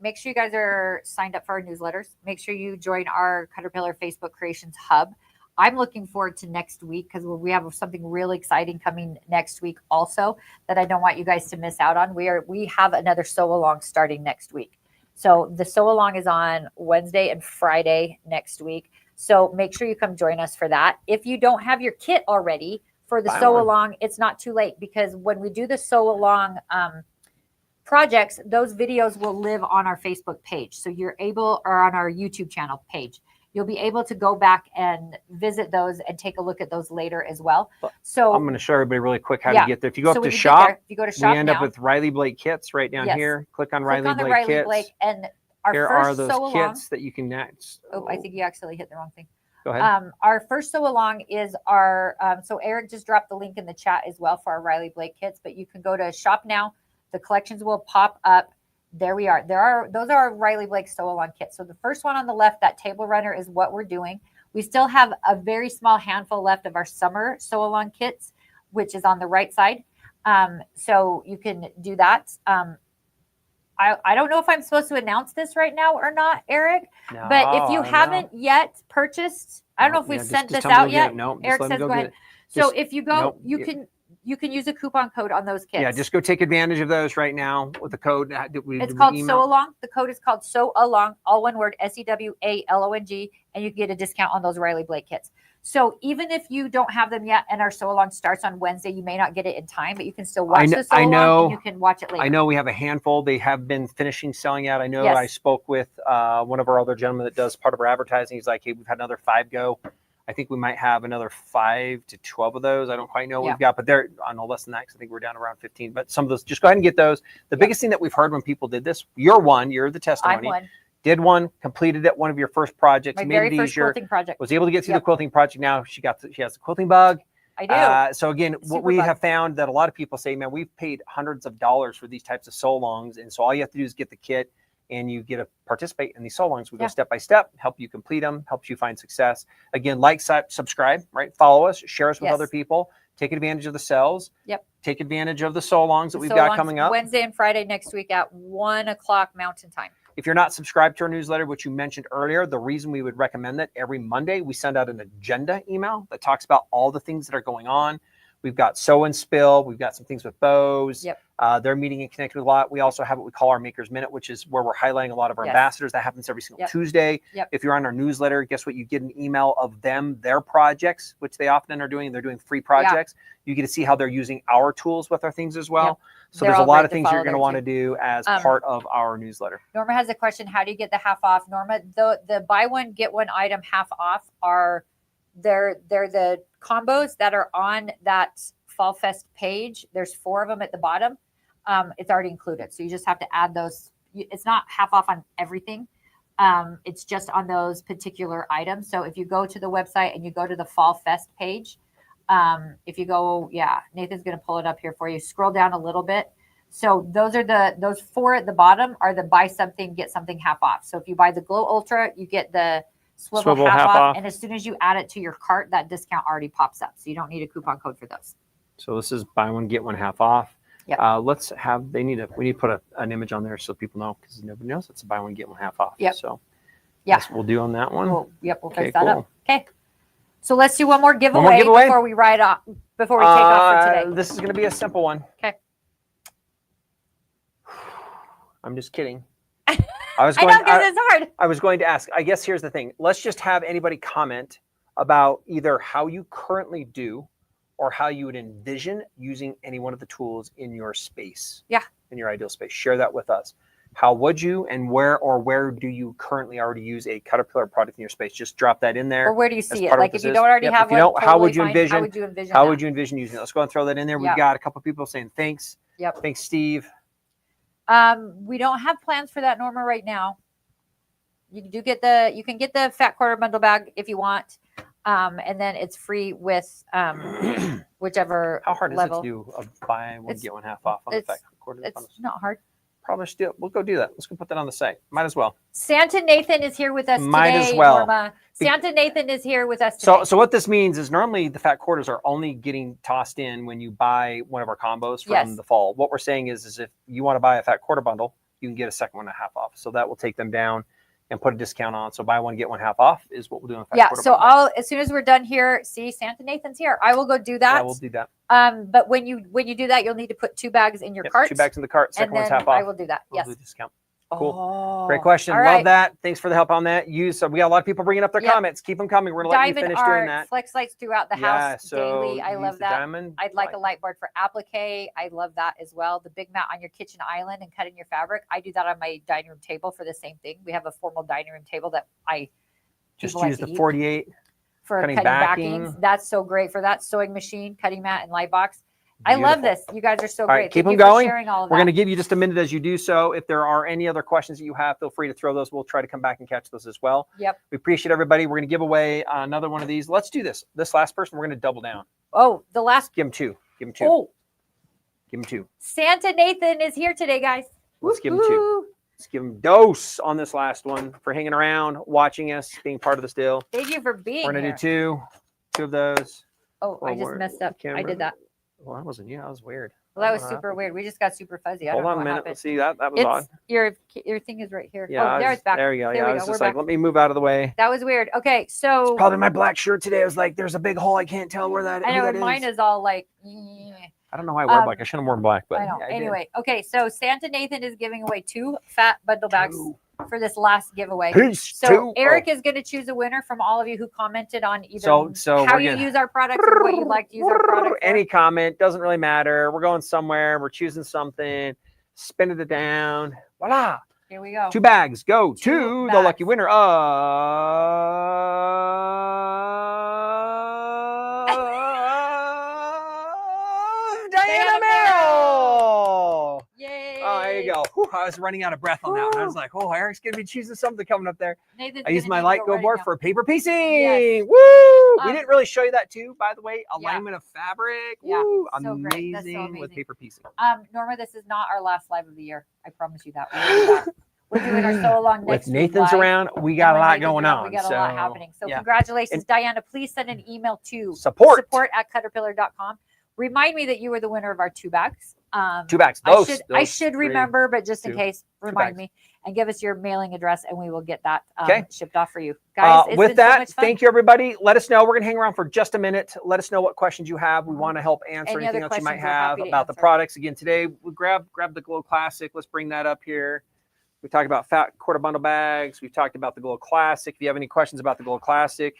make sure you guys are signed up for our newsletters. Make sure you join our CutterPillar Facebook Creations Hub. I'm looking forward to next week because we have something really exciting coming next week also that I don't want you guys to miss out on. We have another sew along starting next week. So the sew along is on Wednesday and Friday next week. So make sure you come join us for that. If you don't have your kit already for the sew along, it's not too late because when we do the sew along projects, those videos will live on our Facebook page. So you're able, or on our YouTube channel page, you'll be able to go back and visit those and take a look at those later as well. So I'm going to show everybody really quick how to get there. If you go up to if you go to shop we end up with Riley Blake kits right down here. Click on Riley Blake kits. And our here first are those sew kits that you can. I think you actually hit the wrong thing. Go ahead. Our first sew along is our, so Eric just dropped the link in the chat as well for our Riley Blake kits, but you can go to shop now. The collections will pop up. There we are. Those are our Riley Blake sew along kits. So the first one on the left, that table runner, is what we're doing. We still have a very small handful left of our summer sew along kits, which is on the right side. So you can do that. I don't know if I'm supposed to announce this right now or not, Eric, but if you haven't yet purchased, I don't know if we've sent this out yet. No, Eric says go ahead. So if you go, you can you can use a coupon code on those kits. Yeah, just go take advantage of those right now with the code. It's called Sew Along. The code is called Sew Along, all one word, SEWALONG, and you can get a discount on those Riley Blake kits. So even if you don't have them yet and our Sew Along starts on Wednesday, you may not get it in time, but you can still watch the Sew Along and you can watch it later. I know we have a handful. They have been finishing selling out. I know I spoke with one of our other gentlemen that does part of our advertising. He's like, hey, we've had another 5 go. I think we might have another 5 to 12 of those. I don't quite know what we've got, but they're no less than that because I think we're down around 15. But some of those, just go ahead and get those. The biggest thing that we've heard when people did this, you're the testimony. I'm one. Did one, completed it, one of your first projects, My made very it first easier, quilting project. was able to get through the quilting project. Now she has the quilting bug. I do. So again, what we have found that a lot of people say, man, we've paid hundreds of dollars for these types of sew-alongs, and so all you have to do is get the kit, and you get to participate in these sew-alongs. We go step by step, help you complete them, helps you find success. Again, like, subscribe, right? Follow us, share us with other people. Take advantage of the sales. Take advantage of the sew-alongs that we've got coming up. Wednesday and Friday next week at 1 o'clock Mountain Time. If you're not subscribed to our newsletter, which you mentioned earlier, the reason we would recommend that every Monday we send out an agenda email that talks about all the things that are going on. We've got Sew and Spill. We've got some things with bows. They're meeting and connecting with a lot. We also have what we call our Maker's Minute, which is where we're highlighting a lot of our ambassadors. That happens every single Tuesday. If you're on our newsletter, guess what? You get an email of them, their projects, which they often are doing. They're doing free projects. You get to see how they're using our tools with our things as well. So there's a lot of things you're going to want to do as part of our newsletter. Norma has a question. How do you get the half off? Norma, the buy one, get one item half off they're the combos that are on that Fall Fest page. There's 4 of them at the bottom. It's already included. So you just have to add those. It's not half off on everything. It's just on those particular items. So if you go to the website and you go to the Fall Fest page, if you go, Nathan's going to pull it up here for you. Scroll down a little bit. So those are those 4 at the bottom are the buy something, get something half off. So if you buy the Glow Ultra, you get the swivel half off. And as soon as you add it to your cart, that discount already pops up. So you don't need a coupon code for those. So this is buy one, get one half off. Let's have, we need to put an image on there so people know, because nobody knows it's a buy one, get one half off. So that's what we'll do on that one. We'll fix that up. Okay. So let's do one more giveaway, before we take off for today. This is going to be a simple one. Okay. I'm just kidding. I know, because it's hard. I was going to ask, I guess here's the thing. Let's just have anybody comment about either how you currently do or how you would envision using any one of the tools in your space. In your ideal space. Share that with us. How would you, and where do you currently already use a CutterPillar product in your space? Just drop that in there. Or where do you see it? Like if you don't already have one, how would you envision using it? Let's go and throw that in there. We've got a couple of people saying thanks. Thanks, Steve. We don't have plans for that, Norma, right now. You can get the fat quarter bundle bag if you want. And then it's free with whichever How hard level. is it to do a buy one, get one half off on the fat quarter bundle? It's not hard. Probably still. We'll go do that. Let's go put that on the site. Might as well. Santa Nathan is here with us today, Norma. Santa Nathan is here with us today. So what this means is normally the fat quarters are only getting tossed in when you buy one of our combos from the fall. What we're saying is if you want to buy a fat quarter bundle, you can get a second one at half off. So that will take them down and put a discount on. So buy one, get one half off is what we'll do. So as soon as we're done here, see, Santa Nathan's here. I will go do that. Yeah, we'll do that. But when you do that, you'll need to put 2 bags in your cart. 2 bags in the cart. Second one's half off. I will do that. We'll do discount. Cool. Oh, great question. Love that. Thanks for the help on that. We got a lot of people bringing up their comments. Keep them coming. We're going to let you finish doing that. Flex lights throughout the house daily. I love that. Diamond. I'd like a light board for applique. I love that as well. The big mat on your kitchen island and cutting your fabric. I do that on my dining room table for the same thing. We have a formal dining room table that I just use the 48 for cutting backings. That's so great for that sewing machine, cutting mat, and light box. Beautiful. I love this. You guys are so great. Keep them going. We're going to give you just a minute as you do so. If there are any other questions that you have, feel free to throw those. We'll try to come back and catch those as well. We appreciate everybody. We're going to give away another one of these. Let's do this. This last person, we're going to double down. Oh, the last. Give them 2. Give them 2. Oh. Give them 2. Santa Nathan is here today, guys. Let's give them 2. Let's give them dose on this last one for hanging around, watching us, being part of this deal. Thank you for being here. We're going to do 2 of those. Oh, I just messed up. I did that. Well, that wasn't you. That was weird. Well, that was super weird. We just got super fuzzy. Hold on a minute. Let's see. That was odd. Your thing is right here. Yeah, there it's back. There you go. I was just like, let me move out of the way. That was weird. Okay, so it's probably my black shirt today. I was like, there's a big hole. I can't tell where that is. I know mine is all like. I don't know why I wear black. I should have worn black, but I know. yeah, I did. Anyway, okay. So Santa Nathan is giving away 2 fat bundle bags Two. for this last giveaway. Peace. So Two. Eric is going to choose a winner from all of you who commented on either So how we're you gonna- use our products or what you'd like to use our product for. Any comment doesn't really matter. We're going somewhere. We're choosing something. Spinning it down. Voila. Here we go. 2 bags go 2 to the bags. lucky winner of Diana Merrill. Yay. Oh, there you go. Whew, I was running out of breath on that one. I was like, oh, Eric's going to be choosing something coming up there. Nathan's I used gonna my need light to go right board now. for paper piecing. Yes. Woo! We didn't really show you that too, by the way. Alignment of fabric. Yeah, Woo! so great. That's so Amazing with amazing. paper piecing. Norma, this is not our last live of the year. I promise you that. We'll be back. We're doing our so long next With Nathan's week live. around, we got a And lot when Nathan's going around, on. We got a lot happening. So yeah. congratulations, And- Diana. Please send an email to Support at CutterPillar.com. Remind me that you were the winner of our 2 bags. 2 bags. I should three. remember, but just in 2 case, remind bags. me and give us your mailing address, and we will get that Okay. shipped off for you, guys. It's With been so that, much fun. thank you, everybody. Let us know. We're going to hang around for just a minute. Let us know what questions you have. We want to help answer Any anything other else you might questions, we're have happy to about the answer. products. Again, today we grab the Glow Classic. Let's bring that up here. We talked about fat quarter bundle bags. We've talked about the Glow Classic. If you have any questions about the Glow Classic,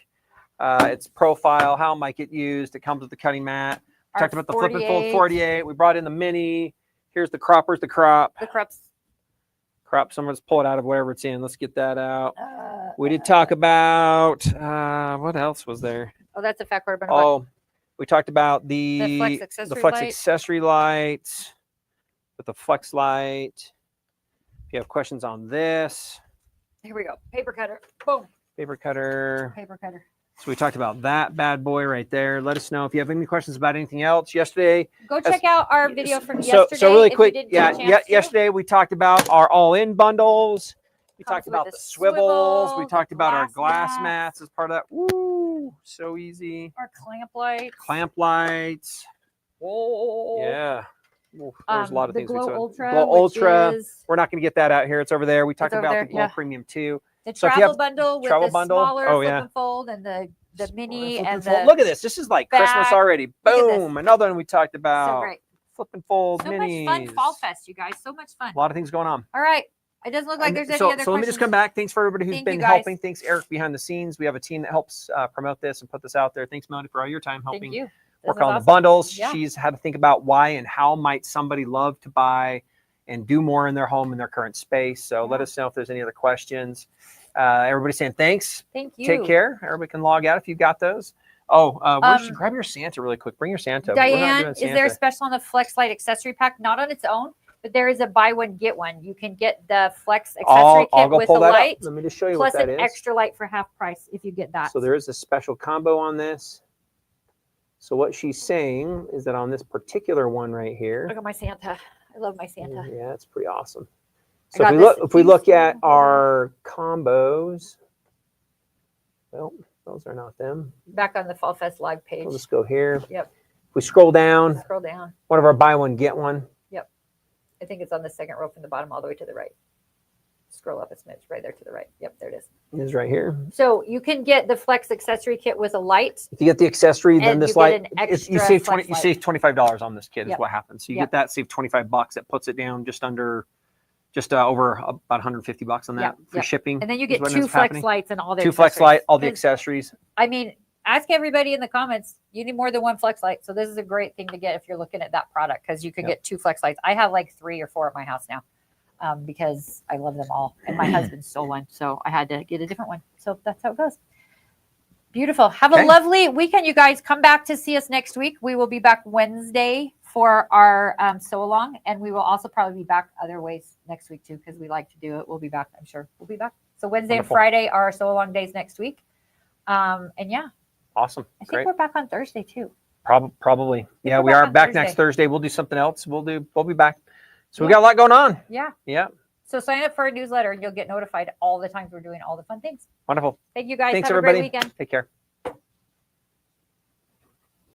its profile, how it might get used. It comes with the cutting mat. We talked about the flip and fold 48. We brought in the mini. Here's the crop. Where's the crop? The crops. Crop. Someone's pull it out of wherever it's in. Let's get that out. We did talk about what else was there? Oh, that's a fat quarter bundle. Oh, we talked about the Flex accessory Flex light. accessory light with the Flex light. If you have questions on this, Here we go. Paper cutter. Boom. paper cutter. Paper cutter. So we talked about that bad boy right there. Let us know if you have any questions about anything else. Yesterday, Go check out our video from so yesterday. really if you quick, didn't get a yeah. chance to. Yesterday we talked about our all-in bundles. We Comes talked with about the the swivels. swivel, We the talked about our glass glass mats as part of that. Woo! So easy. Our clamp lights. Clamp lights. Oh. Yeah. Oof, there's a lot of the things. Glow we talked. Ultra. Glow which Ultra. is We're not going to get that out here. It's over there. We talked over about there, the Glow yeah. Premium too. the So if you travel have bundle with travel the bundle, smaller oh, flip yeah. and fold and the mini Flip and and fold. the Look at this. This is like Christmas back. already. Look at this. Boom. Another one we talked about. so great. Flip and fold So minis. much fun. Fall Fest, you guys. So much fun. A lot of things going on. All right. It doesn't look like And there's any so, other so let me questions. just come back. Thanks for everybody who's Thank been you, guys. helping. Thanks, Eric, behind the scenes. We have a team that helps promote this and put this out there. Thanks, Melodee, for all your time helping Thank you. This work is on the awesome. bundles. Yeah. She's had to think about why and how might somebody love to buy and do more in their home in their current space. So let Yeah. us know if there's any other questions. Everybody's saying thanks. Thank you. Take care. Everybody can log out if you've got those. Oh, grab your Santa really quick. Bring your Santa. We're not Diane, doing is there a Santa. special on the Flex Light accessory pack? Not on its own, but there is a buy one, get one. You can get the Flex accessory I'll kit go with pull a that light up. Let me just show you plus what that an is. extra light for half price if you get that. So there is a special combo on this. So what she's saying is that on this particular one right here, Look at my Santa. I love my Santa. yeah, it's pretty awesome. I So got if we this look at piece. our combos, well, those are not them. Back on the Fall Fest live page. We'll just go here. Yep. If we scroll down, Scroll down. one of our buy one get one. I think it's on the second row from the bottom all the way to the right. Scroll up a smidge, right there to the right. Yep, there it is. Is right here. So you can get the Flex accessory kit with a light. If you get the accessory, then And this you get light, an you extra save flex you light. save $25 on this kit. Is Yep. what happens. So you Yep. get that, save $25. That puts it down just under, over about $150 on that Yep, for yep. shipping. And then you is get what 2 ends up Flex happening. lights and all the 2 flex light, all the 'Cause, accessories. I mean, ask everybody in the comments. You need more than 1 Flex light. So this is a great thing to get if you're looking at that product because you could Yep. get 2 Flex lights. I have like 3 or 4 at my house now because I love them all. And my husband stole one. So I had to get a different one. So that's how it goes. Beautiful. Have Okay. a lovely weekend, you guys. Come back to see us next week. We will be back Wednesday for our sew along. And we will also probably be back other ways next week too because we like to do it. We'll be back. I'm sure we'll be back. So Wednesday Wonderful. and Friday are our sew along days next week. And yeah, Awesome. I think Great. we're back on Thursday too. Probably. Yeah, we're we back are on back Thursday. next Thursday. We'll do something else. We'll be back. So we Yeah. got a lot going on. Yeah. Yeah. So sign up for our newsletter and you'll get notified all the times we're doing all the fun things. Wonderful. Thank you guys. Thanks, Have everybody. a great weekend. Take care.